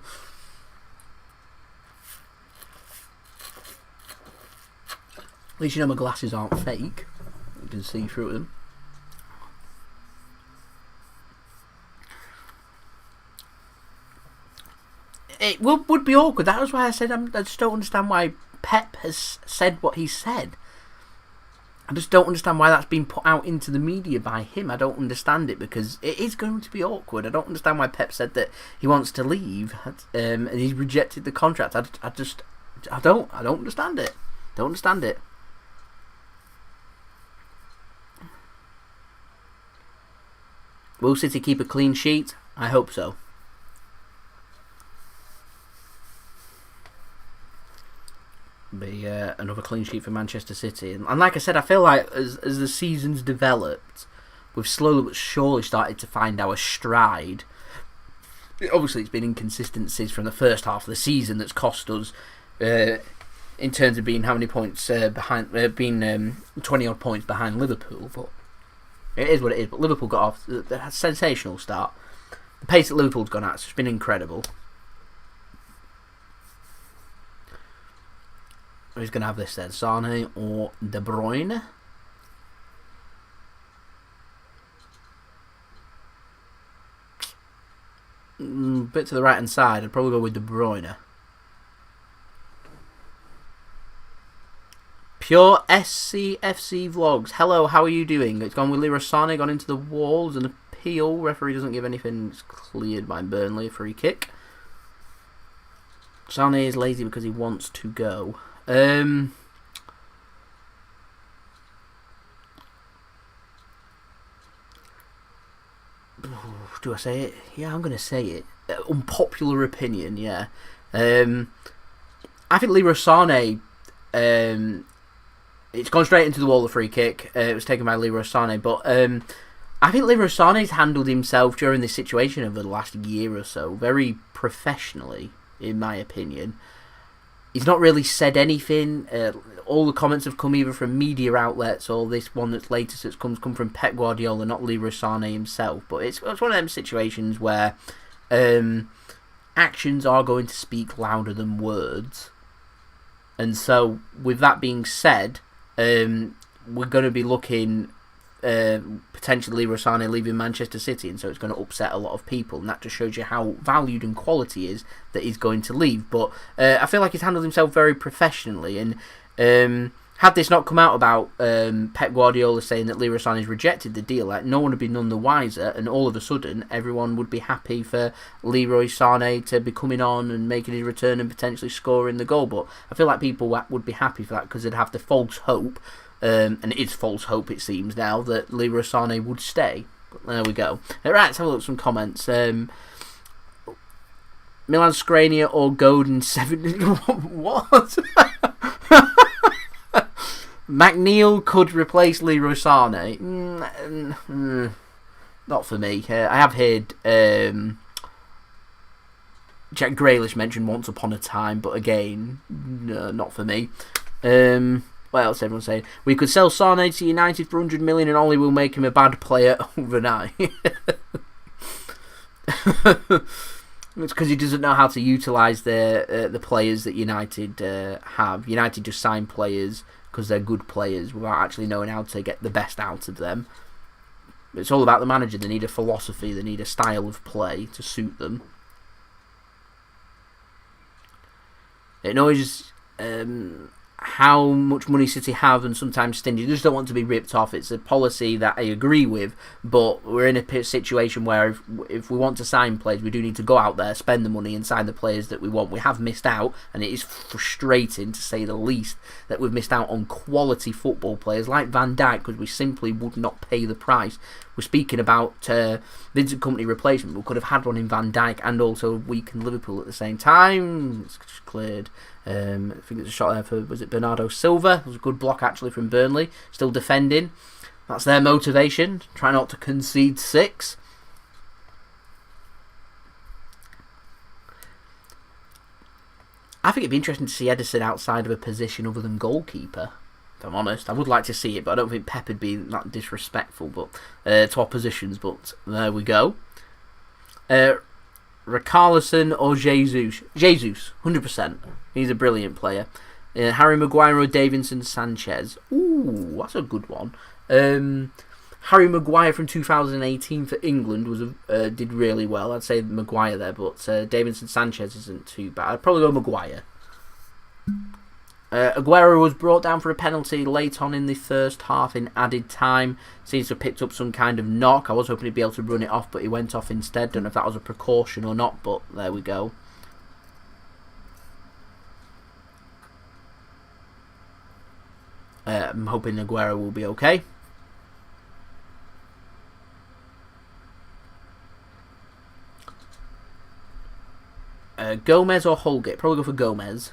A: least you know my glasses aren't fake. You can see through them. It would be awkward. That was why I said I just don't understand why Pep has said what he said. I just don't understand why that's been put out into the media by him. I don't understand it because it is going to be awkward. I don't understand why Pep said that he wants to leave and he's rejected the contract. I don't understand it. Don't understand it. Will City keep a clean sheet? I hope so. Be another clean sheet for Manchester City, and like I said, I feel like as the season's developed, we've slowly but surely started to find our stride. Obviously, it's been inconsistencies from the first half of the season that's cost us, in terms of being how many points behind, being 20 odd points behind Liverpool. But it is what it is. But Liverpool got off a sensational start. The pace that Liverpool's gone at has been incredible. Who's going to have this then? Sane or De Bruyne? Bit to the right hand side. I'd probably go with De Bruyne. Pure SCFC Vlogs. Hello, how are you doing? It's gone with Leroy Sane, gone into the walls. An appeal. Referee doesn't give anything. It's cleared by Burnley. A free kick. Sane is lazy because he wants to go. Do I say it? Yeah, I'm going to say it. Unpopular opinion, yeah. I think Leroy Sane, it's gone straight into the wall, the free kick. It was taken by Leroy Sane, but I think Leroy Sane's handled himself during this situation over the last year or so very professionally, in my opinion. He's not really said anything. All the comments have come either from media outlets or this one that's latest that's come from Pep Guardiola, not Leroy Sane himself. But it's one of them situations where actions are going to speak louder than words. And so, with that being said, we're going to be looking potentially Leroy Sane leaving Manchester City, and so it's going to upset a lot of people, and that just shows you how valued and quality is that he's going to leave. But I feel like he's handled himself very professionally, and had this not come out about Pep Guardiola saying that Leroy Sane has rejected the deal, like, no one would be none the wiser, and all of a sudden everyone would be happy for Leroy Sane to be coming on and making his return and potentially scoring the goal. But I feel like people would be happy for that because they'd have the false hope. And it is false hope, it seems now, that Leroy Sane would stay. But there we go. Right, let's have a look at some comments. Milan Skriniar or Godin 7... What? McNeil could replace Leroy Sane. Not for me. I have heard Jack Grealish mentioned once upon a time, but again, no, not for me. What else everyone's saying? We could sell Sane to United for 100 million and Ollie will make him a bad player overnight. It's because he doesn't know how to utilise the players that United have. United just sign players because they're good players without actually knowing how to get the best out of them. It's all about the manager. They need a philosophy. They need a style of play to suit them. It annoys how much money City have and sometimes stingy. They just don't want to be ripped off. It's a policy that I agree with, but we're in a situation where if we want to sign players, we do need to go out there, spend the money and sign the players that we want. We have missed out, and it is frustrating to say the least that we've missed out on quality football players like Van Dijk because we simply would not pay the price. We're speaking about Vincent Kompany replacement. We could have had one in Van Dijk and also weakened Liverpool at the same time. It's cleared. I think it's a shot there for, was it Bernardo Silva? It was a good block actually from Burnley. Still defending. That's their motivation. Try not to concede 6. I think it'd be interesting to see Ederson outside of a position other than goalkeeper. If I'm honest, I would like to see it, but I don't think Pep would be that disrespectful to our positions. But there we go. Richarlison or Jesus? Jesus, 100%. He's a brilliant player. Harry Maguire or Davinson Sanchez? Ooh, that's a good one. Harry Maguire from 2018 for England did really well. I'd say Maguire there, but Davinson Sanchez isn't too bad. I'd probably go Maguire. Aguero was brought down for a penalty late on in the first half in added time. Seems to have picked up some kind of knock. I was hoping he'd be able to run it off, but he went off instead. Don't know if that was a precaution or not, but there we go. I'm hoping Aguero will be okay. Gomez or Holgate? Probably go for Gomez.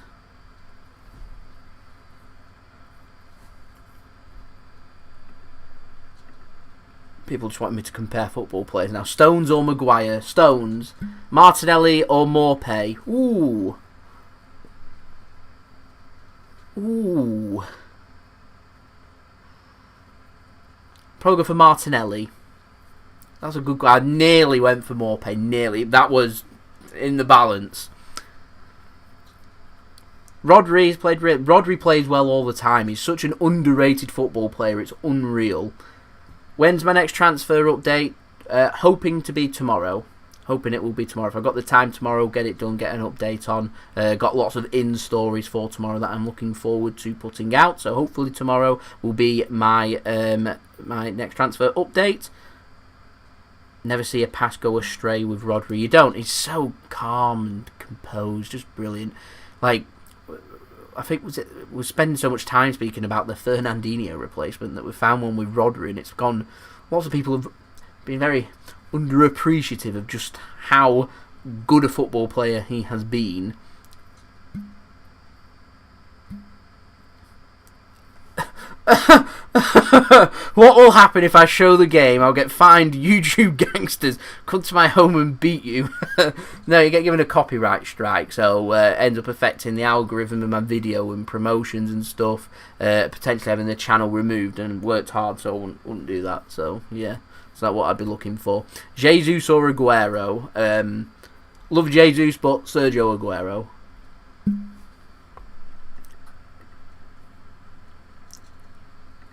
A: People just want me to compare football players now. Stones or Maguire? Stones. Martinelli or Maupay? Ooh. Ooh. Probably go for Martinelli. That's a good guy. I nearly went for Maupay. Nearly. That was in the balance. Rodri plays well all the time. He's such an underrated football player. It's unreal. When's my next transfer update? Hoping to be tomorrow. Hoping it will be tomorrow. If I've got the time tomorrow, get it done, get an update on. Got lots of stories for tomorrow that I'm looking forward to putting out. So hopefully tomorrow will be my my next transfer update. Never see a pass go astray with Rodri. You don't. He's so calm and composed. Just brilliant. Like, I think we're spending so much time speaking about the Fernandinho replacement that we found one with Rodri, and it's gone. Lots of people have been very underappreciative of just how good a football player he has been. What will happen if I show the game? I'll get fined. YouTube gangsters come to my home and beat you. No, you get given a copyright strike, so ends up affecting the algorithm of my video and promotions and stuff. Potentially having the channel removed, and worked hard, so I wouldn't do that. So yeah, it's not what I'd be looking for. Jesus or Aguero? Love Jesus, but Sergio Aguero.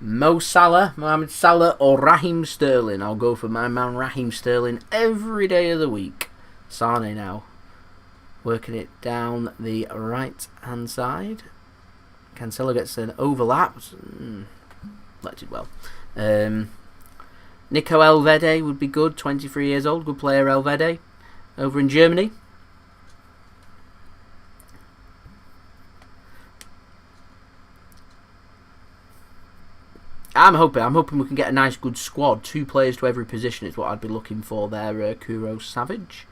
A: Mo Salah, Mohamed Salah or Raheem Sterling? I'll go for my man Raheem Sterling every day of the week. Sane now. Working it down the right hand side. Cancelo gets an overlap. That did well. Nico Elvede would be good. 23 years old. Good player Elvede. Over in Germany. I'm hoping we can get a nice good squad. 2 players to every position is what I'd be looking for there, Kuro Savage.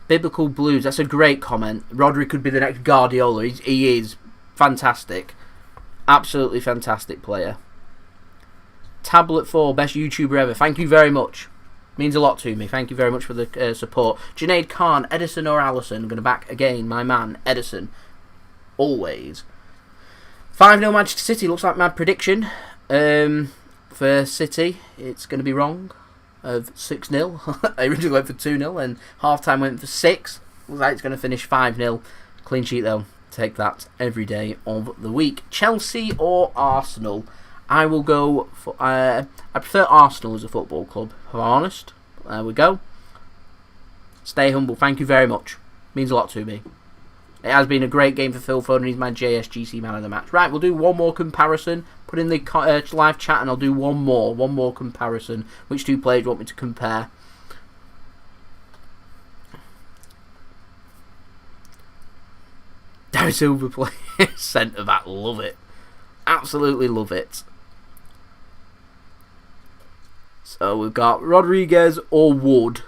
A: Biblical Blues, that's a great comment. Rodri could be the next Guardiola. He is fantastic. Absolutely fantastic player. Tablet 4, best YouTuber ever. Thank you very much. Means a lot to me. Thank you very much for the support. Junaid Khan, Ederson or Alisson? I'm going to back again my man, Ederson. Always. 5-0 Manchester City looks like my prediction. For City, it's going to be wrong. Of 6-0. I originally went for 2-0 and half-time went for 6. Looks like it's going to finish 5-0. Clean sheet though. Take that every day of the week. Chelsea or Arsenal? I will go for... I prefer Arsenal as a football club, if I'm honest. There we go. Stay humble. Thank you very much. Means a lot to me. It has been a great game for Phil Foden. He's my JSGC man of the match. Right, we'll do one more comparison. Put in the live chat and I'll do one more comparison. Which 2 players do you want me to compare? David Silva play centre back. Love it. Absolutely love it. So we've got Rodriguez or Wood.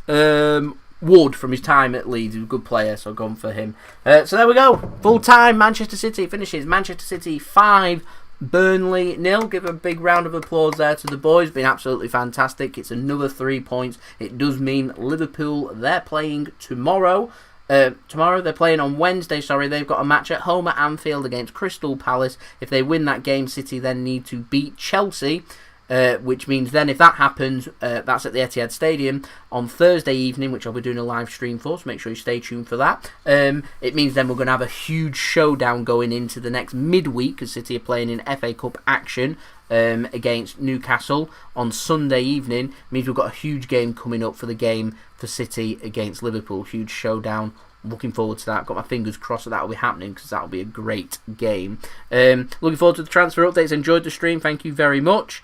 A: Wood from his time at Leeds. He was a good player, so I've gone for him. So there we go. Full time, Manchester City finishes. Manchester City 5, Burnley 0. Give a big round of applause there to the boys. Been absolutely fantastic. It's another 3 points. It does mean Liverpool, they're playing tomorrow. Tomorrow they're playing on Wednesday, sorry. They've got a match at home at Anfield against Crystal Palace. If they win that game, City then need to beat Chelsea. which means then if that happens, that's at the Etihad Stadium on Thursday evening, which I'll be doing a live stream for, so make sure you stay tuned for that. It means then we're going to have a huge showdown going into the next midweek, as City are playing in FA Cup action against Newcastle on Sunday evening. It means we've got a huge game coming up for the game for City against Liverpool. Huge showdown. Looking forward to that. Got my fingers crossed that that'll be happening, because that'll be a great game. Looking forward to the transfer updates. Enjoyed the stream. Thank you very much.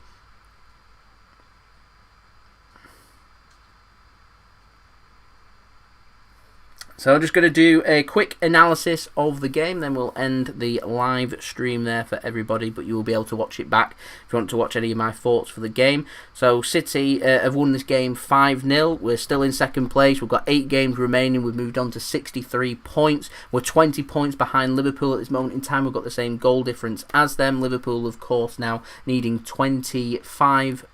A: So I'm just going to do a quick analysis of the game, then we'll end the live stream there for everybody, but you will be able to watch it back if you want to watch any of my thoughts for the game. So City have won this game 5-0. We're still in second place. We've got 8 games remaining. We've moved on to 63 points. We're 20 points behind Liverpool at this moment in time. We've got the same goal difference as them. Liverpool, of course, now needing 5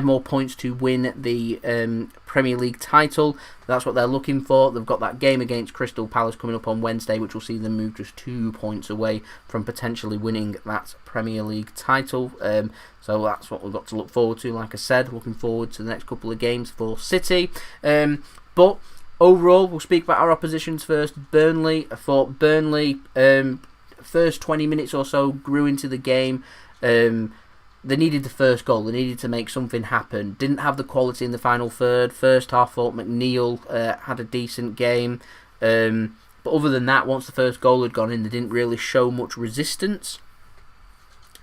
A: more points to win the Premier League title. That's what they're looking for. They've got that game against Crystal Palace coming up on Wednesday, which will see them move just 2 points away from potentially winning that Premier League title. So that's what we've got to look forward to. Like I said, looking forward to the next couple of games for City. But overall, we'll speak about our oppositions first. Burnley. I thought Burnley, first 20 minutes or so, grew into the game. They needed the first goal. They needed to make something happen. Didn't have the quality in the final third. First half, thought McNeil had a decent game. But other than that, once the first goal had gone in, they didn't really show much resistance.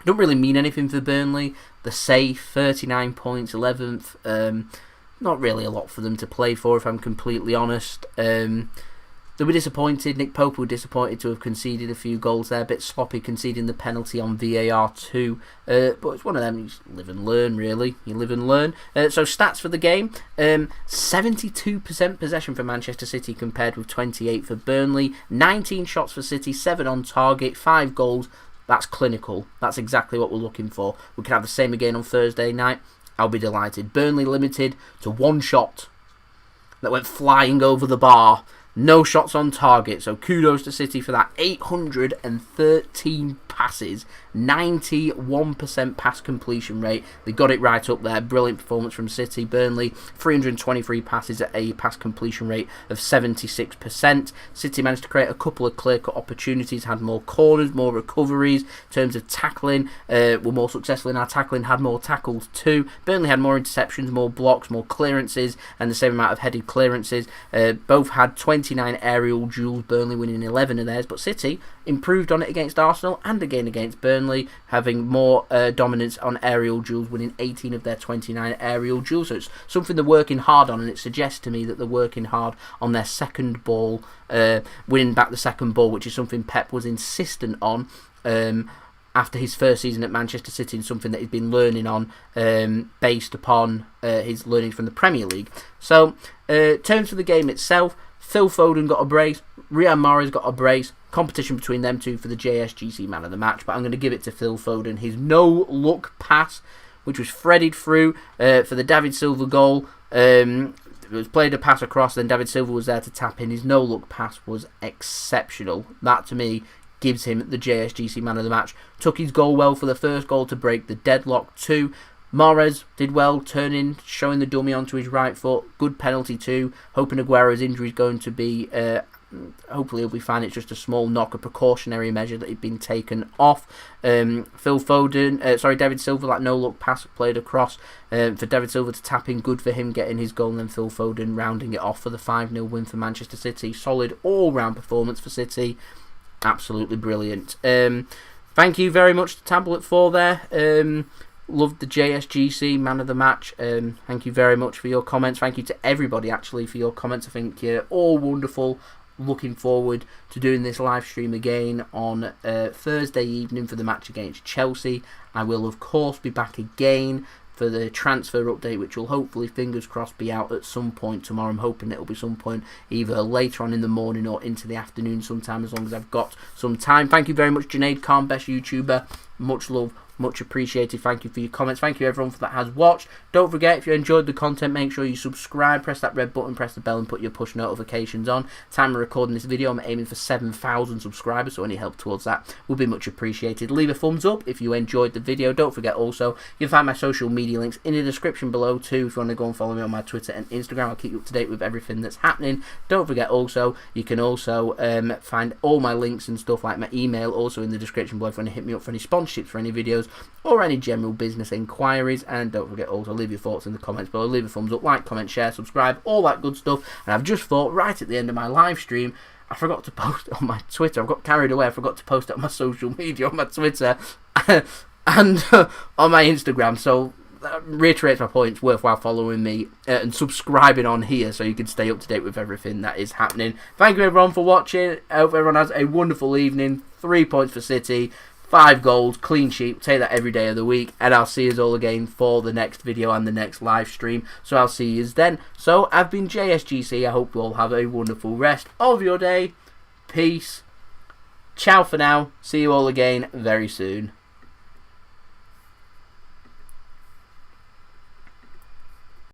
A: Don't really mean anything for Burnley. They're safe, 39 points, 11th. Not really a lot for them to play for, if I'm completely honest. They were disappointed. Nick Pope were disappointed to have conceded a few goals there. A bit sloppy conceding the penalty on VAR too. But it's one of them, you live and learn, really. You live and learn. So stats for the game. 72% possession for Manchester City compared with 28 for Burnley. 19 shots for City, 7 on target, 5 goals. That's clinical. That's exactly what we're looking for. We can have the same again on Thursday night. I'll be delighted. Burnley limited to 1 shot that went flying over the bar. No shots on target, so kudos to City for that. 813 passes, 91% pass completion rate. They got it right up there. Brilliant performance from City. Burnley, 323 passes at a pass completion rate of 76%. City managed to create a couple of clear-cut opportunities, had more corners, more recoveries. In terms of tackling, were more successful in our tackling, had more tackles too. Burnley had more interceptions, more blocks, more clearances, and the same amount of headed clearances. Both had 29 aerial duels, Burnley winning 11 of theirs, but City improved on it against Arsenal and again against Burnley, having more dominance on aerial duels, winning 18 of their 29 aerial duels. So it's something they're working hard on, and it suggests to me that they're working hard on their second ball, winning back the second ball, which is something Pep was insistent on after his first season at Manchester City, and something that he's been learning on based upon his learning from the Premier League. So, terms for the game itself, Phil Foden got a brace, Riyad Mahrez got a brace. Competition between them two for the JSGC man of the match, but I'm going to give it to Phil Foden. His no-look pass, which was threaded through for the David Silva goal. It was played a pass across, then David Silva was there to tap in. His no-look pass was exceptional. That, to me, gives him the JSGC man of the match. Took his goal well for the first goal to break the deadlock too. Mahrez did well, turning, showing the dummy onto his right foot. Good penalty too. Hoping Aguero's injury is going to be... hopefully he'll be fine. It's just a small knock, a precautionary measure that he'd been taken off. David Silva, that no-look pass played across for David Silva to tap in. Good for him getting his goal, and then Phil Foden rounding it off for the 5-0 win for Manchester City. Solid all-round performance for City. Absolutely brilliant. Thank you very much to Tablet for there. Loved the JSGC man of the match. Thank you very much for your comments. Thank you to everybody actually for your comments. I think you're all wonderful. Looking forward to doing this live stream again on Thursday evening for the match against Chelsea. I will of course be back again for the transfer update, which will hopefully, fingers crossed, be out at some point tomorrow. I'm hoping it'll be some point either later on in the morning or into the afternoon sometime, as long as I've got some time. Thank you very much, Junaid Khan, best YouTuber Much love, much appreciated. Thank you for your comments. Thank you everyone that has watched. Don't forget, if you enjoyed the content, make sure you subscribe, press that red button, press the bell and put your push notifications on. Time of recording this video, I'm aiming for 7,000 subscribers, so any help towards that will be much appreciated. Leave a thumbs up if you enjoyed the video. Don't forget also, you can find my social media links in the description below too if you want to go and follow me on my Twitter and Instagram. I'll keep you up to date with everything that's happening. Don't forget also, you can also find all my links and stuff like my email also in the description below if you want to hit me up for any sponsorships for any videos or any general business inquiries. And don't forget also, leave your thoughts in the comments below. Leave a thumbs up, like, comment, share, subscribe, all that good stuff. And I've just thought, right at the end of my live stream, I forgot to post it on my Twitter. I got carried away. I forgot to post it on my social media, on my Twitter and on my Instagram. So that reiterates my point. It's worthwhile following me and subscribing on here so you can stay up to date with everything that is happening. Thank you everyone for watching. I hope everyone has a wonderful evening. 3 points for City. 5 goals, clean sheet, take that every day of the week, and I'll see you all again for the next video and the next live stream, so I'll see you then. So, I've been JSGC, I hope you all have a wonderful rest of your day, peace, ciao for now, see you all again very soon.